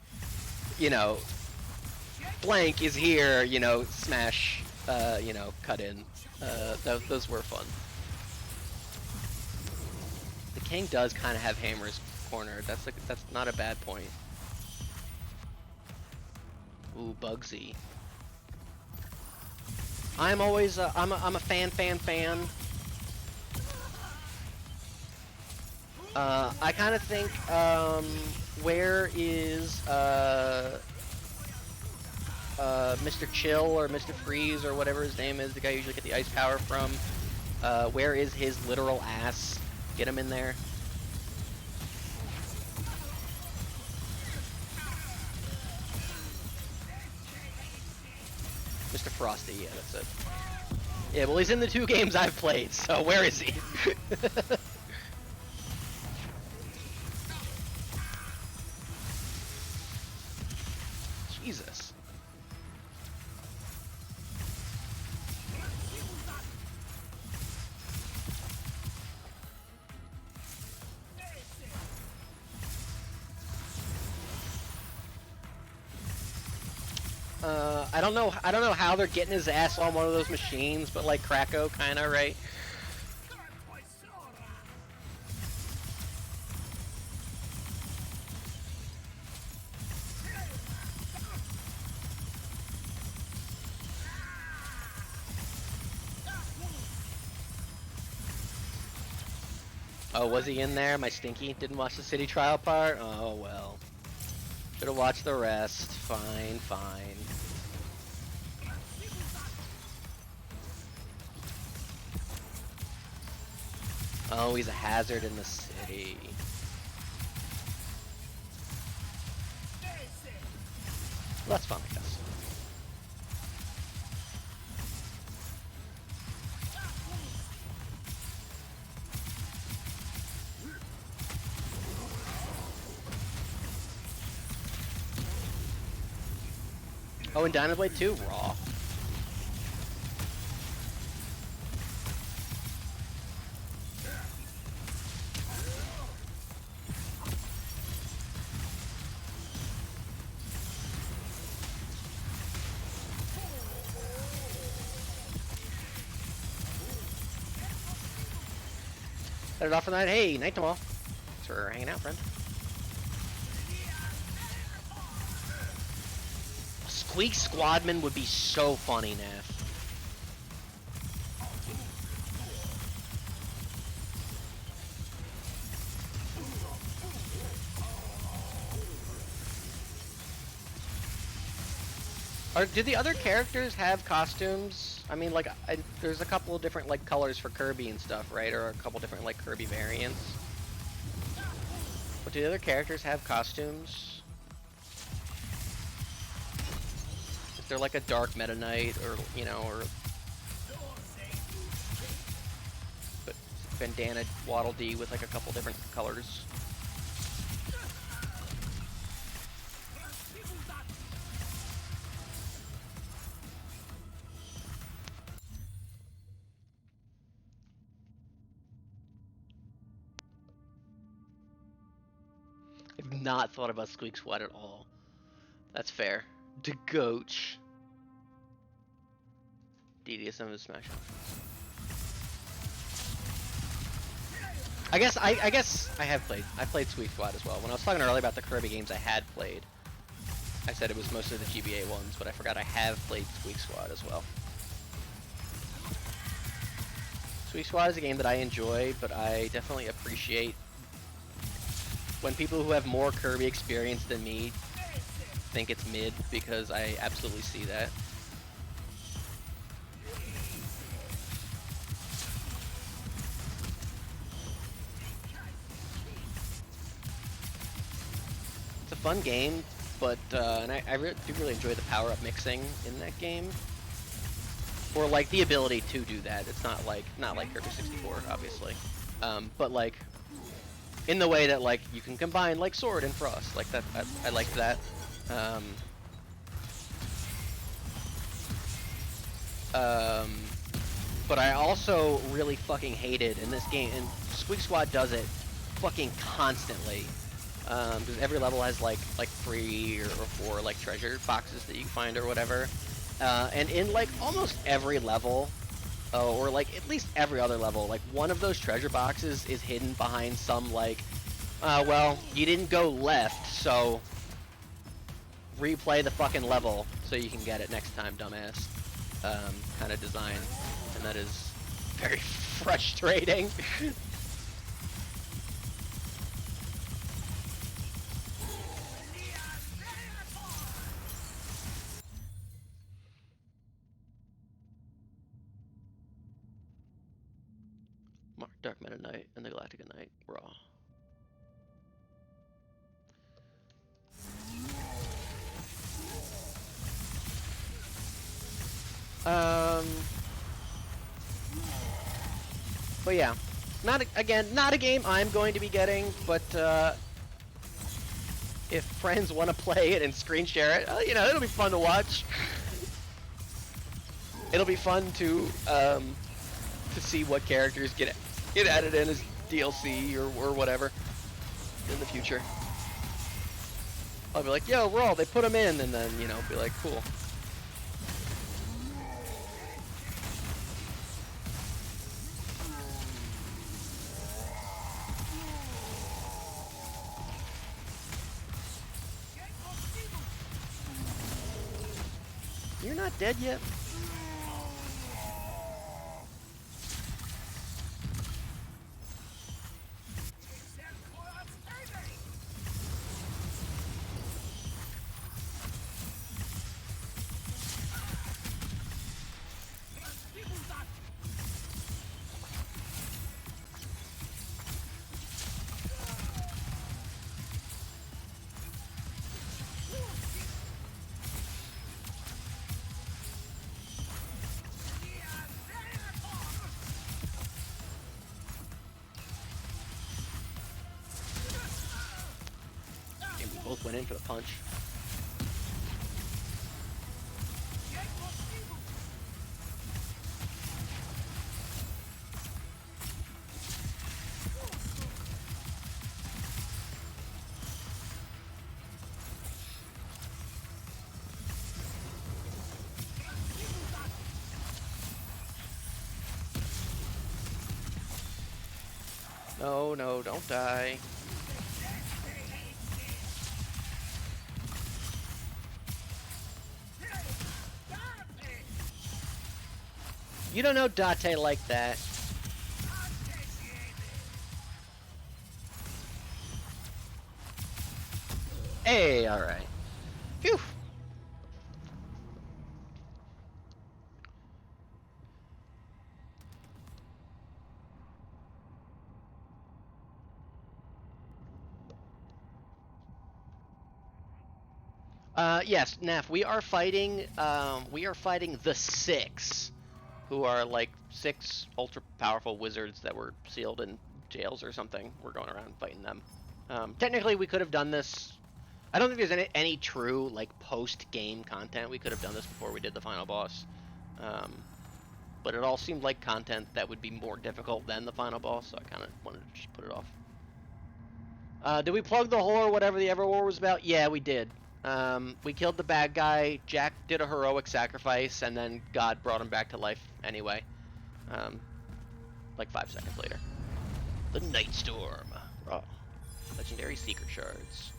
you know, blank is here, you know, Smash, you know, cut in. Those were fun. The king does kind of have hammers cornered. That's not a bad point. Ooh, Bugsy. I'm always I'm a fan. I kind of think where is Mr. Chill or Mr. Freeze or whatever his name is, the guy you usually get the ice power from. Where is his literal ass? Get him in there. Mr. Frosty, yeah, that's it. Yeah, well, he's in the 2 games I've played, so where is he? Jesus. I don't know how they're getting his ass on one of those machines, but like Krakow, kinda, right? Oh, was he in there? My stinky didn't watch the city trial part? Oh, well. Should've watched the rest. Fine. Oh, he's a hazard in the city. Well, that's fun, I guess. Oh, and Dynablade 2? Raw. Started off for the night. Hey, night to all. Thanks for hanging out, friend. Squeak Squadman would be so funny, Neff. Do the other characters have costumes? I mean, like, there's a couple of different, like, colors for Kirby and stuff, right? Or a couple different, like, Kirby variants. But do the other characters have costumes? Is there, like, a Dark Meta Knight, or, you know, or... But Bandana Waddle Dee with, like, a couple different colors. I've not thought about Squeak Squad at all. That's fair. DeGoach. DDSM is Smash. I guess I have played. I played Squeak Squad as well. When I was talking earlier about the Kirby games I had played, I said it was mostly the GBA ones, but I forgot I have played Squeak Squad as well. Squeak Squad is a game that I enjoy, but I definitely appreciate when people who have more Kirby experience than me think it's mid, because I absolutely see that. It's a fun game, but and I do really enjoy the power-up mixing in that game. or like the ability to do that. It's not like Kirby 64, obviously, but like in the way that like you can combine like Sword and Frost, like that. I liked that. Um, but I also really fucking hated in this game, and Squeak Squad does it fucking constantly. Because every level has like 3 or 4 like treasure boxes that you can find or whatever. And in like almost every level, or like at least every other level, like one of those treasure boxes is hidden behind some like, well, you didn't go left, so replay the fucking level so you can get it next time, dumbass. Kind of design, and that is very frustrating. Dark Meta Knight and the Galactica Knight Raw. But yeah, not a game I'm going to be getting, but if friends want to play it and screen share it, you know, it'll be fun to watch. It'll be fun to see what characters get added in as DLC or whatever in the future. I'll be like, yo, Raw, they put them in, and then, you know, be like, cool. You're not dead yet? Both went in for the punch. No, no, don't die. You don't know Date like that. Hey, alright. Phew. Yes, Naf, we are fighting the Six, who are like 6 ultra powerful wizards that were sealed in jails or something. We're going around fighting them. Technically, we could have done this. I don't think there's any true like post-game content. We could have done this before we did the final boss. But it all seemed like content that would be more difficult than the final boss, so I kind of wanted to just put it off. Did we plug the hole or whatever the Everwar was about? Yeah, we did. We killed the bad guy, Jack did a heroic sacrifice, and then God brought him back to life anyway. Like 5 seconds later. The Night Storm. Oh, legendary secret shards.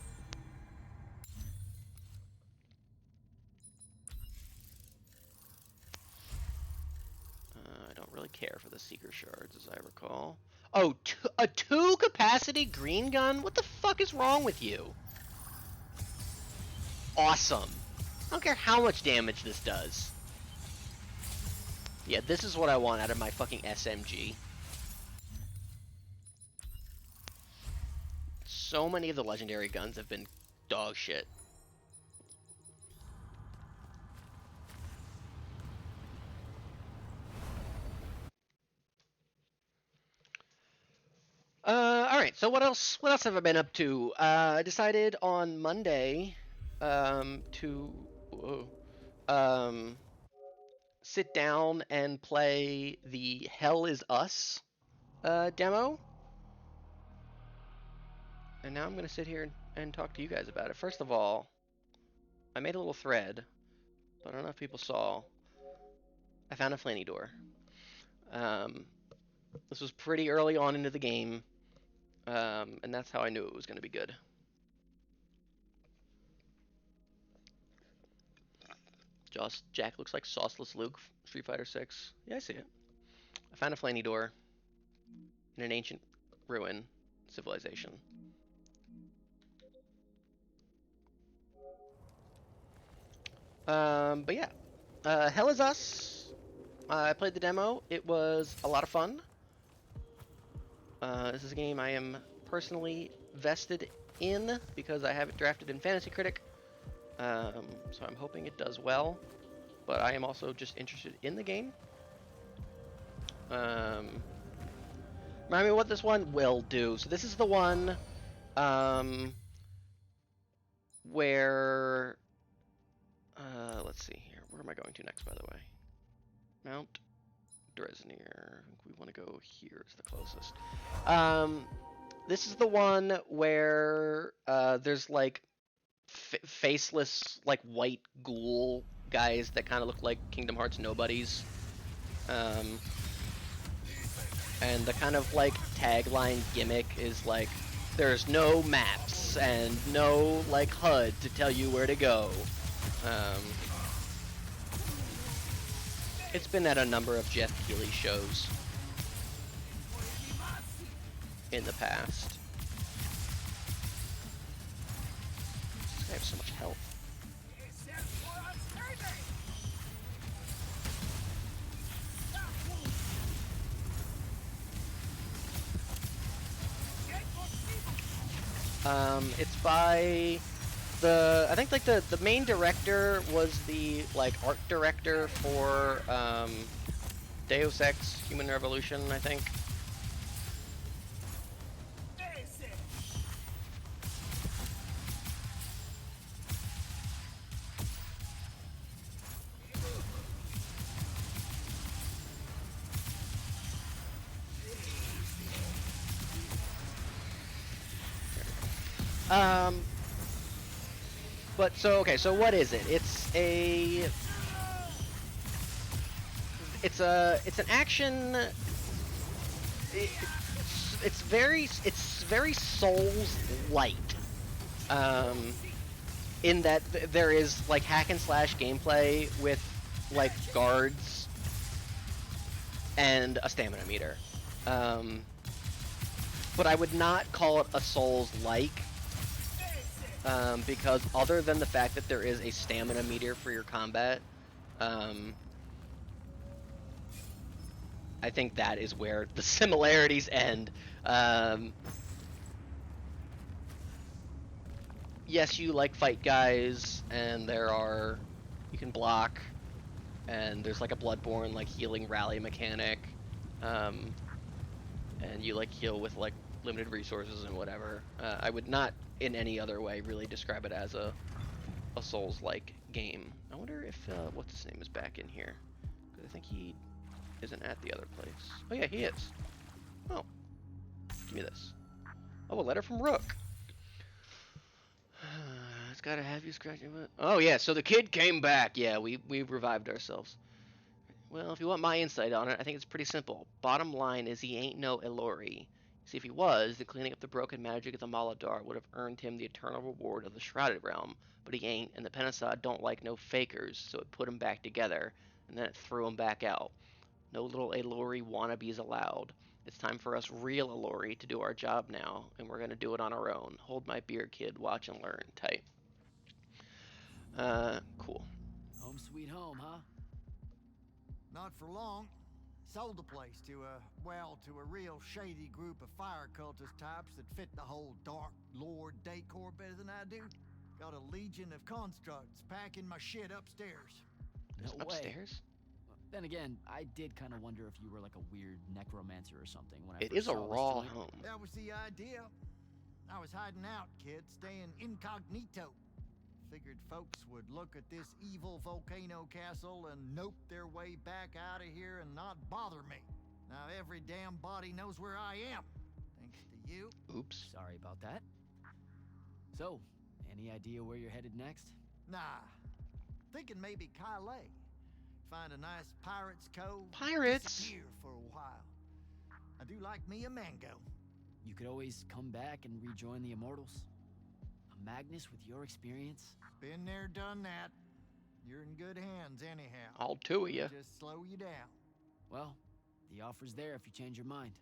I don't really care for the secret shards, as I recall. Oh, a 2 capacity green gun? What the fuck is wrong with you? Awesome. I don't care how much damage this does. Yeah, this is what I want out of my fucking SMG. So many of the legendary guns have been dog shit. So what else? What else have I been up to? I decided on Monday to um, sit down and play the Hell Is Us demo, and now I'm gonna sit here and talk to you guys about it. First of all, I made a little thread, but I don't know if people saw. I found a flanny door. Um, this was pretty early on into the game, and that's how I knew it was gonna be good. Jack looks like Sauceless Luke, Street Fighter 6. Yeah, I see it. I found a flanny door in an ancient ruin civilization. But yeah, Hell is Us. I played the demo. It was a lot of fun. This is a game I am personally vested in because I have it drafted in Fantasy Critic. So I'm hoping it does well. But I am also just interested in the game. Remind me what this one will do. So this is the one where let's see here. Where am I going to next, by the way? Mount Dresnir. I think we want to go here is the closest. This is the one where there's like faceless, like white ghoul guys that kind of look like Kingdom Hearts nobodies. And the kind of like tagline gimmick is like, there's no maps and no like HUD to tell you where to go. It's been at a number of Jeff Keighley shows in the past. I have so much health. It's by I think like the main director was the like art director for Deus Ex Human Revolution, I think. But so okay, so what is it? It's an action. It's very Souls-like. In that there is like hack and slash gameplay with like guards and a stamina meter. But I would not call it a Souls-like. Because other than the fact that there is a stamina meter for your combat, I think that is where the similarities end. Yes, you like fight guys, and you can block, and there's like a Bloodborne like healing rally mechanic, and you like heal with like limited resources and whatever. I would not in any other way really describe it as a Souls-like game. I wonder if what's his name is back in here, because I think he isn't at the other place. Oh yeah, he is. Oh, give me this. Oh, a letter from Rook. It's gotta have you scratching it. Oh yeah, so the kid came back. Yeah, we revived ourselves. Well, if you want my insight on it, I think it's pretty simple. Bottom line is he ain't no Elori. See, if he was, the cleaning up the broken magic of the Maladar would have earned him the eternal reward of the Shrouded Realm. But he ain't, and the Penasad don't like no fakers, so it put him back together, and then it threw him back out. No little Elori wannabes allowed. It's time for us real Elori to do our job now, and we're gonna do it on our own. Hold my beer, kid. Watch and learn. Tight. Cool.
Home sweet home, huh?
Not for long. Sold the place to a real shady group of fire cultist types that fit the whole Dark Lord decor better than I do. Got a legion of constructs packing my shit upstairs.
No upstairs?
Then again, I did kind of wonder if you were like a weird necromancer or something when I
It
first
is a
saw this
raw
joint.
home.
That was the idea. I was hiding out, kid, staying incognito. Figured folks would look at this evil volcano castle and nope their way back out of here and not bother me. Now every damn body knows where I am. Thanks to you.
Oops.
Sorry about that. So, any idea where you're headed next?
Nah. Thinking maybe Calais. Find a nice pirate's cove.
Pirates?
Disappear for a while. I do like me a mango.
You could always come back and rejoin the Immortals. A Magnus with your experience?
Been there, done that. You're in good hands anyhow.
All two of you.
Just slow you down.
Well, the offer's there if you change your mind.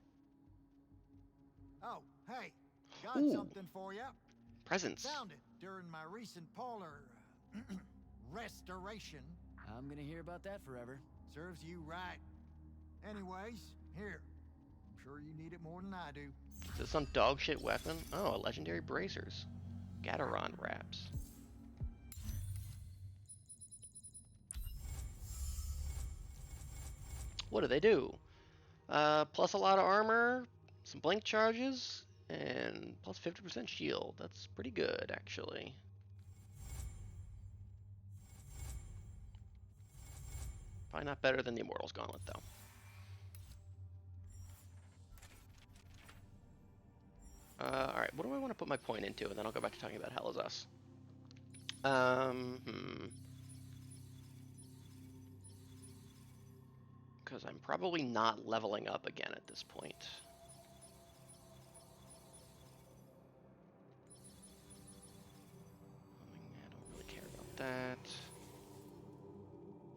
Oh, hey. Got
Ooh.
something for you.
Presents.
Found it during my recent parlor restoration.
I'm gonna hear about that forever.
Serves you right. Anyways, here. I'm sure you need it more than I do.
Is this some dog shit weapon? Oh, a legendary bracers. Gataron wraps. What do they do? Plus a lot of armor, some blink charges, and plus 50% shield. That's pretty good, actually. Probably not better than the Immortals Gauntlet, though. Alright, what do I want to put my point into? And then I'll go back to talking about Hell Is Us. Because I'm probably not leveling up again at this point. I don't really care about that.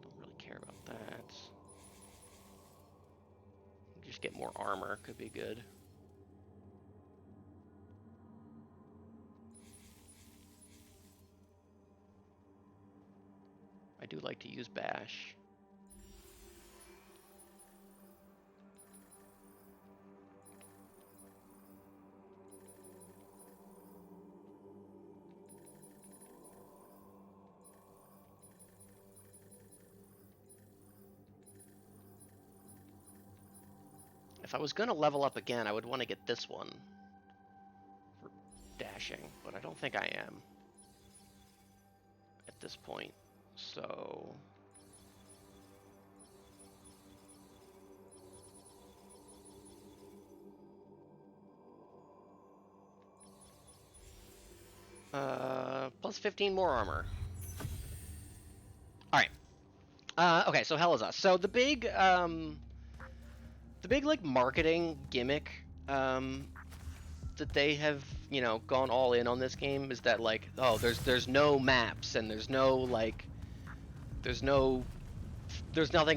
Don't really care about that. Just get more armor, could be good. I do like to use Bash. If I was going to level up again, I would want to get this one for dashing, but I don't think I am at this point, so... plus 15 more armor. Alright. Okay, so Hell Is Us. So the big like marketing gimmick that they have, you know, gone all in on this game is that like, oh, there's no maps and there's nothing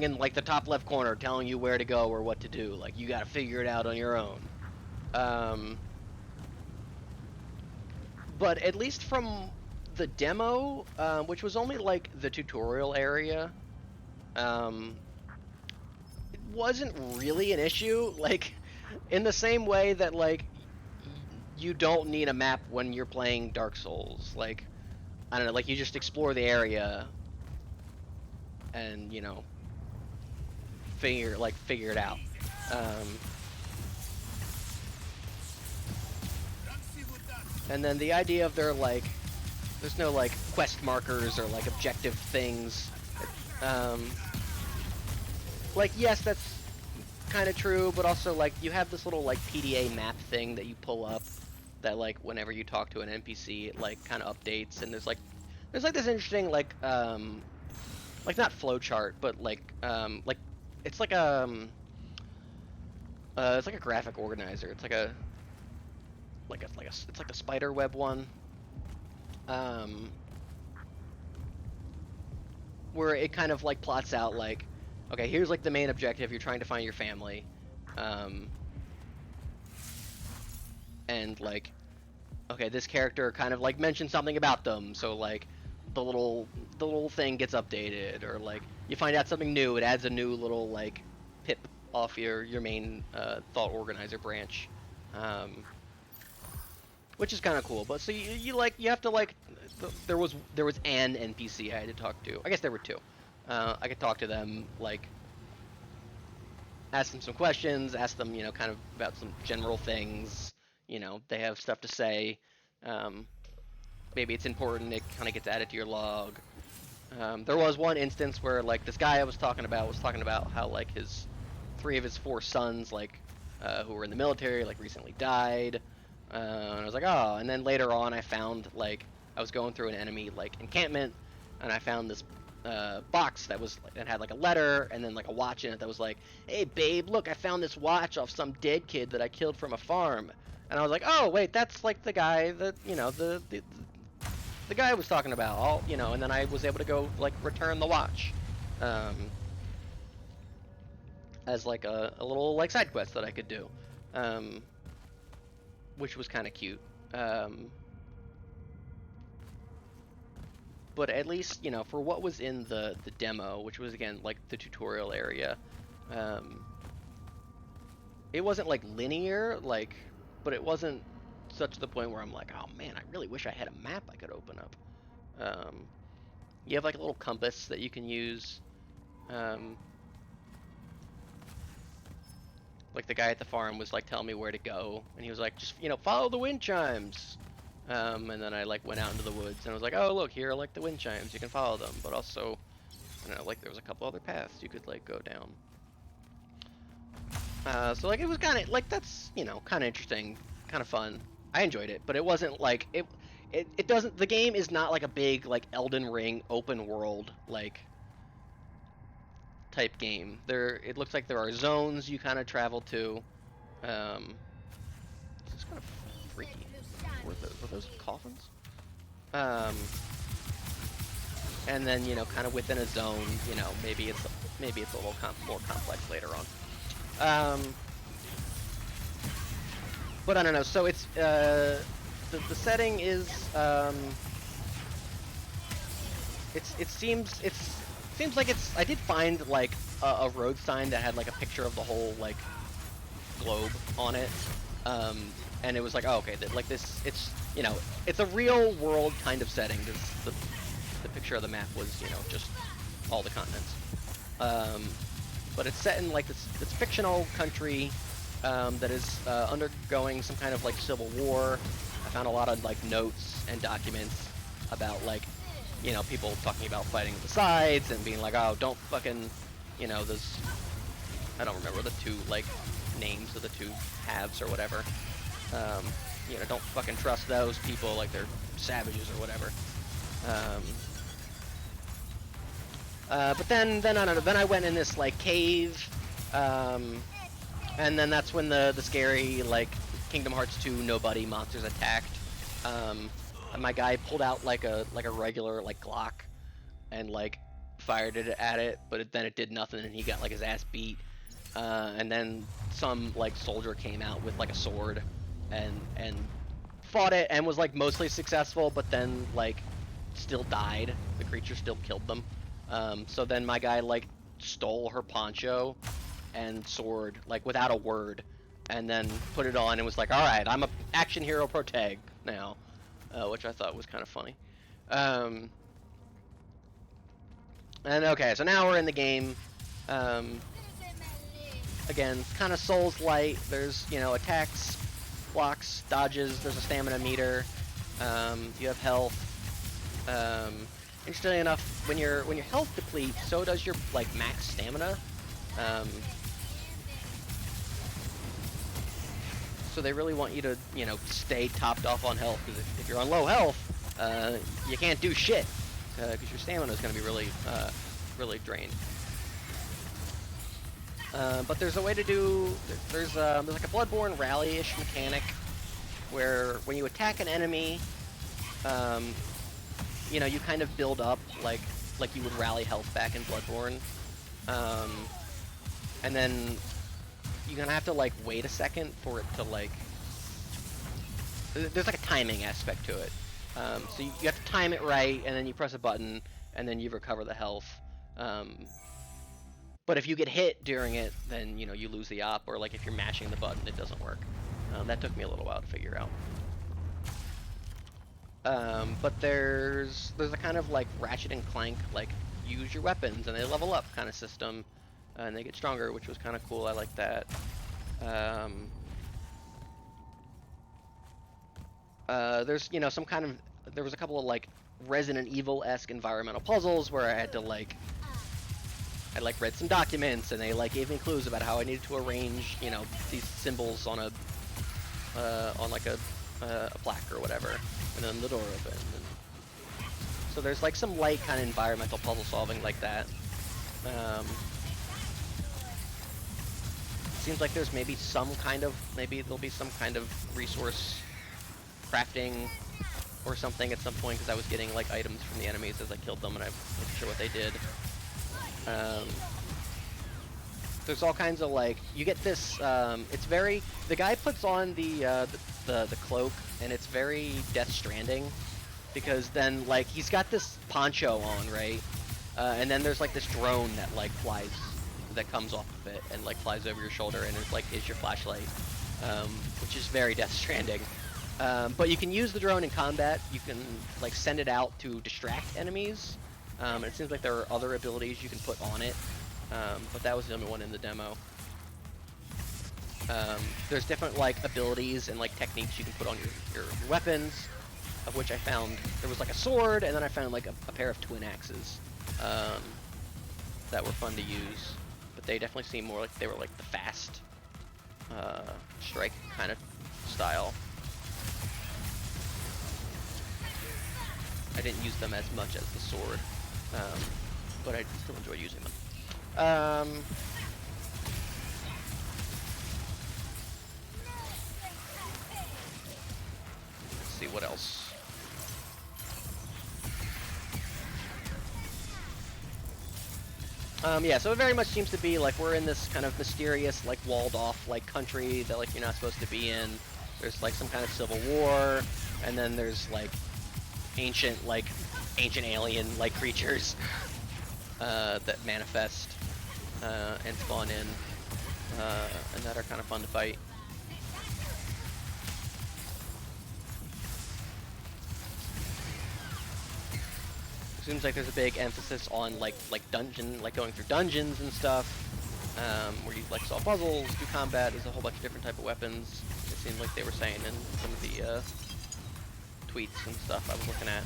in like the top left corner telling you where to go or what to do. Like you got to figure it out on your own. But at least from the demo, which was only like the tutorial area, it wasn't really an issue. Like, in the same way that like you don't need a map when you're playing Dark Souls. Like, I don't know, like you just explore the area and, you know, figure it out. And then the idea of there's no like quest markers or like objective things. Like, yes, that's kind of true, but also like you have this little like PDA map thing that you pull up that like whenever you talk to an NPC, it like kind of updates, and there's like this interesting like not flowchart, but like it's like a graphic organizer. It's like a it's like the spider web one, where it kind of like plots out like, okay, here's like the main objective. You're trying to find your family, and like, okay, this character kind of like mentioned something about them, so like the little thing gets updated, or like you find out something new. It adds a new little like pip off your main thought organizer branch. Which is kind of cool, but so you have to like, there was an NPC I had to talk to. I guess there were two. I could talk to them like ask them some questions, ask them, kind of about some general things. They have stuff to say. Um, Maybe it's important. It kind of gets added to your log. There was one instance where like this guy I was talking about how like his 3 of his 4 sons like who were in the military like recently died. And I was like, oh. And then later on, I found like I was going through an enemy like encampment, and I found this box that had like a letter and then like a watch in it that was like, hey babe, look, I found this watch off some dead kid that I killed from a farm. And I was like, oh wait, that's like the guy that the guy I was talking about. And then I was able to go like return the watch, um, as like a little like side quest that I could do, um, which was kind of cute. Um, but at least for what was in the demo, which was again like the tutorial area, um, it wasn't like linear, like, but it wasn't such to the point where I'm like, oh man, I really wish I had a map I could open up. You have like a little compass that you can use. Like the guy at the farm was like telling me where to go, and he was like, just follow the wind chimes. And then I like went out into the woods and I was like, oh look, here are like the wind chimes, you can follow them. But also, like there was a couple other paths you could like go down. So like it was kind of like, that's kind of interesting, kind of fun. I enjoyed it, but it wasn't like it doesn't, the game is not like a big like Elden Ring open world like type game. It looks like there are zones you kind of travel to. This is kind of freaky. Were those coffins? And then kind of within a zone, maybe it's a little more complex later on. But I don't know. So it's the setting is it seems like I did find like a road sign that had like a picture of the whole like globe on it, and it was like, oh okay, like this, it's a real world kind of setting. The picture of the map was just all the continents, but it's set in like this fictional country that is undergoing some kind of like civil war. I found a lot of like notes and documents about like people talking about fighting the sides and being like, oh, don't fucking, those, I don't remember the two like names of the two halves or whatever. Don't fucking trust those people, like they're savages or whatever. But then I don't know. Then I went in this like cave, and then that's when the scary like Kingdom Hearts 2 nobody monsters attacked. And my guy pulled out like a regular like Glock and like fired it at it, but then it did nothing, and he got like his ass beat. And then some like soldier came out with like a sword and fought it and was like mostly successful, but then like still died. The creature still killed them. So then my guy like stole her poncho and sword like without a word, and then put it on and was like, all right, I'm a action hero protag now, which I thought was kind of funny. And okay, so now we're in the game. Again, kind of Souls-light. There's, attacks, blocks, dodges. There's a stamina meter. You have health. Interestingly enough, when your health depletes, so does your like max stamina. So they really want you to, stay topped off on health, because if you're on low health, you can't do shit, because your stamina is going to be really drained. But there's a way to do, there's like a Bloodborne rally-ish mechanic, where when you attack an enemy, you kind of build up like you would rally health back in Bloodborne, and then you're gonna have to like wait a second for it to like, there's like a timing aspect to it. So you have to time it right, and then you press a button, and then you recover the health. But if you get hit during it, then you lose the op, or like if you're mashing the button, it doesn't work. That took me a little while to figure out. But there's a kind of like Ratchet and Clank, like use your weapons and they level up kind of system. and they get stronger, which was kind of cool. I like that. There's, you know, there was a couple of like Resident Evil-esque environmental puzzles where I had to like, I like read some documents and they like gave me clues about how I needed to arrange, you know, these symbols on on like a plaque or whatever, and then the door opened. And so there's like some light kind of environmental puzzle solving like that. Seems like there's maybe there'll be some kind of resource crafting or something at some point, because I was getting like items from the enemies as I killed them, and I'm not sure what they did. There's all kinds of like, you get this, it's very, the guy puts on the cloak, and it's very Death Stranding, because then like he's got this poncho on, right? And then there's like this drone that like flies, that comes off of it and like flies over your shoulder, and it's like, is your flashlight, which is very Death Stranding. But you can use the drone in combat. You can like send it out to distract enemies. It seems like there are other abilities you can put on it, but that was the only one in the demo. There's different like abilities and like techniques you can put on your weapons, of which I found there was like a sword, and then I found like a pair of twin axes that were fun to use. But they definitely seem more like they were like the fast strike kind of style. I didn't use them as much as the sword, but I still enjoy using them. Let's see what else. Yeah, so it very much seems to be like we're in this kind of mysterious, like walled off, like country that like you're not supposed to be in. There's like some kind of civil war, and then there's like ancient alien like creatures that manifest and spawn in, and that are kind of fun to fight. Seems like there's a big emphasis on like going through dungeons and stuff, where you like solve puzzles, do combat. There's a whole bunch of different type of weapons. It seemed like they were saying in some of the tweets and stuff I was looking at.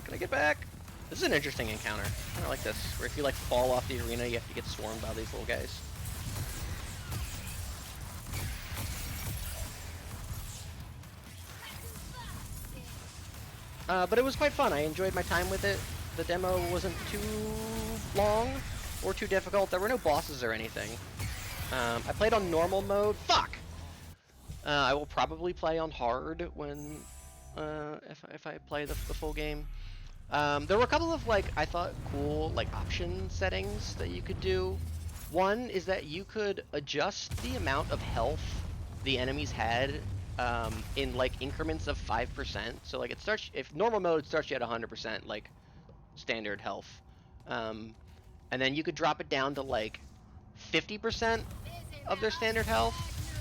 Can I get back? This is an interesting encounter. I kind of like this, where if you like fall off the arena, you have to get swarmed by these little guys. But it was quite fun. I enjoyed my time with it. The demo wasn't too long or too difficult. There were no bosses or anything. I played on normal mode. Fuck! I will probably play on hard when if I play the full game. There were a couple of like, I thought cool like option settings that you could do. One is that you could adjust the amount of health the enemies had in like increments of 5%. So like it starts, if normal mode starts you at 100% like standard health, and then you could drop it down to like 50% of their standard health,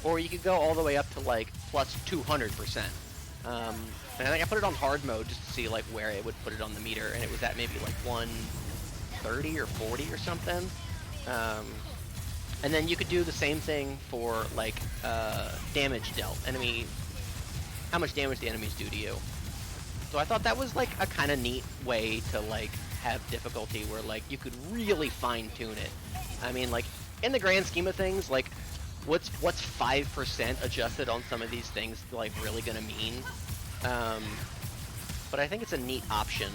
or you could go all the way up to like plus 200%. And I think I put it on hard mode just to see like where it would put it on the meter, and it was at maybe like 130 or 40 or something. And then you could do the same thing for like damage dealt, how much damage the enemies do to you. So I thought that was like a kind of neat way to like have difficulty where like you could really fine tune it. I mean, like in the grand scheme of things, like what's 5% adjusted on some of these things like really gonna mean? But I think it's a neat option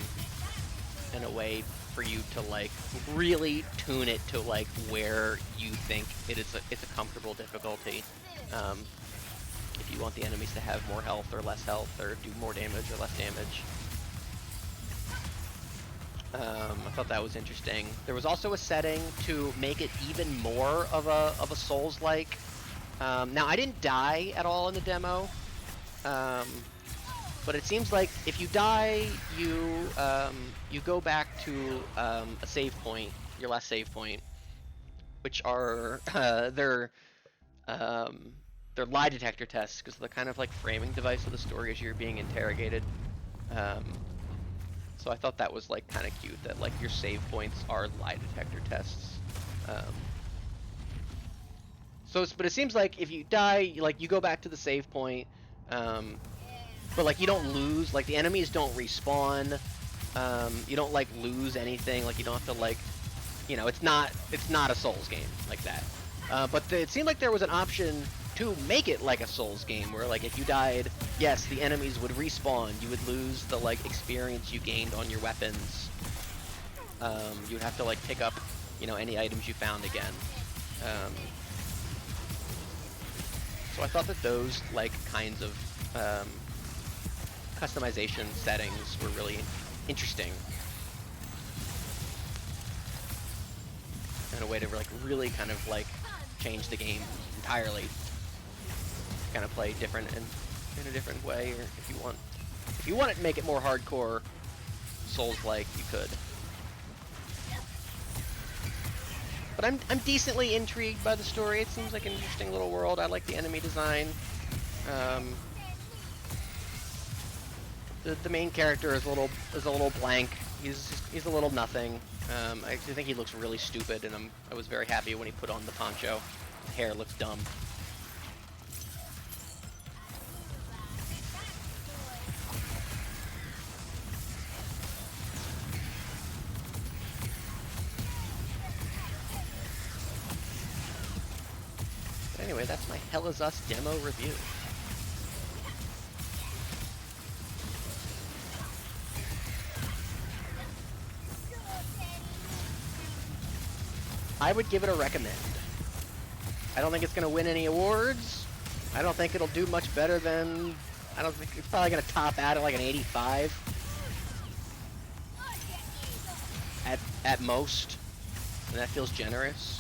in a way for you to like really tune it to like where you think it's a comfortable difficulty. If you want the enemies to have more health or less health, or do more damage or less damage. I thought that was interesting. There was also a setting to make it even more of a Souls-like. Now I didn't die at all in the demo, but it seems like if you die, you go back to a save point, your last save point, which are they're lie detector tests, because they're kind of like framing device of the story as you're being interrogated. So I thought that was like kind of cute that like your save points are lie detector tests. But it seems like if you die, like you go back to the save point, but like you don't lose. Like the enemies don't respawn. You don't like lose anything. Like you don't have to like, it's not a Souls game like that. But it seemed like there was an option to make it like a Souls game where like if you died, yes, the enemies would respawn. You would lose the like experience you gained on your weapons. You would have to like pick up, any items you found again. So I thought that those like kinds of customization settings were really interesting. And a way to like really kind of like change the game entirely. Kind of play different in a different way, or if you want it to make it more hardcore Souls-like, you could. But I'm decently intrigued by the story. It seems like an interesting little world. I like the enemy design. The main character is a little blank. He's a little nothing. I actually think he looks really stupid, and I was very happy when he put on the poncho. His hair looks dumb. But anyway, that's my Hell Is Us demo review. I would give it a recommend. I don't think it's going to win any awards. I don't think it'll do much better than... I don't think it's probably going to top out at like an 85. At most. And that feels generous.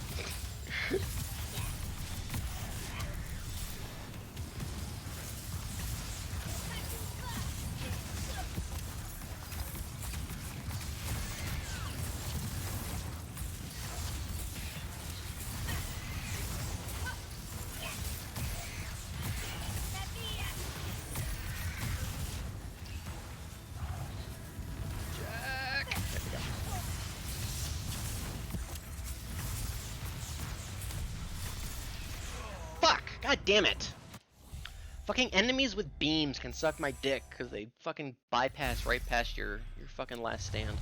God damn it! Fucking enemies with beams can suck my dick because they fucking bypass right past your fucking last stand.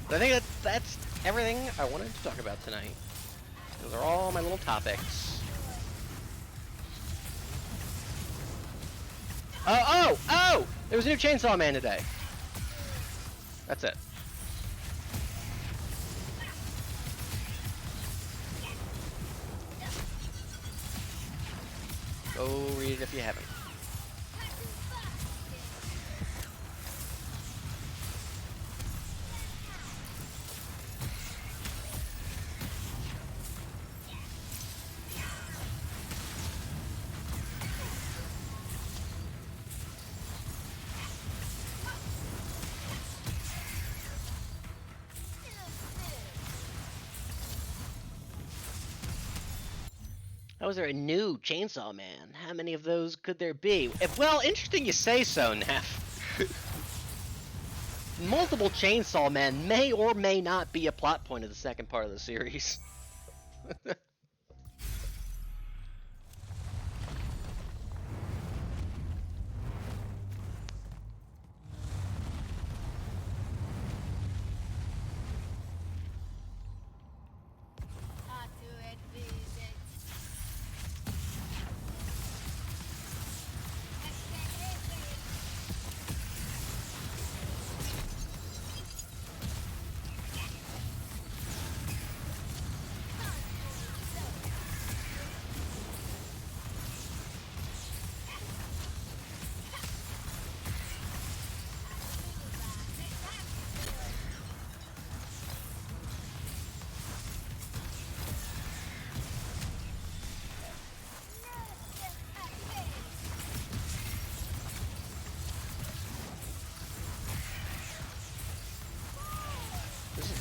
I think that's everything I wanted to talk about tonight. Those are all my little topics. Oh! There was a new Chainsaw Man today. That's it. Go read it if you haven't. How is there a new Chainsaw Man? How many of those could there be? Well, interesting you say so, Neff. Multiple Chainsaw Men may or may not be a plot point of the second part of the series.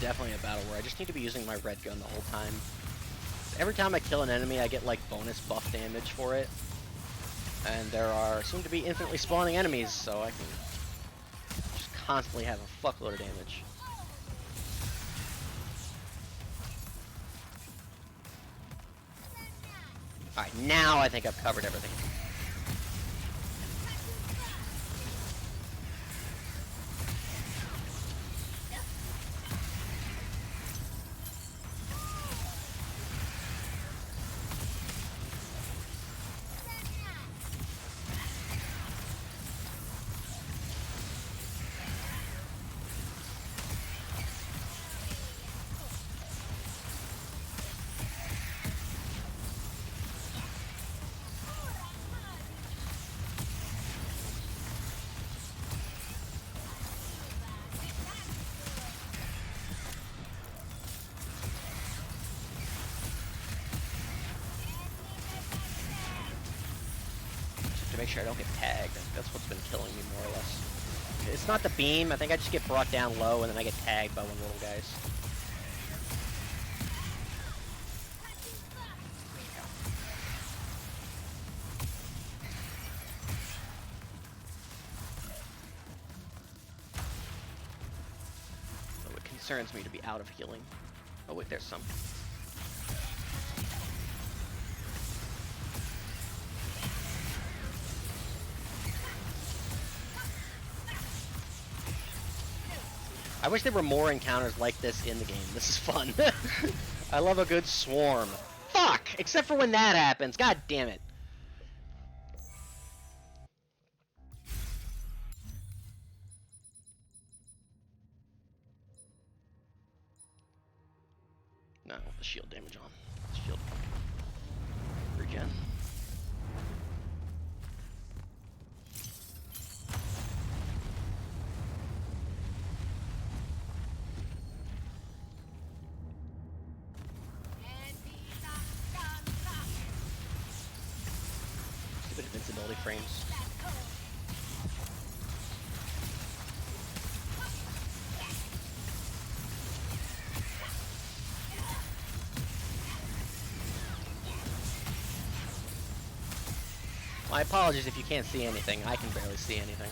definitely a battle where I just need to be using my red gun the whole time. Every time I kill an enemy, I get like bonus buff damage for it. And there are soon to be infinitely spawning enemies, so I can just constantly have a fuckload of damage. Alright, now I think I've covered everything. To make sure I don't get tagged. That's what's been killing me more or less. It's not the beam. I think I just get brought down low and then I get tagged by one of the little guys. Oh, it concerns me to be out of healing. Oh wait, there's some. I wish there were more encounters like this in the game. This is fun. I love a good swarm. Fuck! Except for when that happens. God damn it. No, the shield damage on. Shield. Regen. Stupid invincibility frames. My apologies if you can't see anything. I can barely see anything.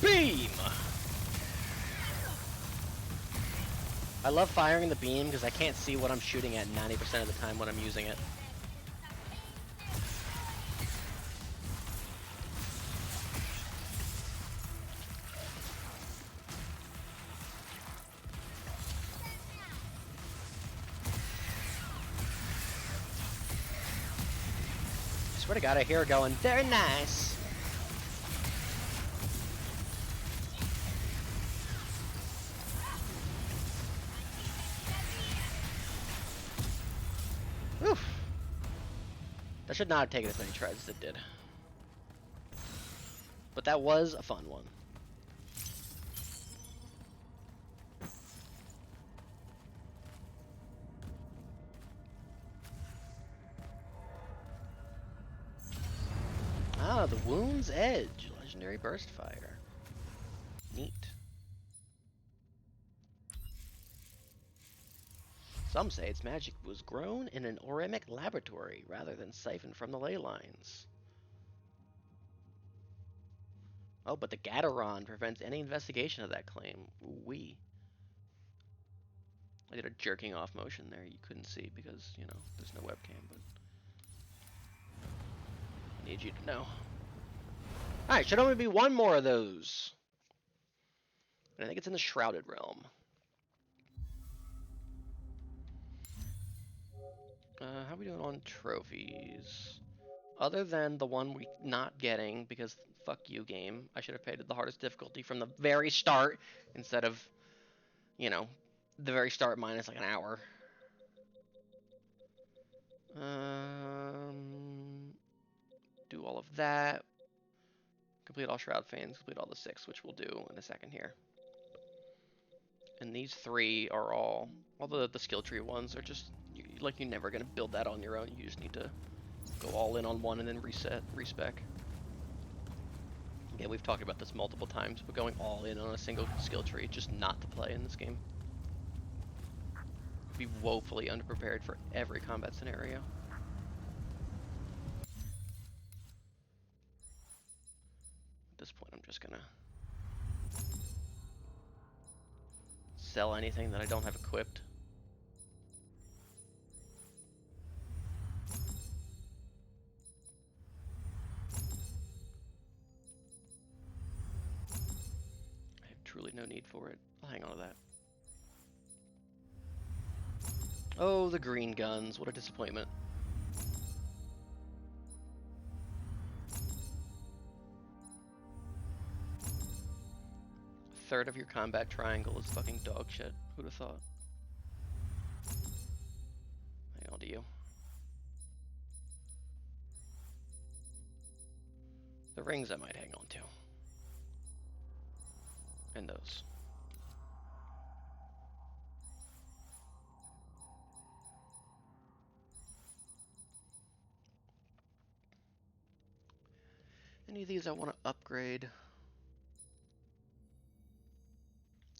Beam! I love firing the beam because I can't see what I'm shooting at 90% of the time when I'm using it. I swear to God, I hear her going, very nice. Oof. That should not have taken as many tries as it did. But that was a fun one. Ah, the Wound's Edge. Legendary Burst Fire. Neat. Some say its magic was grown in an oremic laboratory rather than siphoned from the ley lines. Oh, but the Gataron prevents any investigation of that claim. Ooh-wee. I did a jerking off motion there you couldn't see because, you know, there's no webcam, but I need you to know. Alright, should only be one more of those. And I think it's in the Shrouded Realm. How are we doing on trophies? Other than the one we're not getting, because fuck you, game. I should have paid the hardest difficulty from the very start instead of, you know, the very start minus like an hour. Do all of that. Complete all Shroud fans, complete all the 6, which we'll do in a second here. And these 3 are all the skill tree ones are just, like, you're never going to build that on your own. You just need to go all in on one and then respec. Again, we've talked about this multiple times, but going all in on a single skill tree, just not to play in this game. Be woefully underprepared for every combat scenario. At this point, I'm just gonna sell anything that I don't have equipped. I have truly no need for it. I'll hang on to that. Oh, the green guns. What a disappointment. A third of your combat triangle is fucking dog shit. Who'd have thought? Hang on to you. The rings I might hang on to. And those. Any of these I want to upgrade?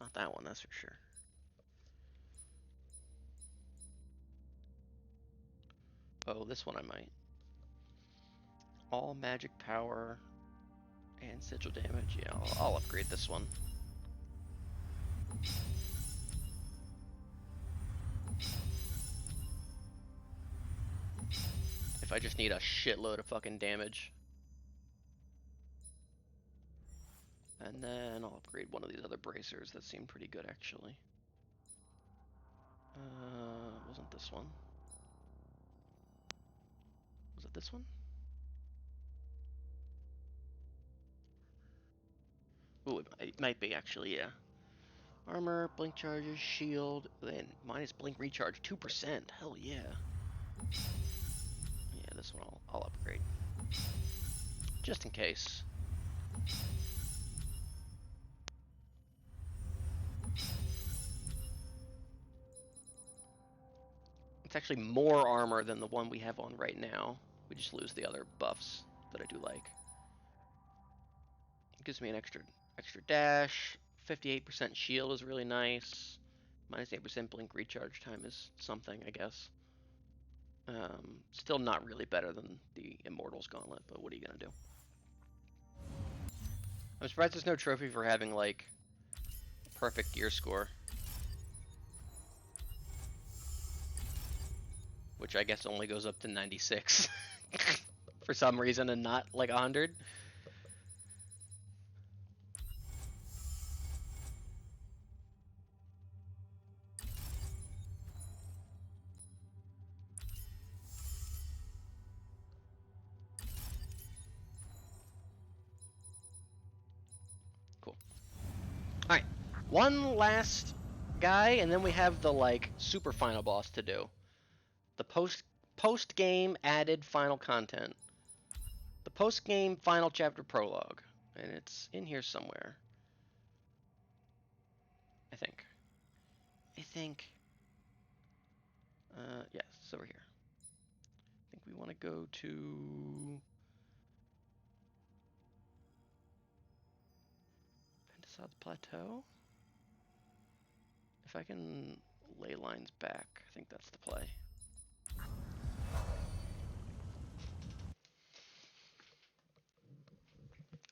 Not that one, that's for sure. Oh, this one I might. All magic power and sigil damage. Yeah, I'll upgrade this one. If I just need a shitload of fucking damage. And then I'll upgrade one of these other bracers that seem pretty good, actually. Wasn't this one? Was it this one? Ooh, it might be, actually, yeah. Armor, blink charges, shield, then minus blink recharge, 2%. Hell yeah. Yeah, this one I'll upgrade. Just in case. It's actually more armor than the one we have on right now. We just lose the other buffs that I do like. It gives me an extra dash. 58% shield is really nice. Minus 8% blink recharge time is something, I guess. Still not really better than the Immortals gauntlet, but what are you gonna do? I'm surprised there's no trophy for having, like, perfect gear score. Which I guess only goes up to 96 for some reason and not like 100. Cool. Alright, one last guy, and then we have the, like, super final boss to do. The post-game added final content. The post-game final chapter prologue. And it's in here somewhere. I think. Yes, it's over here. I think we want to go to Pentasod's Plateau. If I can ley lines back, I think that's the play.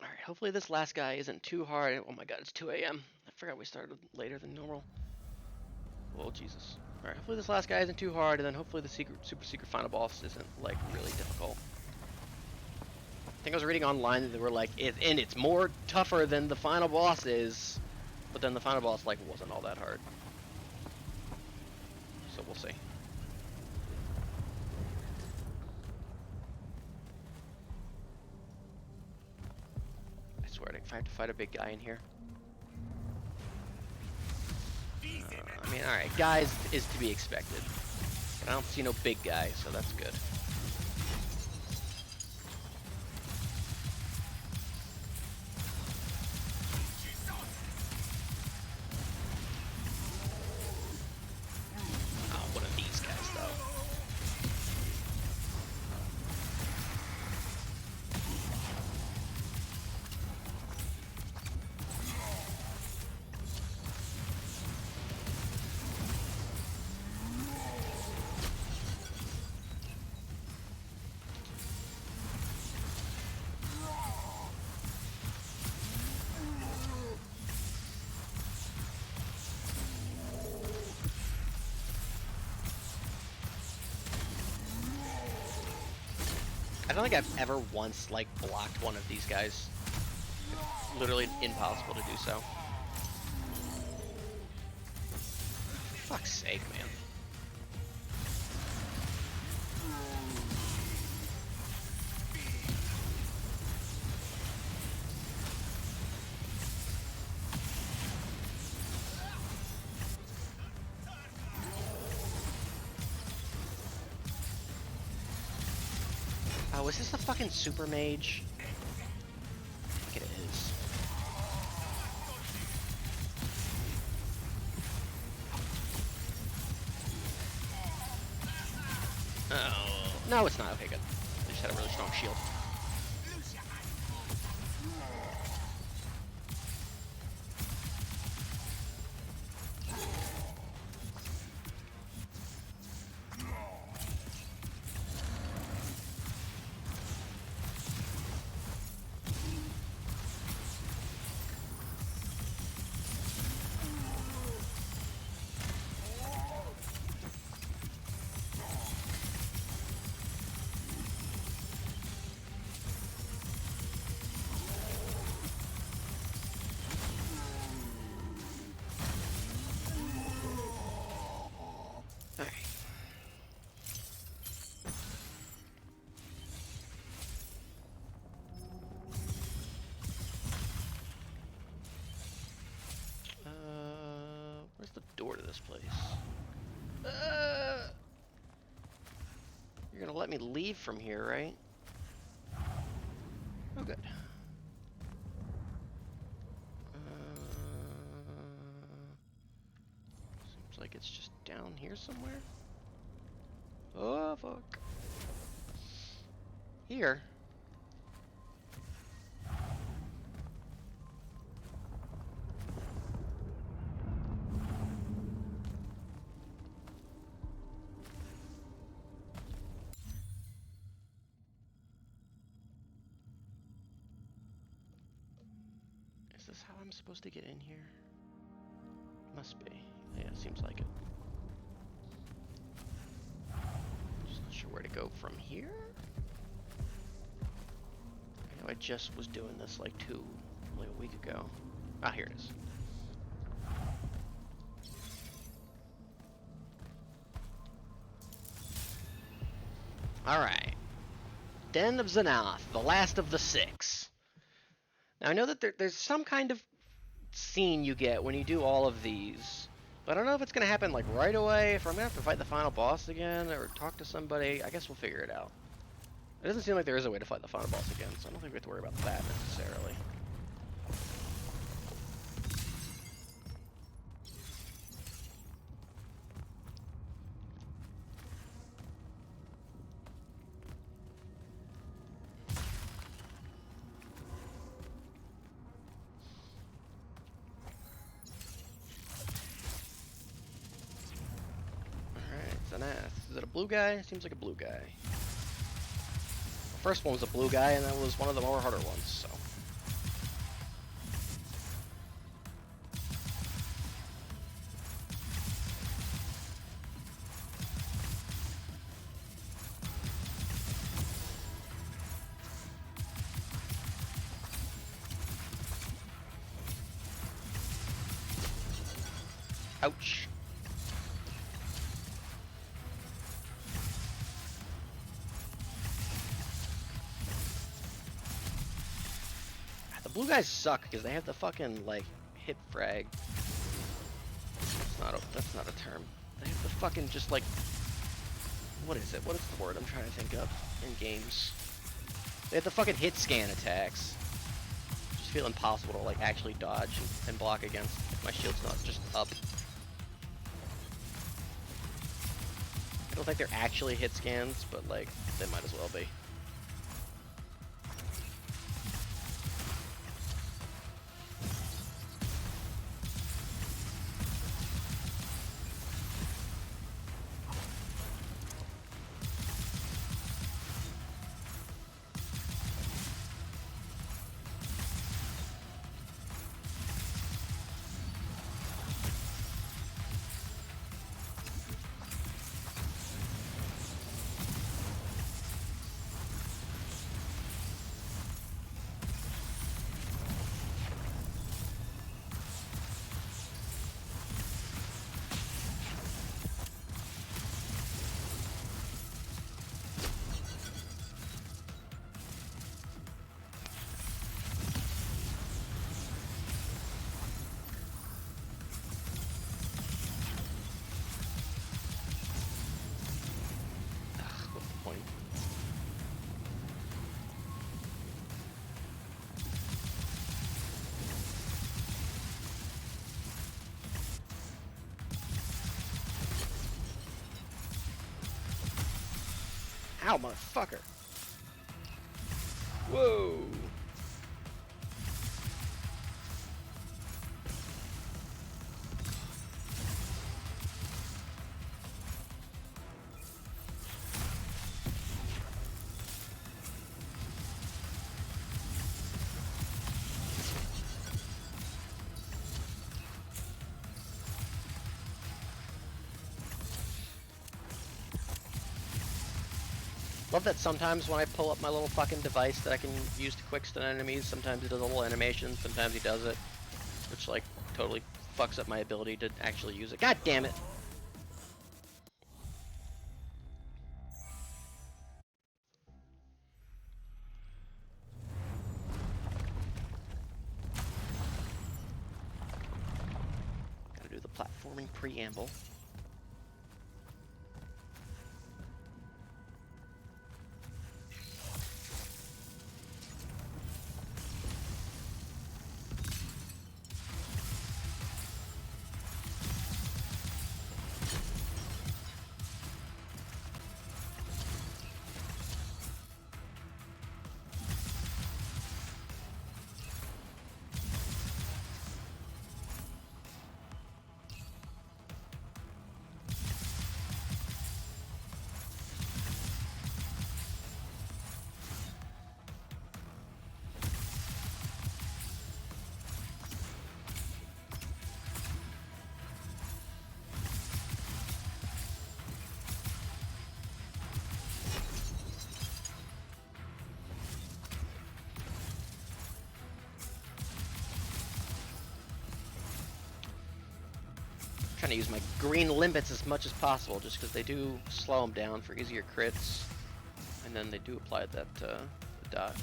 Alright, hopefully this last guy isn't too hard. Oh my god, it's 2 a.m. I forgot we started later than normal. Oh, Jesus. Alright, hopefully this last guy isn't too hard, and then hopefully the super secret final boss isn't, like, really difficult. I think I was reading online that they were like, and it's more tougher than the final boss is, but then the final boss, like, wasn't all that hard. So we'll see. I swear, if I have to fight a big guy in here. I mean, alright, guys is to be expected. But I don't see no big guy, so that's good. Oh, one of these guys, though. I don't think I've ever once, like, blocked one of these guys. It's literally impossible to do so. Fuck's sake, man. Oh, is this the fucking super mage? I think it is. Oh, no, it's not. Okay, good. They just had a really strong shield. Where's the door to this place? You're gonna let me leave from here, right? Oh, good. Seems like it's just down here somewhere. Oh, fuck. Here. Is this how I'm supposed to get in here? Must be. Yeah, seems like it. Just not sure where to go from here. I know I just was doing this like a week ago. Ah, here it is. Alright. Den of Xanath, the last of the 6. Now I know that there's some kind of scene you get when you do all of these, but I don't know if it's going to happen like right away, if I'm going to have to fight the final boss again, or talk to somebody. I guess we'll figure it out. It doesn't seem like there is a way to fight the final boss again, so I don't think we have to worry about that necessarily. Is it a blue guy? Seems like a blue guy. The first one was a blue guy, and that was one of the more harder ones, so. Ouch. The blue guys suck because they have the fucking like hit frag. That's not a term. They have the fucking just like, what is it? What is the word I'm trying to think of in games? They have the fucking hit scan attacks. Just feel impossible to like actually dodge and block against if my shield's not just up. I don't think they're actually hit scans, but like they might as well be. Ow, motherfucker. Whoa. Love that sometimes when I pull up my little fucking device that I can use to quick stun enemies, sometimes he does a little animation, sometimes he does it, which like totally fucks up my ability to actually use it. God damn it! Gotta do the platforming preamble. Trying to use my green limbits as much as possible, just because they do slow them down for easier crits, and then they do apply that dot.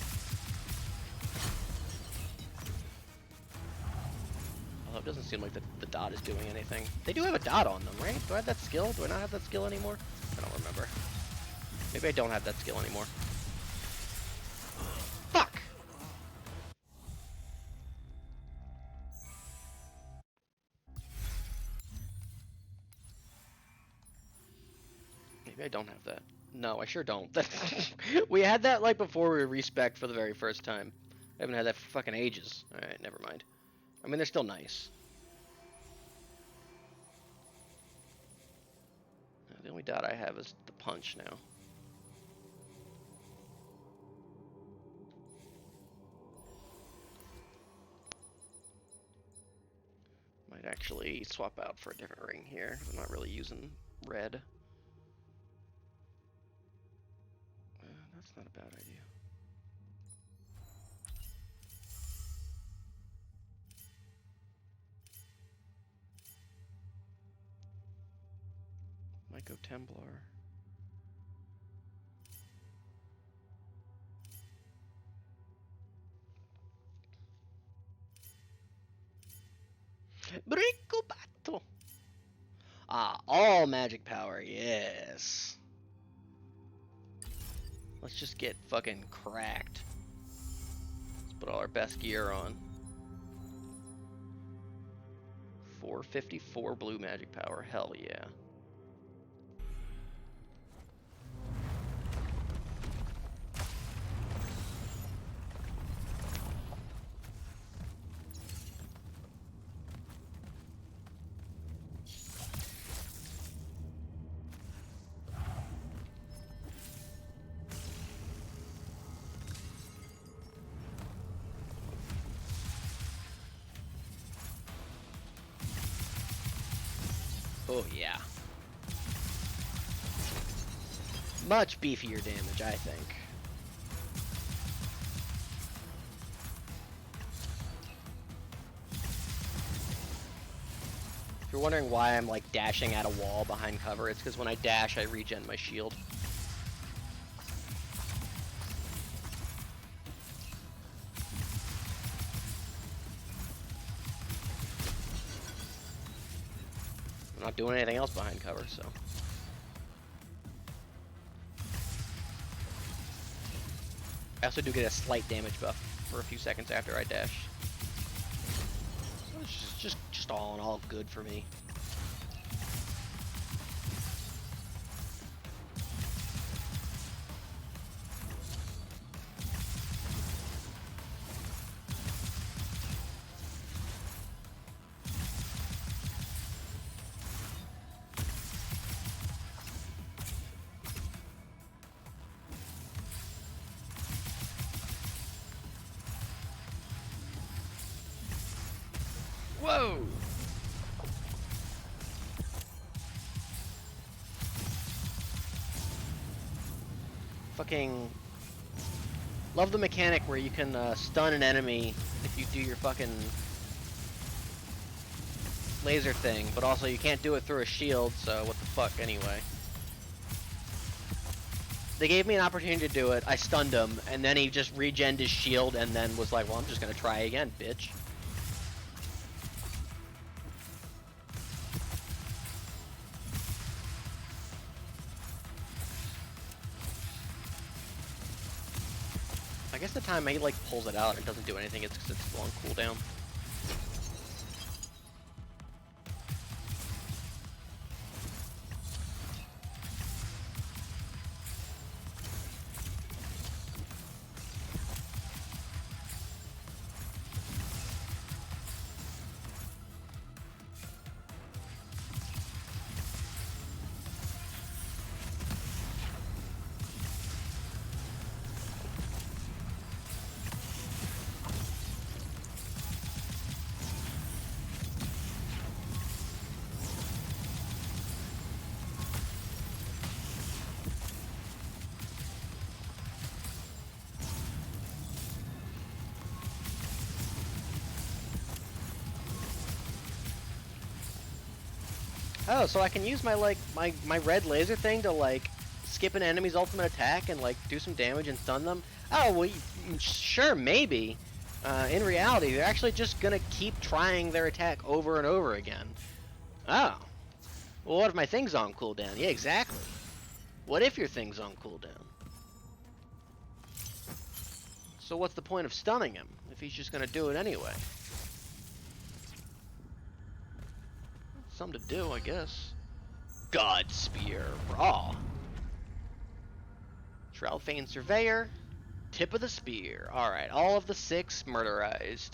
Although it doesn't seem like the dot is doing anything. They do have a dot on them, right? Do I have that skill? Do I not have that skill anymore? I don't remember. Maybe I don't have that skill anymore. Fuck! Maybe I don't have that. No, I sure don't. We had that like before we respec for the very first time. I haven't had that for fucking ages. Alright, never mind. I mean, they're still nice. The only dot I have is the punch now. Might actually swap out for a different ring here. I'm not really using red. That's not a bad idea. Myco Templar. Bricobato. Ah, all magic power, yes. Let's just get fucking cracked. Let's put all our best gear on. 454 blue magic power, hell yeah. Oh yeah. Much beefier damage, I think. If you're wondering why I'm like dashing at a wall behind cover, it's because when I dash, I regen my shield. I'm not doing anything else behind cover, so. I also do get a slight damage buff for a few seconds after I dash. So it's just all in all good for me. Whoa! Fucking love the mechanic where you can stun an enemy if you do your fucking laser thing, but also you can't do it through a shield, so what the fuck anyway. They gave me an opportunity to do it, I stunned him, and then he just regened his shield and then was like, well, I'm just gonna try again, bitch. I guess the time he like pulls it out and doesn't do anything, it's because it's still on cooldown. Oh, so I can use my like my red laser thing to like skip an enemy's ultimate attack and like do some damage and stun them? Oh, well, sure, maybe. In reality, they're actually just gonna keep trying their attack over and over again. Oh. Well, what if my thing's on cooldown? Yeah, exactly. What if your thing's on cooldown? So what's the point of stunning him if he's just gonna do it anyway? Something to do, I guess. God Spear, raw. Shroudfane Surveyor, tip of the spear. Alright, all of the 6 murderized.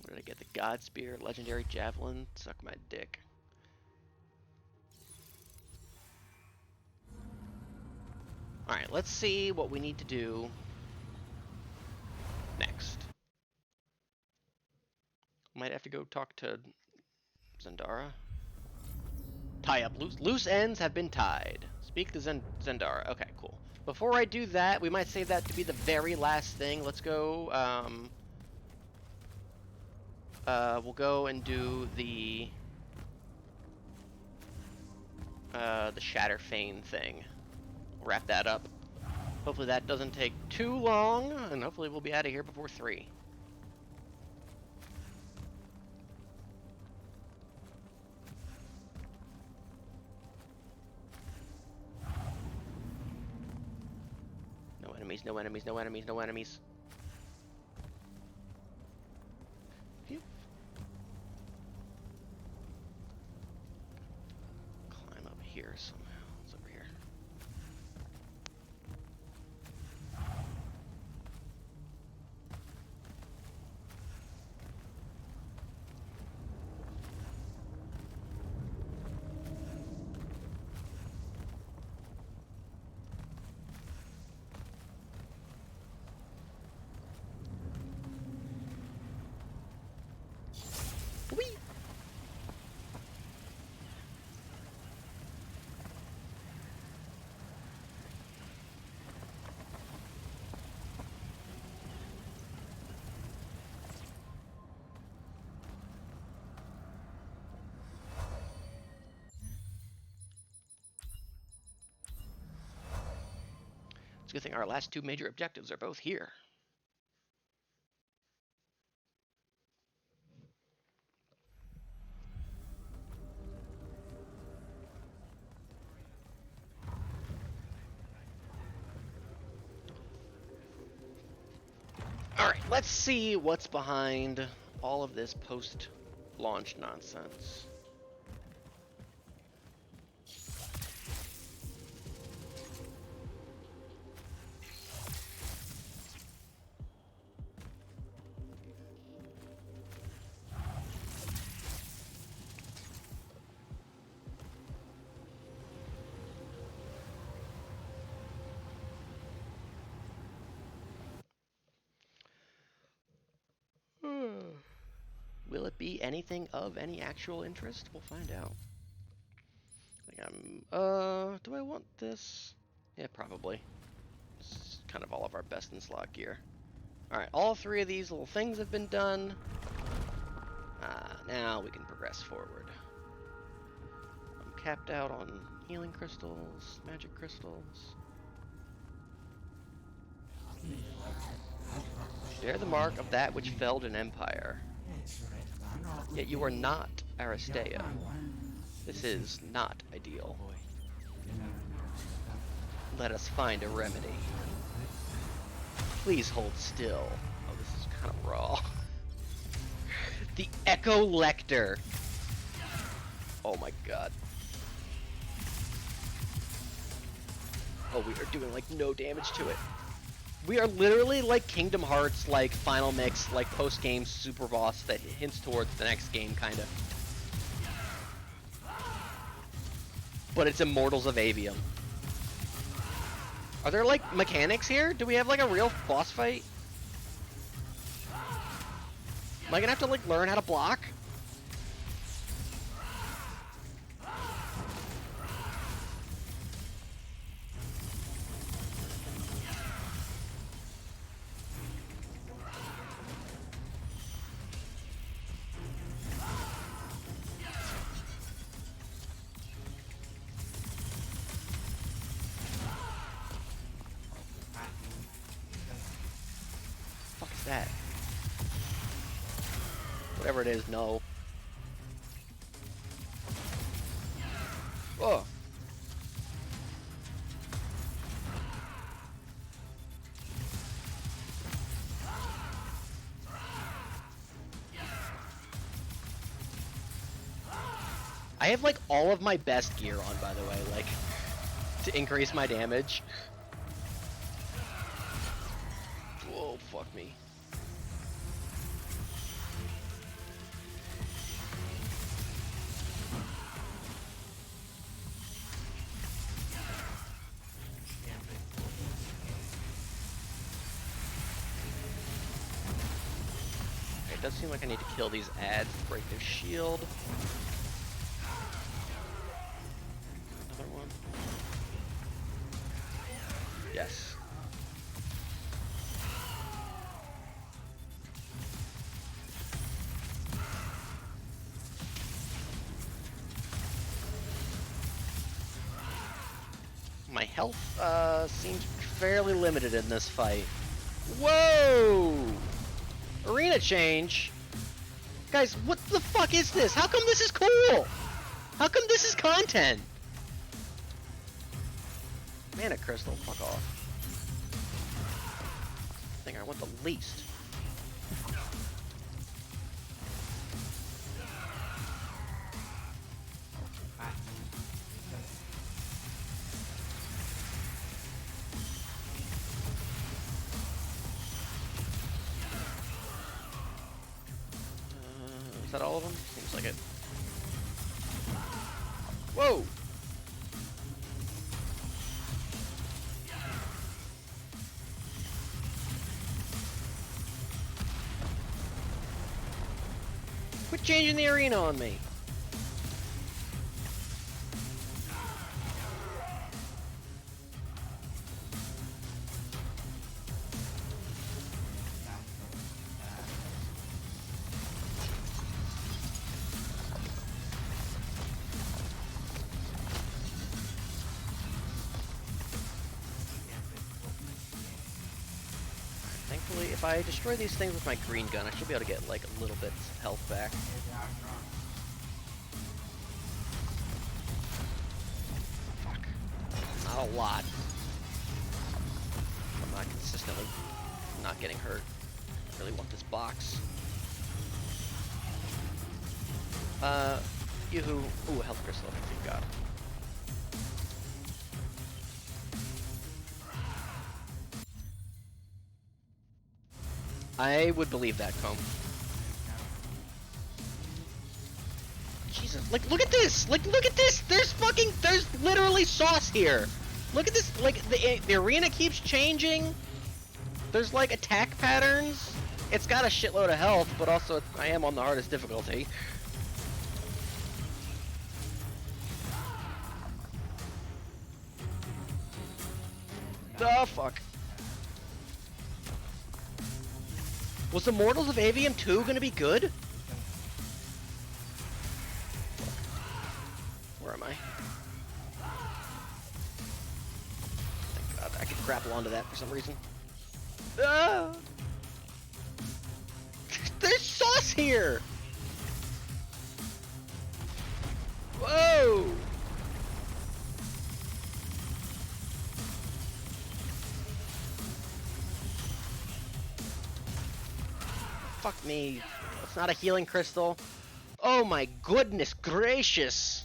Where did I get the God Spear? Legendary Javelin? Suck my dick. Alright, let's see what we need to do next. Might have to go talk to Zendara. Tie up loose ends have been tied. Speak to Zendara. Okay, cool. Before I do that, we might save that to be the very last thing. Let's go we'll go and do the Shatterfane thing. Wrap that up. Hopefully that doesn't take too long, and hopefully we'll be out of here before 3. No enemies, no enemies, no enemies, no enemies. Phew. Climb up here somehow. It's over here. Whee! It's a good thing our last 2 major objectives are both here. Alright, let's see what's behind all of this post-launch nonsense. Will it be anything of any actual interest? We'll find out. I think do I want this? Yeah, probably. It's kind of all of our best in slot gear. Alright, all 3 of these little things have been done. Now we can progress forward. I'm capped out on healing crystals, magic crystals. Bear the mark of that which felled an empire. Yet you are not Aristea. This is not ideal. Let us find a remedy. Please hold still. Oh, this is kind of raw. The Echo Lecter. Oh my god. Oh, we are doing like no damage to it. We are literally like Kingdom Hearts, like Final Mix, like post-game super boss that hints towards the next game, kind of. But it's Immortals of Aveum. Are there like mechanics here? Do we have like a real boss fight? Am I gonna have to like learn how to block? That? Whatever it is, no. Oh. I have like all of my best gear on, by the way, like to increase my damage. Whoa, fuck me. It does seem like I need to kill these ads to break their shield. Another one. Yes. My health seems fairly limited in this fight. Whoa! Arena change? Guys, what the fuck is this? How come this is cool? How come this is content? Mana crystal, fuck off. I think I want the least. Is that all of them? Seems like it. Whoa! Quit changing the arena on me! Thankfully, if I destroy these things with my green gun, I should be able to get like a little bit of health back. Fuck. Not a lot. I'm not consistently not getting hurt. I really want this box. Yoo-hoo. Ooh, health crystal, thank God. I would believe that, Comb. Jesus, like, look at this! Like, look at this! There's literally sauce here! Look at this, like, the arena keeps changing. There's, like, attack patterns. It's got a shitload of health, but also I am on the hardest difficulty. Oh, fuck. Was Immortals of Aveum 2 gonna be good? Where am I? Thank God, I could grapple onto that for some reason. Ah! There's sauce here! Whoa! Fuck me. It's not a healing crystal. Oh my goodness gracious!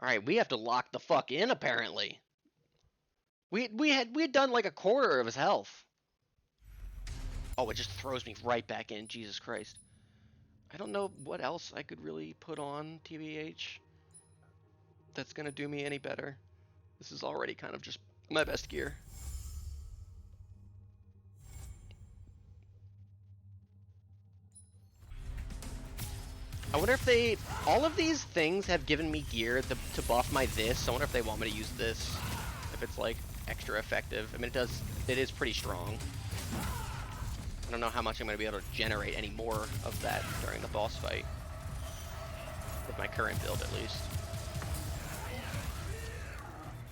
Alright, we have to lock the fuck in apparently. We had done like a quarter of his health. Oh, it just throws me right back in, Jesus Christ. I don't know what else I could really put on TBH that's gonna do me any better. This is already kind of just my best gear. I wonder if they... All of these things have given me gear to buff my this. I wonder if they want me to use this. If it's, like, extra effective. I mean, it is pretty strong. I don't know how much I'm going to be able to generate any more of that during the boss fight. With my current build, at least.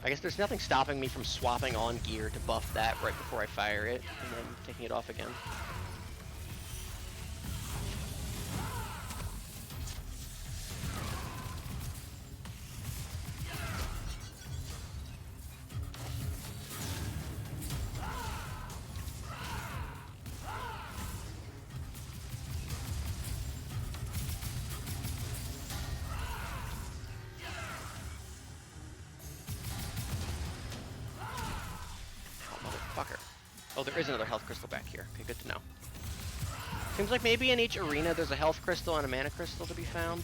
I guess there's nothing stopping me from swapping on gear to buff that right before I fire it, and then taking it off again. Oh, there is another health crystal back here. Okay, good to know. Seems like maybe in each arena there's a health crystal and a mana crystal to be found.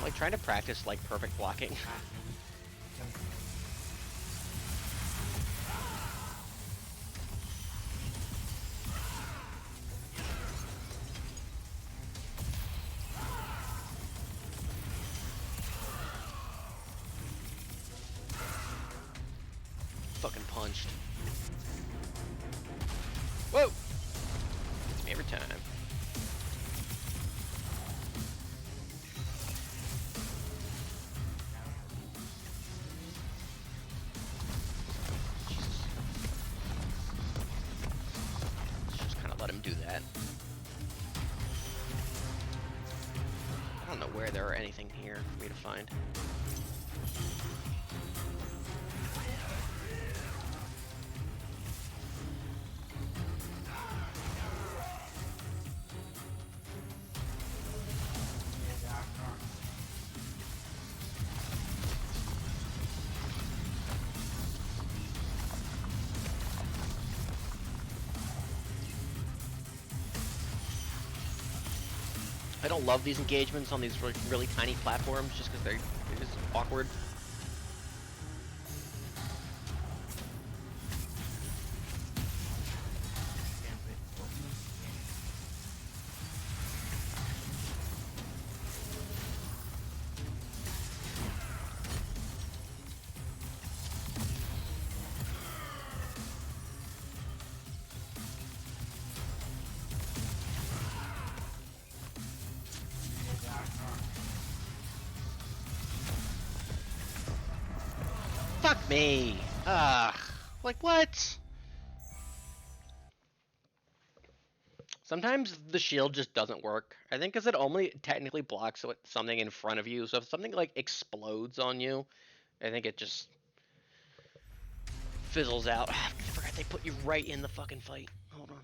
like trying to practice like perfect blocking. Fucking punched. Whoa! It's me every time. Let him do that. I don't know where there are anything here for me to find. I don't love these engagements on these really tiny platforms just because they're just awkward. Fuck me! Ugh. Like, what? Sometimes the shield just doesn't work. I think because it only technically blocks something in front of you. So if something, like, explodes on you, I think it just fizzles out. I forgot they put you right in the fucking fight. Hold on.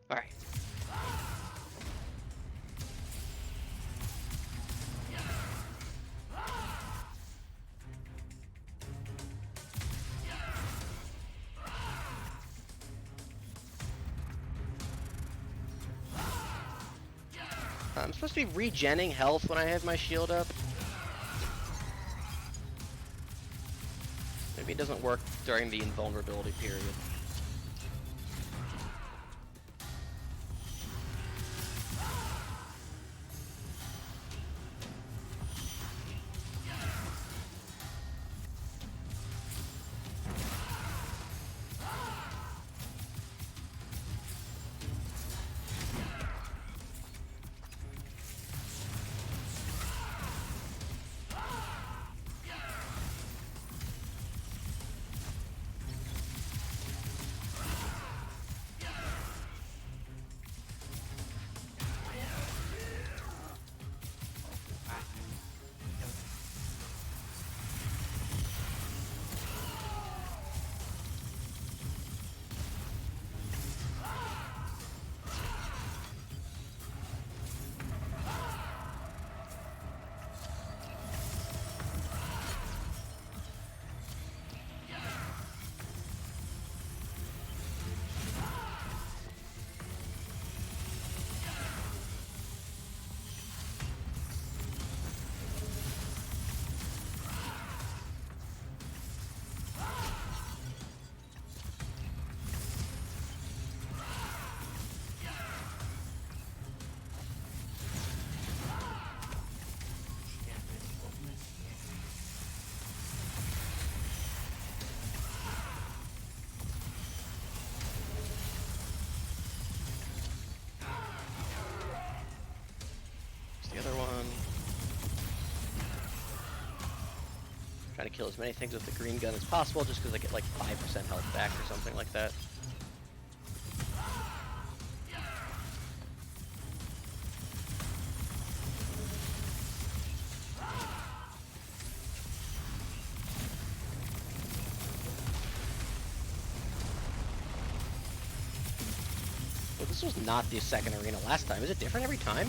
Alright. I'm supposed to be regenning health when I have my shield up. Maybe it doesn't work during the invulnerability period. Trying to kill as many things with the green gun as possible, just because I get like 5% health back or something like that. Well, this was not the second arena last time. Is it different every time?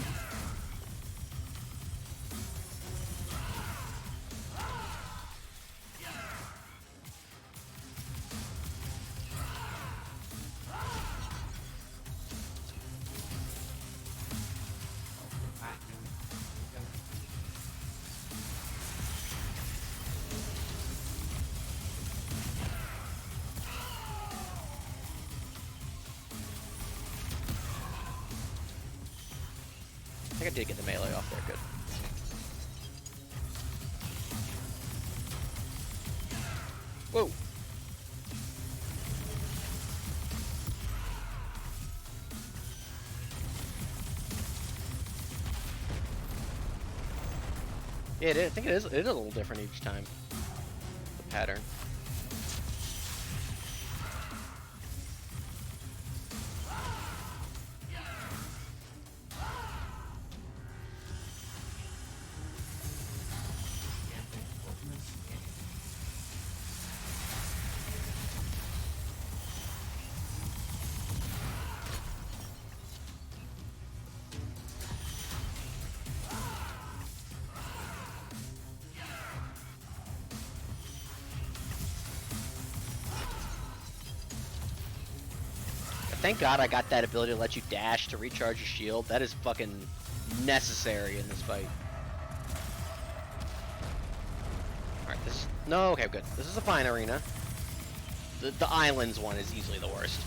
I did get the melee off there. Good. Whoa. Yeah, I think it is a little different each time. The pattern. Thank God I got that ability to let you dash to recharge your shield. That is fucking necessary in this fight. Alright, this is... No, okay, good. This is a fine arena. The islands one is easily the worst.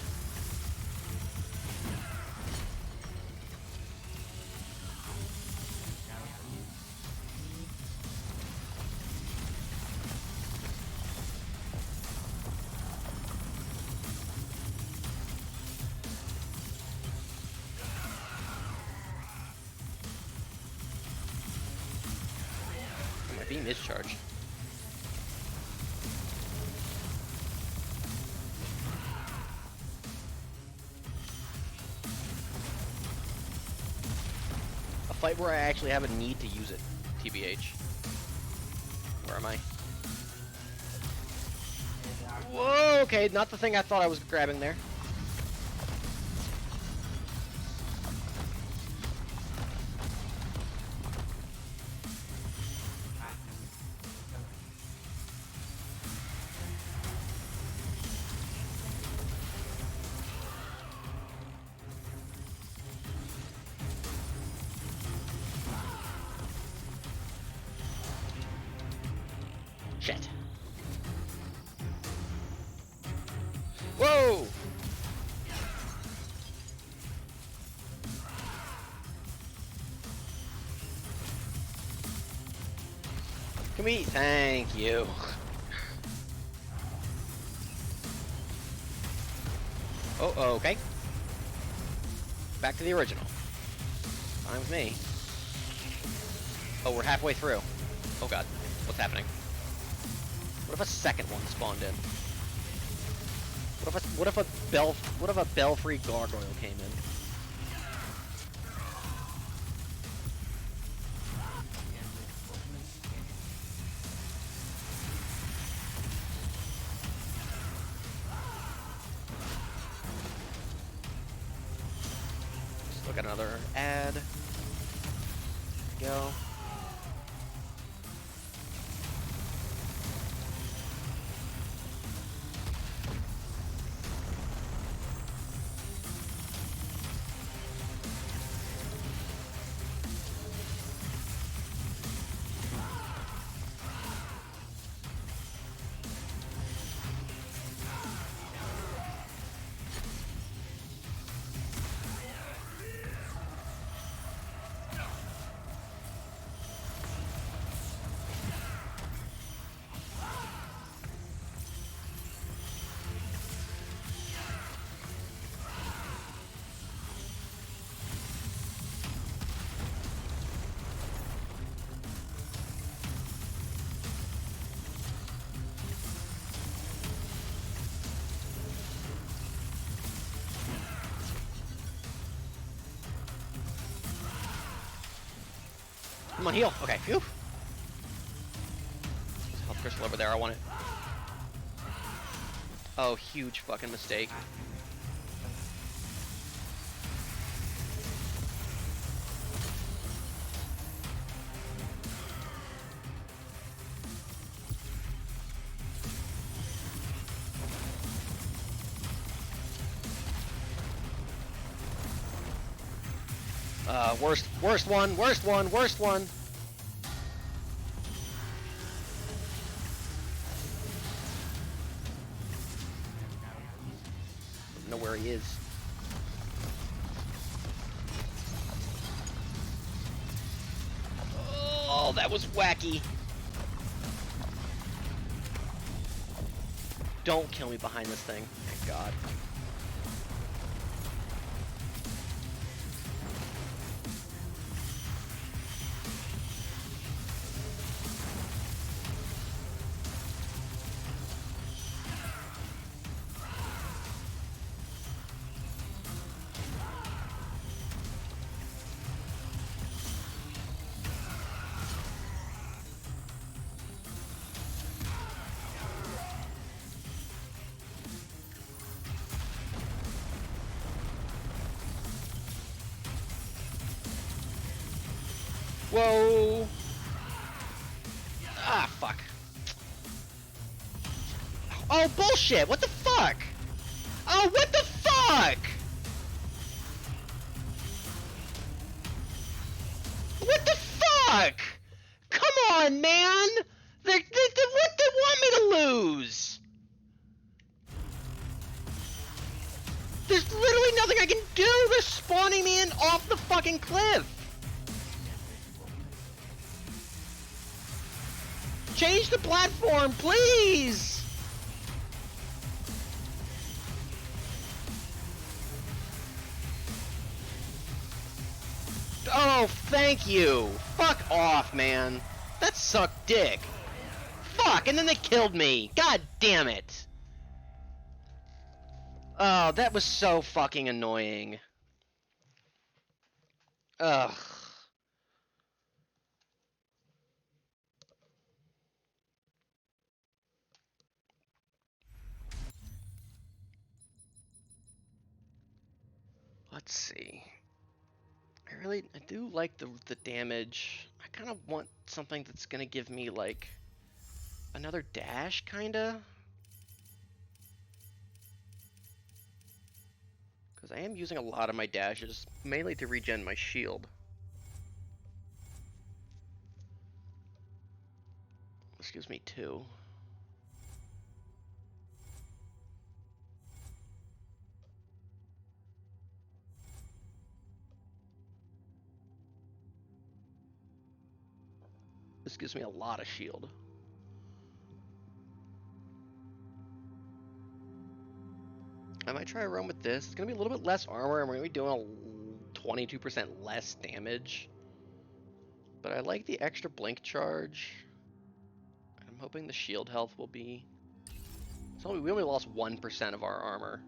My beam is charged. A fight where I actually have a need to use it, TBH. Where am I? Whoa, okay, not the thing I thought I was grabbing there. Shit. Whoa! Can we? Thank you. Oh, okay. Back to the original. Fine with me. Oh, we're halfway through. Oh god, what's happening? What if a second one spawned in? What if a belfry gargoyle came in? Let's look at another ad. Go. Come on, heal. Okay, phew. Health crystal over there, I want it. Oh, huge fucking mistake. Worst one. Don't know where he is. That was wacky. Don't kill me behind this thing. Thank God. Whoa! Ah, fuck. Oh, bullshit! What the fuck? Oh, what the fuck? What the fuck? Come on, man! What they want me to lose? There's literally nothing I can do! They're spawning me in off the fucking cliff! Change the platform, please! Oh, thank you! Fuck off, man. That sucked dick. Fuck, and then they killed me! God damn it! Oh, that was so fucking annoying. Ugh. Let's see. I do like the damage. I kind of want something that's gonna give me, like, another dash, kinda? Because I am using a lot of my dashes, mainly to regen my shield. This gives me 2. This gives me a lot of shield. I might try a run with this. It's going to be a little bit less armor, and we're going to be doing a 22% less damage. But I like the extra blink charge. I'm hoping the shield health will be... we only lost 1% of our armor.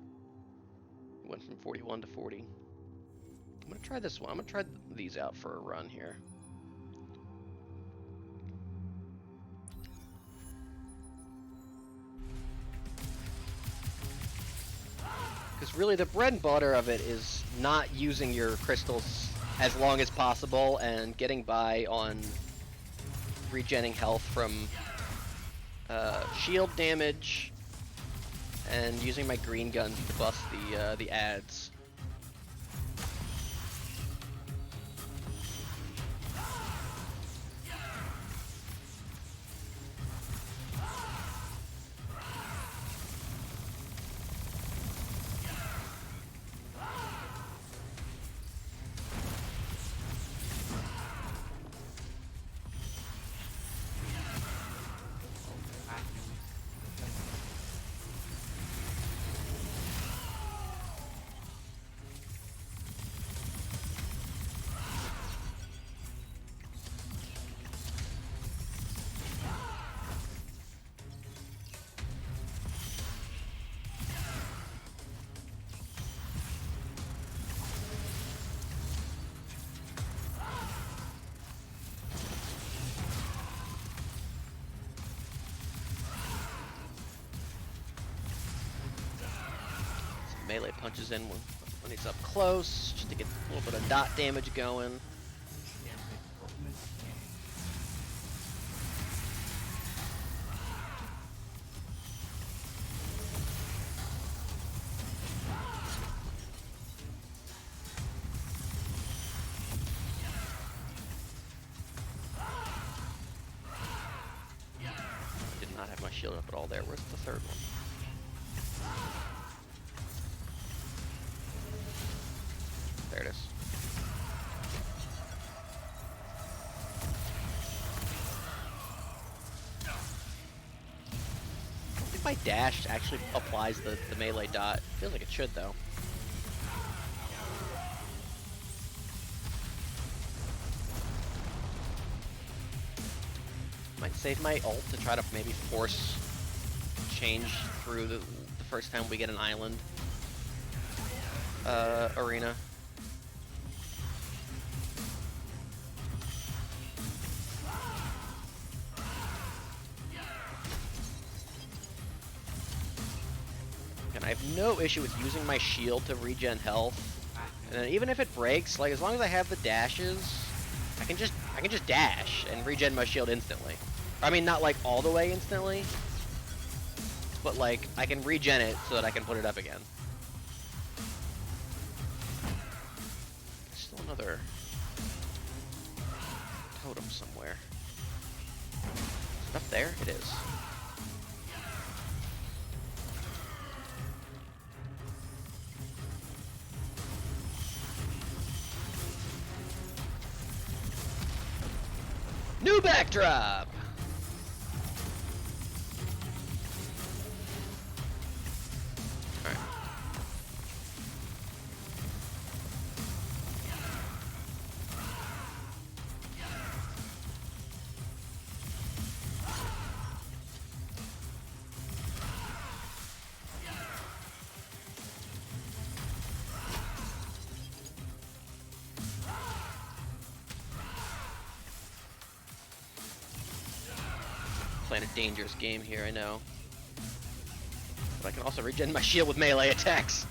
We went from 41 to 40. I'm going to try this one. I'm going to try these out for a run here. Because really the bread and butter of it is not using your crystals as long as possible and getting by on regenning health from shield damage and using my green guns to bust the ads. Melee punches in when he's up close, just to get a little bit of dot damage going. I did not have my shield up at all there. Where's the third one? There it is. if my dash actually applies the melee dot. Feels like it should, though. Might save my ult to try to maybe force change through the first time we get an island arena. And I have no issue with using my shield to regen health. And then even if it breaks, like as long as I have the dashes, I can just dash and regen my shield instantly. I mean, not like all the way instantly, but like I can regen it so that I can put it up again. There's still another totem somewhere. Is it up there? It is. New backdrop! Alright. Playing a dangerous game here, I know. But I can also regen my shield with melee attacks.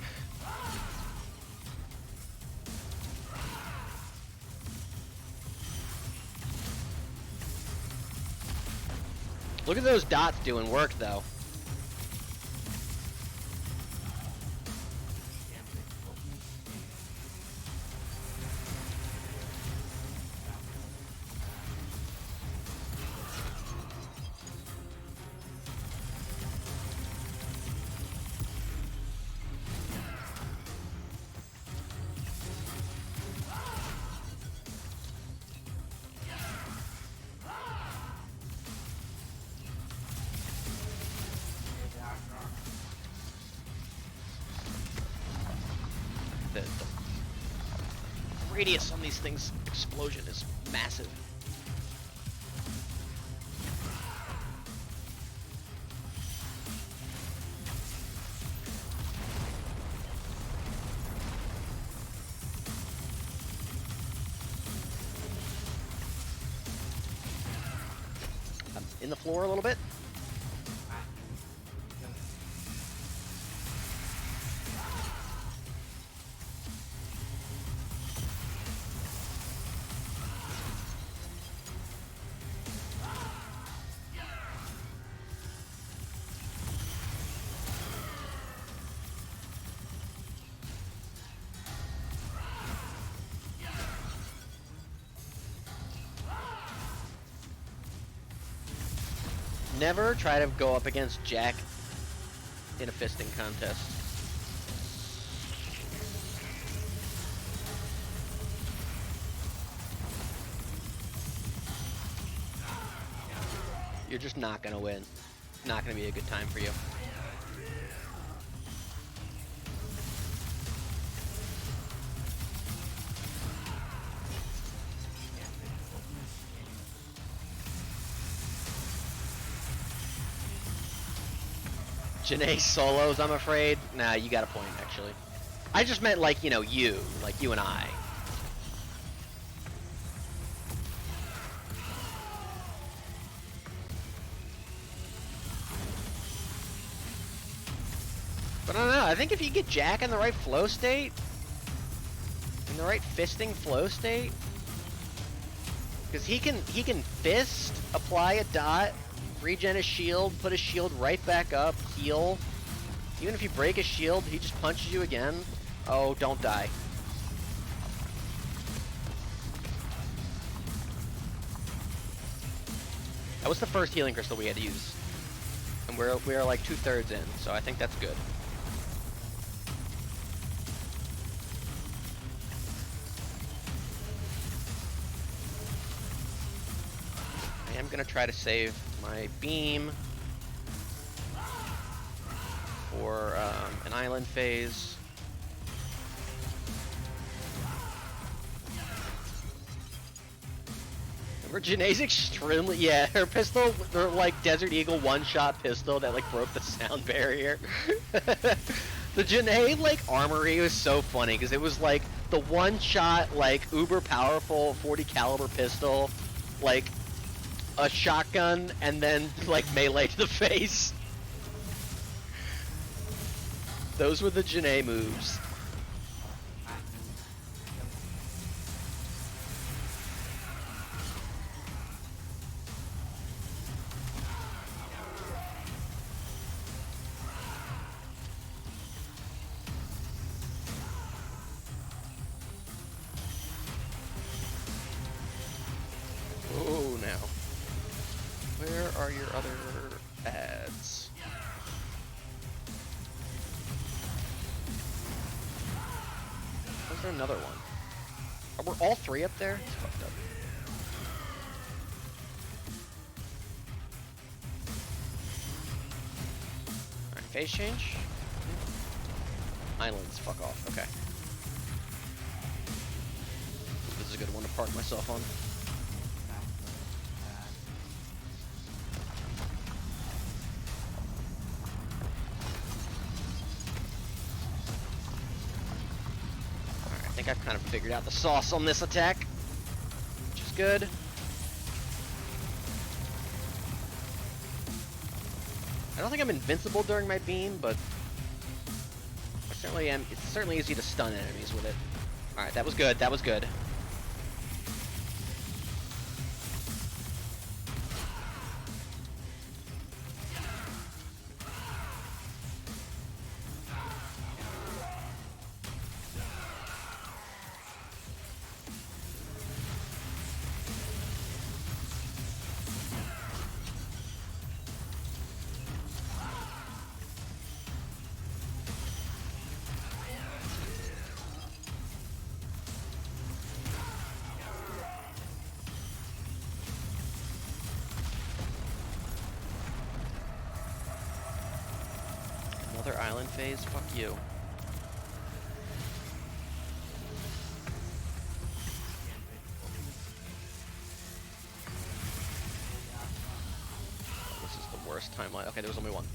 Look at those dots doing work, though. The radius on these things' explosion is massive. I'm in the floor a little bit. Never try to go up against Jack in a fisting contest. You're just not gonna win. Not gonna be a good time for you. Janae solos, I'm afraid. Nah, you got a point, actually. I just meant like, you know, like you and I. But I don't know, I think if you get Jack in the right flow state, in the right fisting flow state, because he can fist, apply a dot, regen his shield, put his shield right back up, heal. Even if you break his shield, he just punches you again. Oh, don't die. That was the first healing crystal we had to use. And we're like 2/3 in, so I think that's good. I am gonna try to save my beam. for an island phase. Janae's extremely, yeah, her pistol, her like Desert Eagle one-shot pistol that like broke the sound barrier. The Janae like armory was so funny because it was like the one-shot like uber powerful 40 caliber pistol, like a shotgun, and then like melee to the face. Those were the Janae moves. Oh, now. Where are your other ads? Was there another one? Were all three up there? It's fucked up. Alright, phase change. Islands, fuck off. Okay. This is a good one to park myself on. I think I've kind of figured out the sauce on this attack, which is good. I don't think I'm invincible during my beam, but I certainly am. It's certainly easy to stun enemies with it. All right, that was good. That was good. Another island phase? Fuck you. Oh, this is the worst timeline. Okay, there was only one.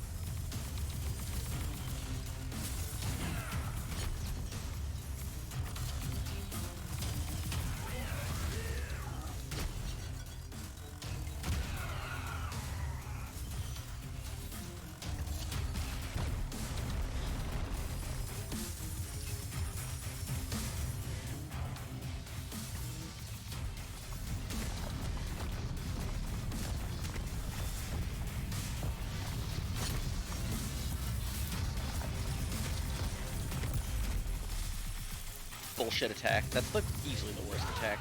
Bullshit attack. That's like easily the worst attack.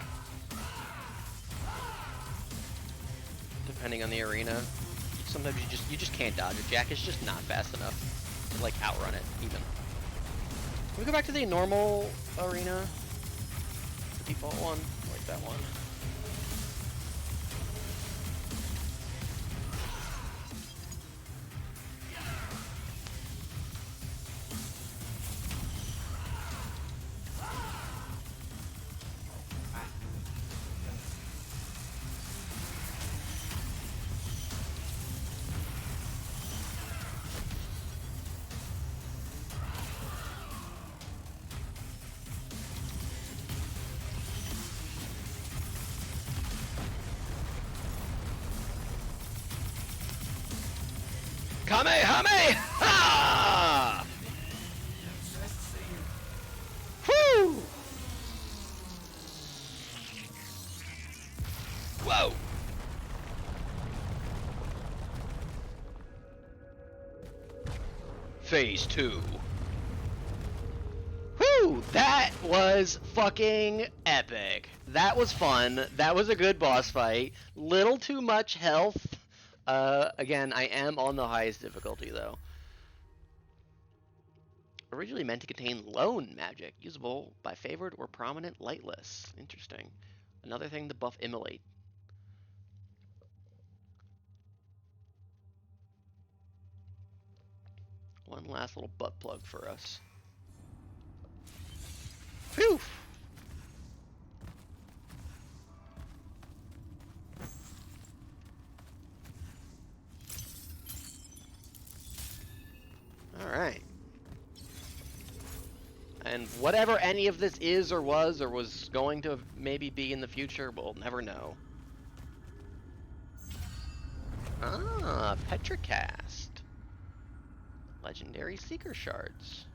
Depending on the arena. Sometimes you just can't dodge it. Jack is just not fast enough to like outrun it even. Can we go back to the normal arena? The default one? I like that one. Kamehameha! Woo! Whoa! Phase 2. Whew! That was fucking epic. That was fun. That was a good boss fight. Little too much health. Again, I am on the highest difficulty, though. Originally meant to contain lone magic, usable by favored or prominent light lists. Interesting. Another thing to buff Immolate. One last little butt plug for us. Phew! Alright. And whatever any of this is or was going to maybe be in the future, we'll never know. Ah, Petricast. Legendary Seeker Shards.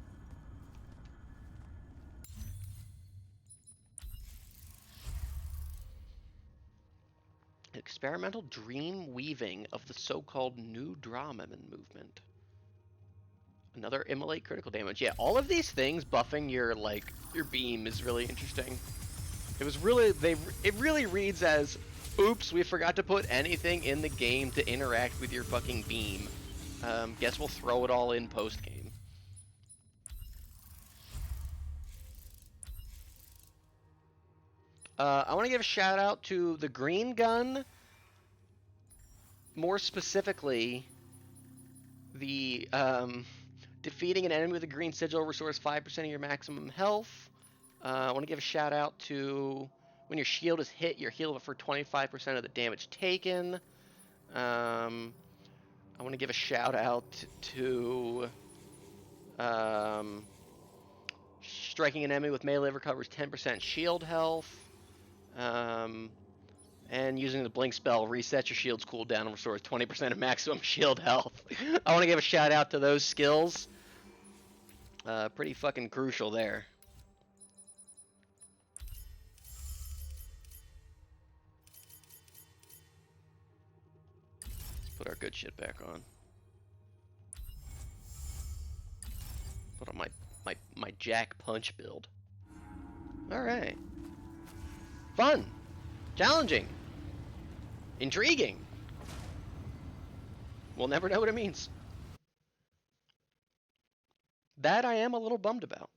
Experimental dream weaving of the so-called new Drahman movement. Another immolate critical damage. Yeah, all of these things buffing your beam is really interesting. It was really it really reads as, oops, we forgot to put anything in the game to interact with your fucking beam. Guess we'll throw it all in post game. I want to give a shout out to the green gun. More specifically, the defeating an enemy with a green sigil restores 5% of your maximum health. I want to give a shout out to when your shield is hit, you're healed for 25% of the damage taken. I want to give a shout out to striking an enemy with melee recovers 10% shield health. And using the blink spell resets your shield's cooldown and restores 20% of maximum shield health. I want to give a shout out to those skills. Pretty fucking crucial there. Let's put our good shit back on. Put on my Jack Punch build. Alright. Fun. Challenging. Intriguing. We'll never know what it means. That I am a little bummed about.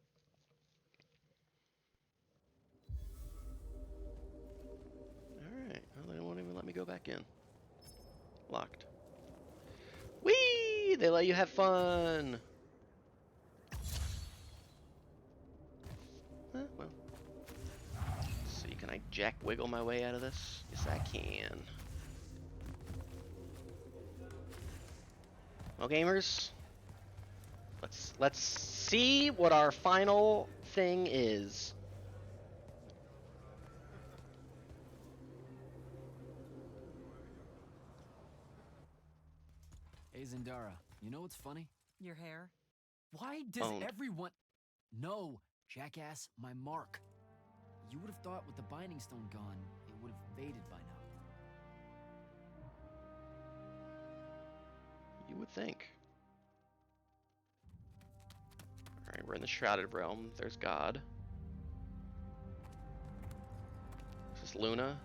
Alright, well, they won't even let me go back in. Locked. Whee! They let you have fun! Well. Let's see, can I jack wiggle my way out of this? Yes, I can. Well, gamers, let's see what our final thing is.
Hey, Zendara, you know what's funny?
Your hair?
Why does
Owned.
everyone... No, jackass, my mark. You would have thought with the Binding Stone gone, it would have faded by now.
You would think. Alright, we're in the Shrouded Realm. There's God. Is this Luna?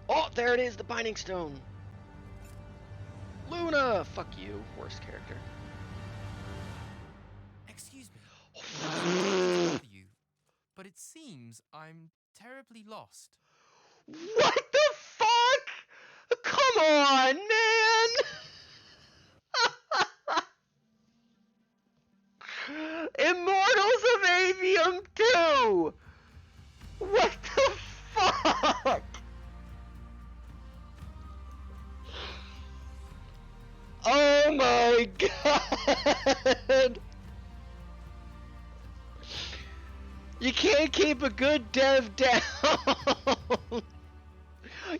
Oh, there it is, the Binding Stone! Luna! Fuck you, worst character.
Excuse me. I hate to bother you, but it seems I'm terribly lost.
What the fuck? Come on, man! Immortals of Aveum 2! What the fuck? Oh my god! You can't keep a good dev down!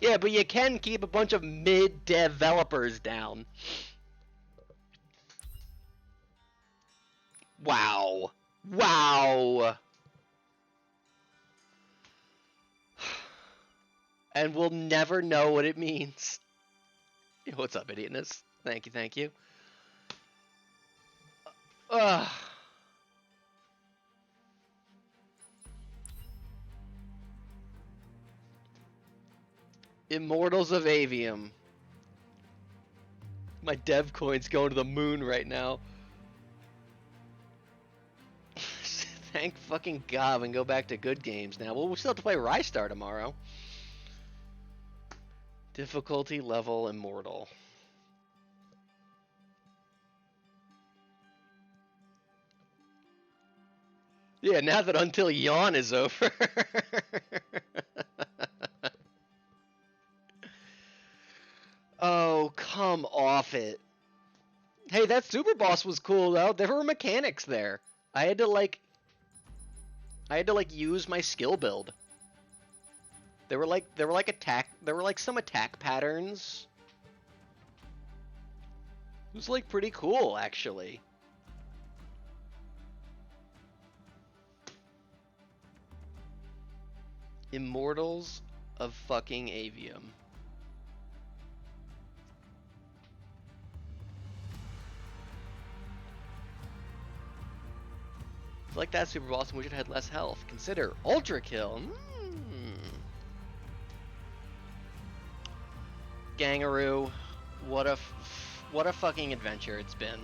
Yeah, but you can keep a bunch of mid-developers down. Wow. Wow. And we'll never know what it means. Yo, what's up, idiotness? Thank you, thank you. Ugh. Immortals of Aveum. My dev coin's going to the moon right now. Thank fucking God we can go back to good games now. Well, we still have to play Rystar tomorrow. Difficulty level Immortal. Yeah, now that Until Yawn is over. Oh, come off it. Hey, that super boss was cool though. There were mechanics there. I had to like use my skill build. There were like some attack patterns. It was like pretty cool actually. Immortals of fucking Aveum. If you like that super boss and wish it had less health, consider Ultra Kill. Gangaroo, what a fucking adventure it's been.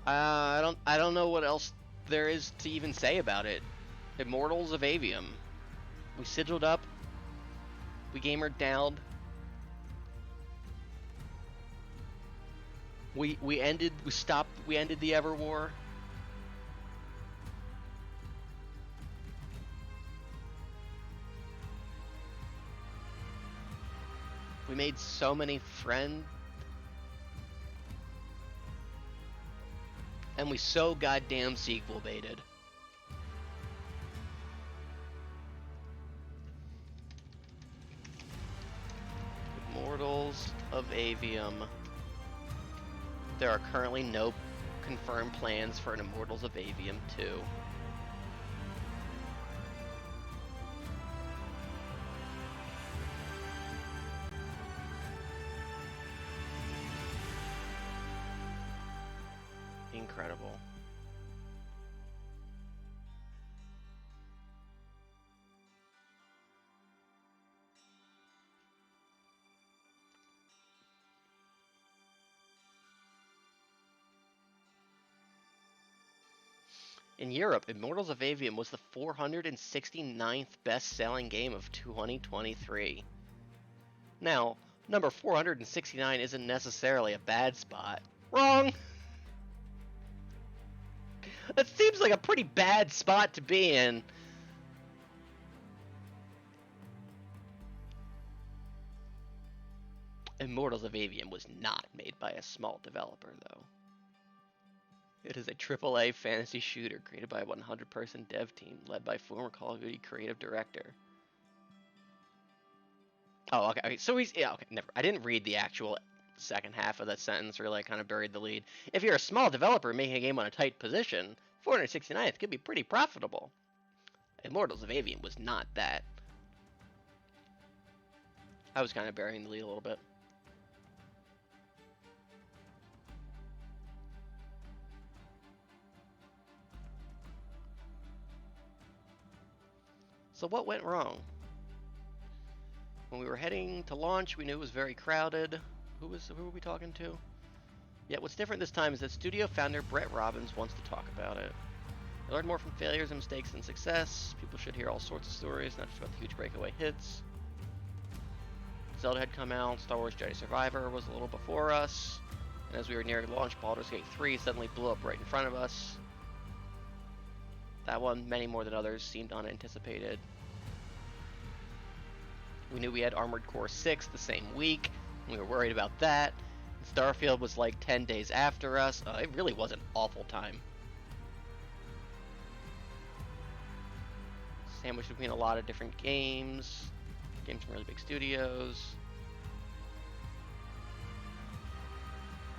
I don't know what else there is to even say about it. Immortals of Aveum. We sigiled up. We gamered down. We ended the Everwar. We made so many friends. And we so goddamn sequel baited. Immortals of Aveum. There are currently no confirmed plans for an Immortals of Aveum 2. Incredible. In Europe, Immortals of Aveum was the 469th best-selling game of 2023. Now, number 469 isn't necessarily a bad spot. Wrong! That seems like a pretty bad spot to be in. Immortals of Aveum was not made by a small developer, though. It is a AAA fantasy shooter created by a 100-person dev team led by former Call of Duty creative director. Oh, okay. So he's okay. Never. I didn't read the actual second half of that sentence. Really, I kind of buried the lead. If you're a small developer making a game on a tight position, 469th could be pretty profitable. Immortals of Aveum was not that. I was kind of burying the lead a little bit. So what went wrong? When we were heading to launch, we knew it was very crowded. Who were we talking to? Yeah, what's different this time is that studio founder Brett Robbins wants to talk about it. We learned more from failures and mistakes than success. People should hear all sorts of stories, not just about the huge breakaway hits. Zelda had come out, Star Wars Jedi Survivor was a little before us, and as we were nearing launch, Baldur's Gate 3 suddenly blew up right in front of us. That one, many more than others, seemed unanticipated. We knew we had Armored Core 6 the same week, and we were worried about that. Starfield was like 10 days after us. It really was an awful time. Sandwiched between a lot of different games from really big studios.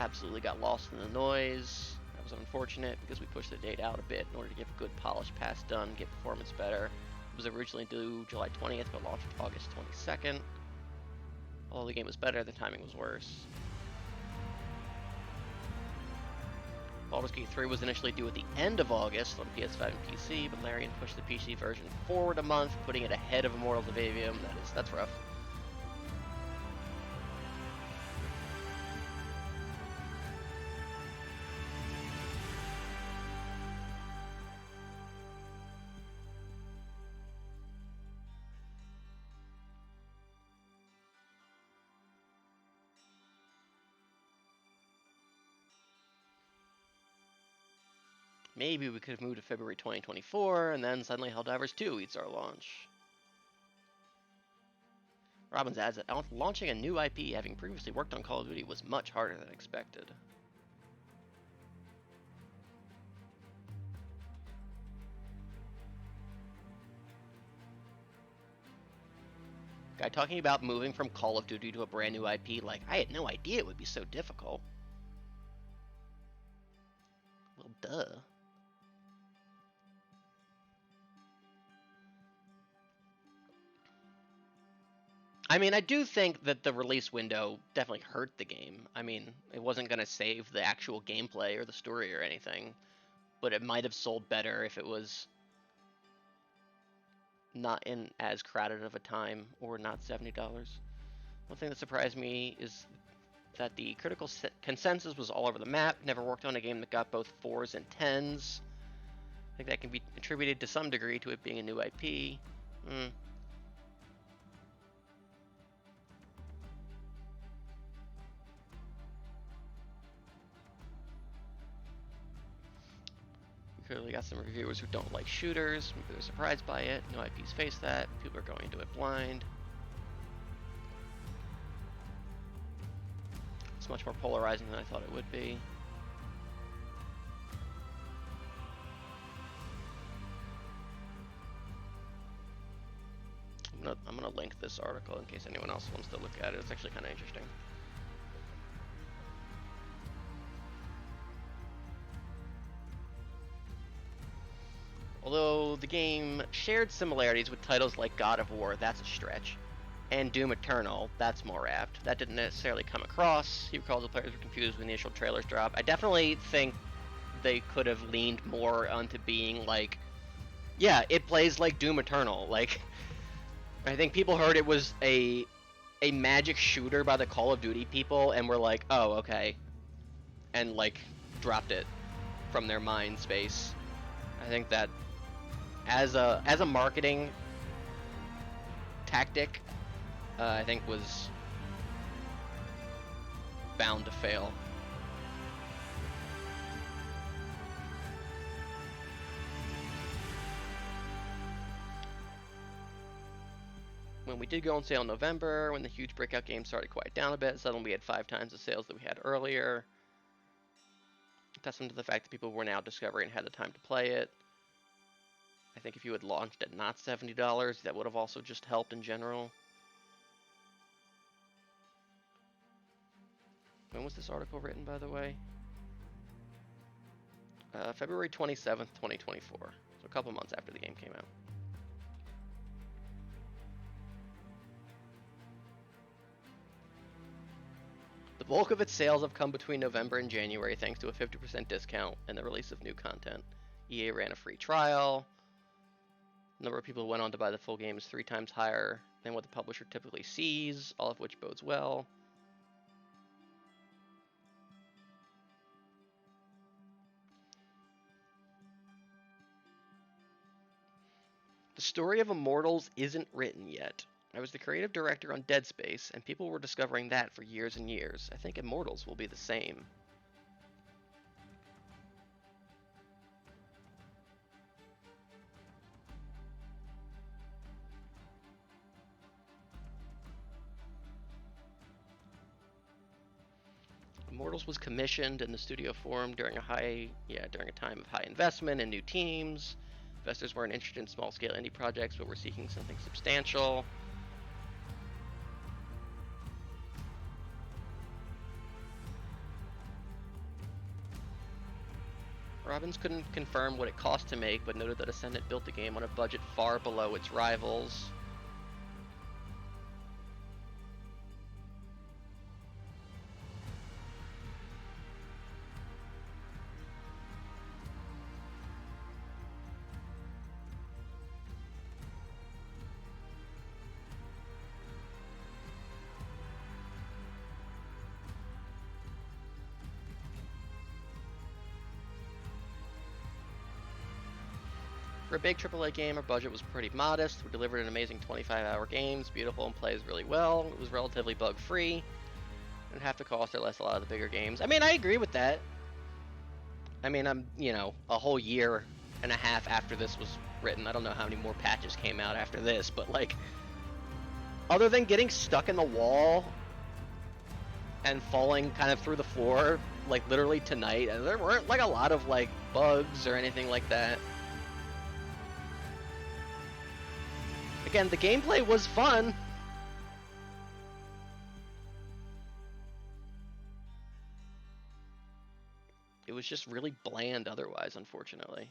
Absolutely got lost in the noise. That was unfortunate because we pushed the date out a bit in order to get a good polished pass done, get performance better. It was originally due July 20th, but launched August 22nd. Although the game was better, the timing was worse. Baldur's Gate 3 was initially due at the end of August on PS5 and PC, but Larian pushed the PC version forward a month, putting it ahead of Immortals of Aveum. That's rough. maybe we could have moved to February 2024, and then suddenly Helldivers 2 eats our launch. Robbins adds that launching a new IP, having previously worked on Call of Duty, was much harder than expected. Guy talking about moving from Call of Duty to a brand new IP, like, I had no idea it would be so difficult. Well, duh. I mean, I do think that the release window definitely hurt the game. I mean, it wasn't going to save the actual gameplay or the story or anything, but it might have sold better if it was not in as crowded of a time or not $70. One thing that surprised me is that the critical consensus was all over the map. Never worked on a game that got both 4s and 10s. I think that can be attributed to some degree to it being a new IP. Clearly got some reviewers who don't like shooters. Maybe they're surprised by it. No IPs face that. People are going into it blind. It's much more polarizing than I thought it would be. I'm gonna link this article in case anyone else wants to look at it. It's actually kind of interesting. Although the game shared similarities with titles like God of War, that's a stretch, and Doom Eternal, that's more apt. That didn't necessarily come across. He recalls the players were confused when the initial trailers dropped. I definitely think they could have leaned more onto being like, yeah, it plays like Doom Eternal. Like, I think people heard it was a magic shooter by the Call of Duty people and were like, oh, okay, and like dropped it from their mind space. I think that as a marketing tactic, I think was bound to fail. When we did go on sale in November, when the huge breakout games started to quiet down a bit, suddenly we had 5 times the sales that we had earlier. Testament to the fact that people were now discovering and had the time to play it. I think if you had launched at not $70, that would have also just helped in general. When was this article written, by the way? February 27th, 2024. So a couple months after the game came out. The bulk of its sales have come between November and January thanks to a 50% discount and the release of new content. EA ran a free trial. The number of people who went on to buy the full game is 3 times higher than what the publisher typically sees, all of which bodes well. The story of Immortals isn't written yet. I was the creative director on Dead Space, and people were discovering that for years and years. I think Immortals will be the same. Immortals was commissioned and the studio formed during a time of high investment and new teams. Investors weren't interested in small-scale indie projects, but were seeking something substantial. Robbins couldn't confirm what it cost to make, but noted that Ascendant built the game on a budget far below its rivals. For a big AAA game, our budget was pretty modest. We delivered an amazing 25-hour game. It's beautiful and plays really well. It was relatively bug-free. And half the cost or less a lot of the bigger games. I mean, I agree with that. I mean, I'm, a whole year and a half after this was written. I don't know how many more patches came out after this, but like, other than getting stuck in the wall and falling kind of through the floor, like literally tonight, and there weren't like a lot of like bugs or anything like that. Again, the gameplay was fun. It was just really bland otherwise, unfortunately.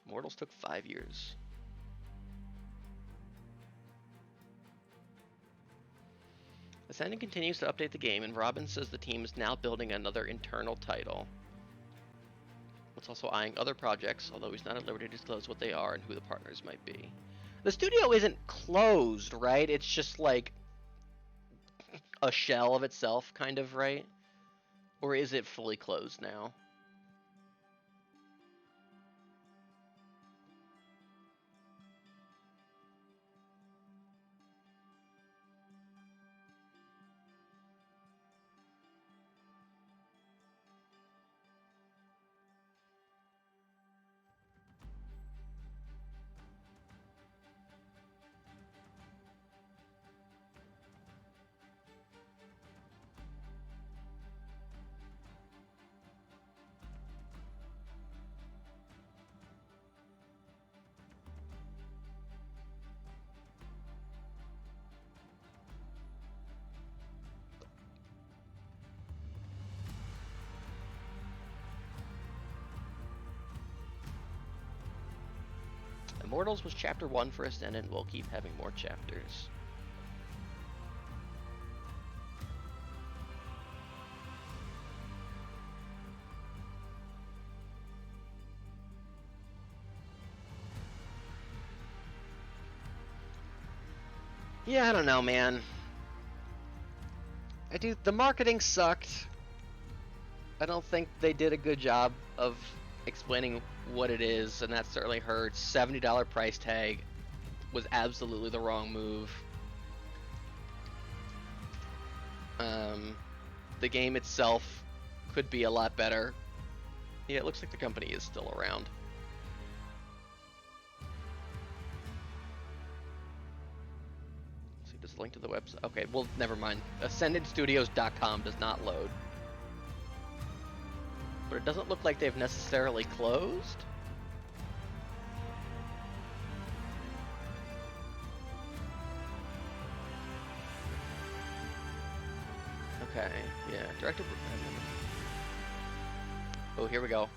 Immortals took 5 years. Ascending continues to update the game, and Robin says the team is now building another internal title. It's also eyeing other projects, although he's not at liberty to disclose what they are and who the partners might be. The studio isn't closed, right? It's just like a shell of itself, kind of, right? Or is it fully closed now? Immortals was chapter 1 for Ascendant, and we'll keep having more chapters. Yeah, I don't know, man. The marketing sucked. I don't think they did a good job of explaining what it is, and that certainly hurts. $70 price tag was absolutely the wrong move. The game itself could be a lot better. Yeah, it looks like the company is still around. So just link to the website. Okay, well, never mind. AscendantStudios.com does not load. But it doesn't look like they've necessarily closed. Okay, yeah, director... Oh, here we go.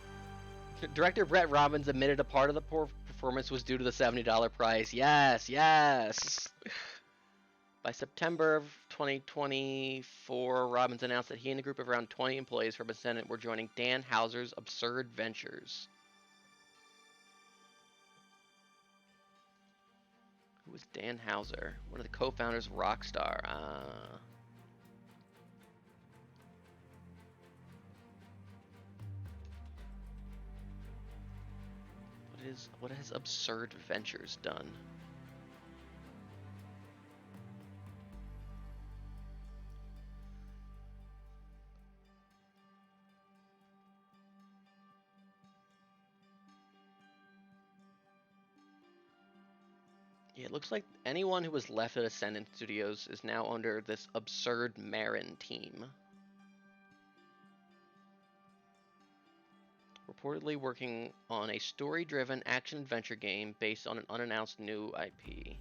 Director Brett Robbins admitted a part of the poor performance was due to the $70 price. Yes, yes! By September of 2024, Robbins announced that he and a group of around 20 employees from Ascendant were joining Dan Houser's Absurd Ventures. Who was Dan Houser? One of the co-founders of Rockstar. What has Absurd Ventures done? Yeah, it looks like anyone who was left at Ascendant Studios is now under this Absurd Marin team. Reportedly working on a story-driven action-adventure game based on an unannounced new IP.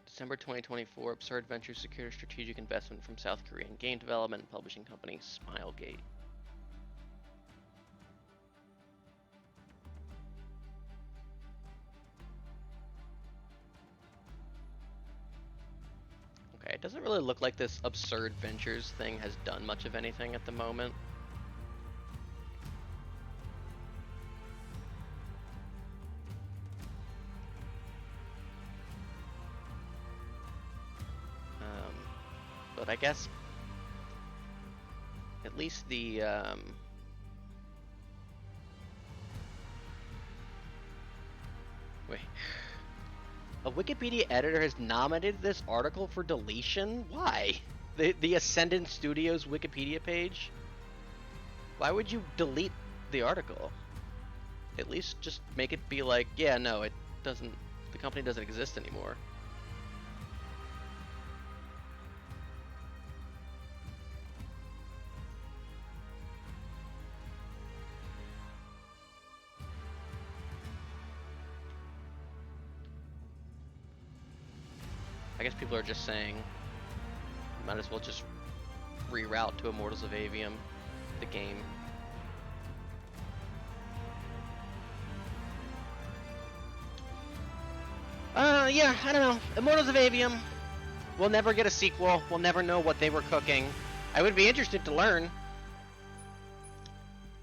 December 2024, Absurd Ventures secured a strategic investment from South Korean game development and publishing company Smilegate. Okay, it doesn't really look like this Absurd Ventures thing has done much of anything at the moment. But I guess at least the A Wikipedia editor has nominated this article for deletion? Why? The Ascendant Studios Wikipedia page? Why would you delete the article? At least just make it be like, yeah, no, it doesn't, the company doesn't exist anymore. I guess people are just saying, might as well just reroute to Immortals of Aveum, the game. Yeah, I don't know. Immortals of Aveum. We'll never get a sequel. We'll never know what they were cooking. I would be interested to learn.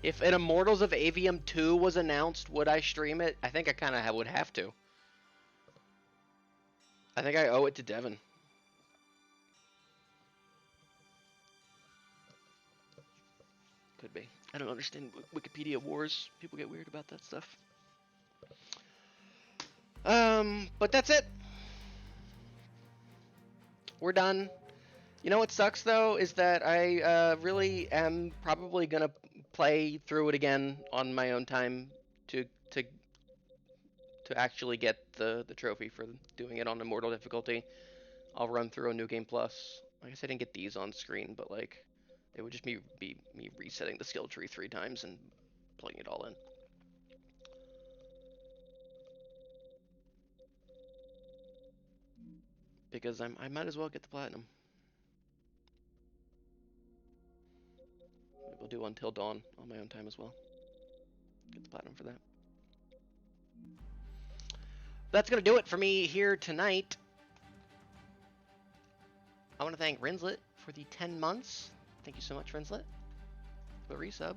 If an Immortals of Aveum 2 was announced, would I stream it? I think I kind of would have to. I think I owe it to Devin. Could be. I don't understand Wikipedia wars. People get weird about that stuff. But that's it. We're done. You know what sucks though is that I really am probably gonna play through it again on my own time to actually get the trophy for doing it on Immortal difficulty. I'll run through a New Game Plus. I guess I didn't get these on screen, but like it would just be me resetting the skill tree 3 times and plugging it all in. Because I might as well get the platinum. Maybe we'll do Until Dawn on my own time as well. Get the platinum for that. That's gonna do it for me here tonight. I want to thank Rinslet for the 10 months. Thank you so much, Rinslet, for the resub.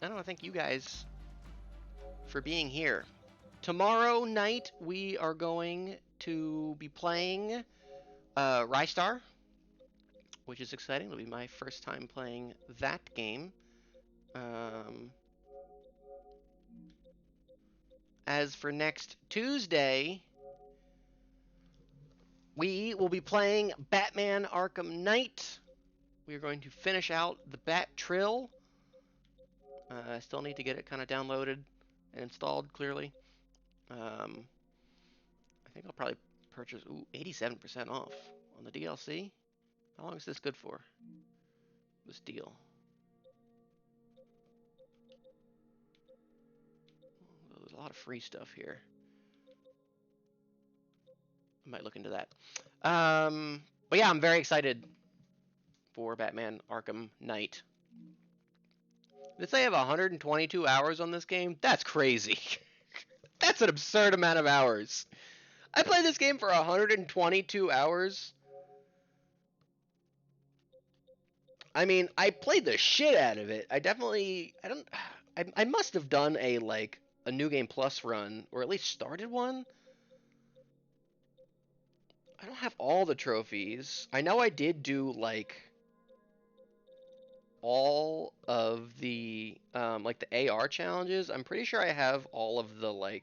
And I want to thank you guys for being here. Tomorrow night we are going to be playing Rystar, which is exciting. It'll be my first time playing that game. As for next Tuesday, we will be playing Batman Arkham Knight. We are going to finish out the Bat Trill. I still need to get it kind of downloaded and installed clearly. I think I'll probably purchase 87% off on the DLC. How long is this good for? This deal. There's a lot of free stuff here. I might look into that. But yeah, I'm very excited for Batman Arkham Knight. Did they have 122 hours on this game? That's crazy. That's an absurd amount of hours. I played this game for 122 hours. I mean, I played the shit out of it. I must have done a New Game Plus run, or at least started one. I don't have all the trophies. I know I did do all of the the AR challenges. I'm pretty sure I have all of the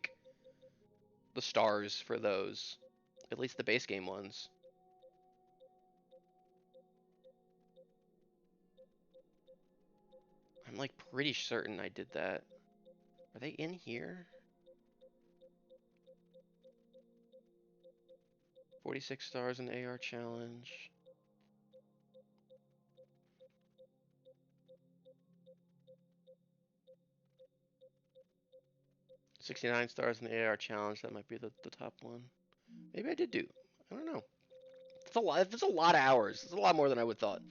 the stars for those, at least the base game ones. I'm pretty certain I did that. Are they in here? 46 stars in the AR challenge. $69 stars in the AR challenge. That might be the top one. Maybe I did do. I don't know. It's a lot. It's a lot of hours. It's a lot more than I would thought.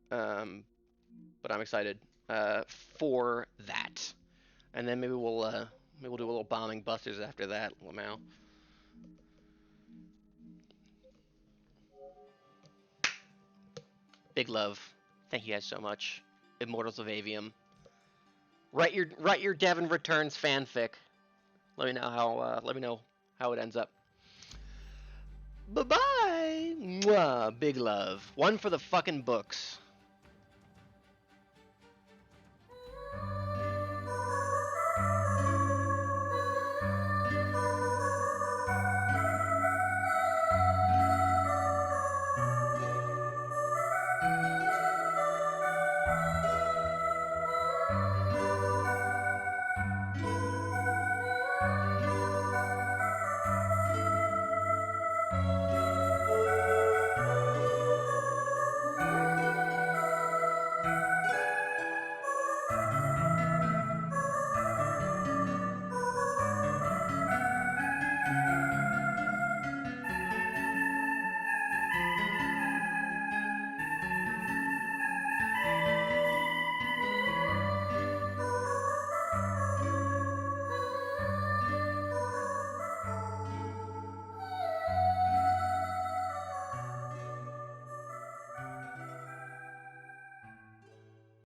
But I'm excited for that. And then maybe we'll do a little bombing busters after that, Lamau. Big love. Thank you guys so much. Immortals of Aveum. Write your Devin Returns fanfic. Let me know how it ends up. Bye bye. Mwah. Big love. One for the fucking books.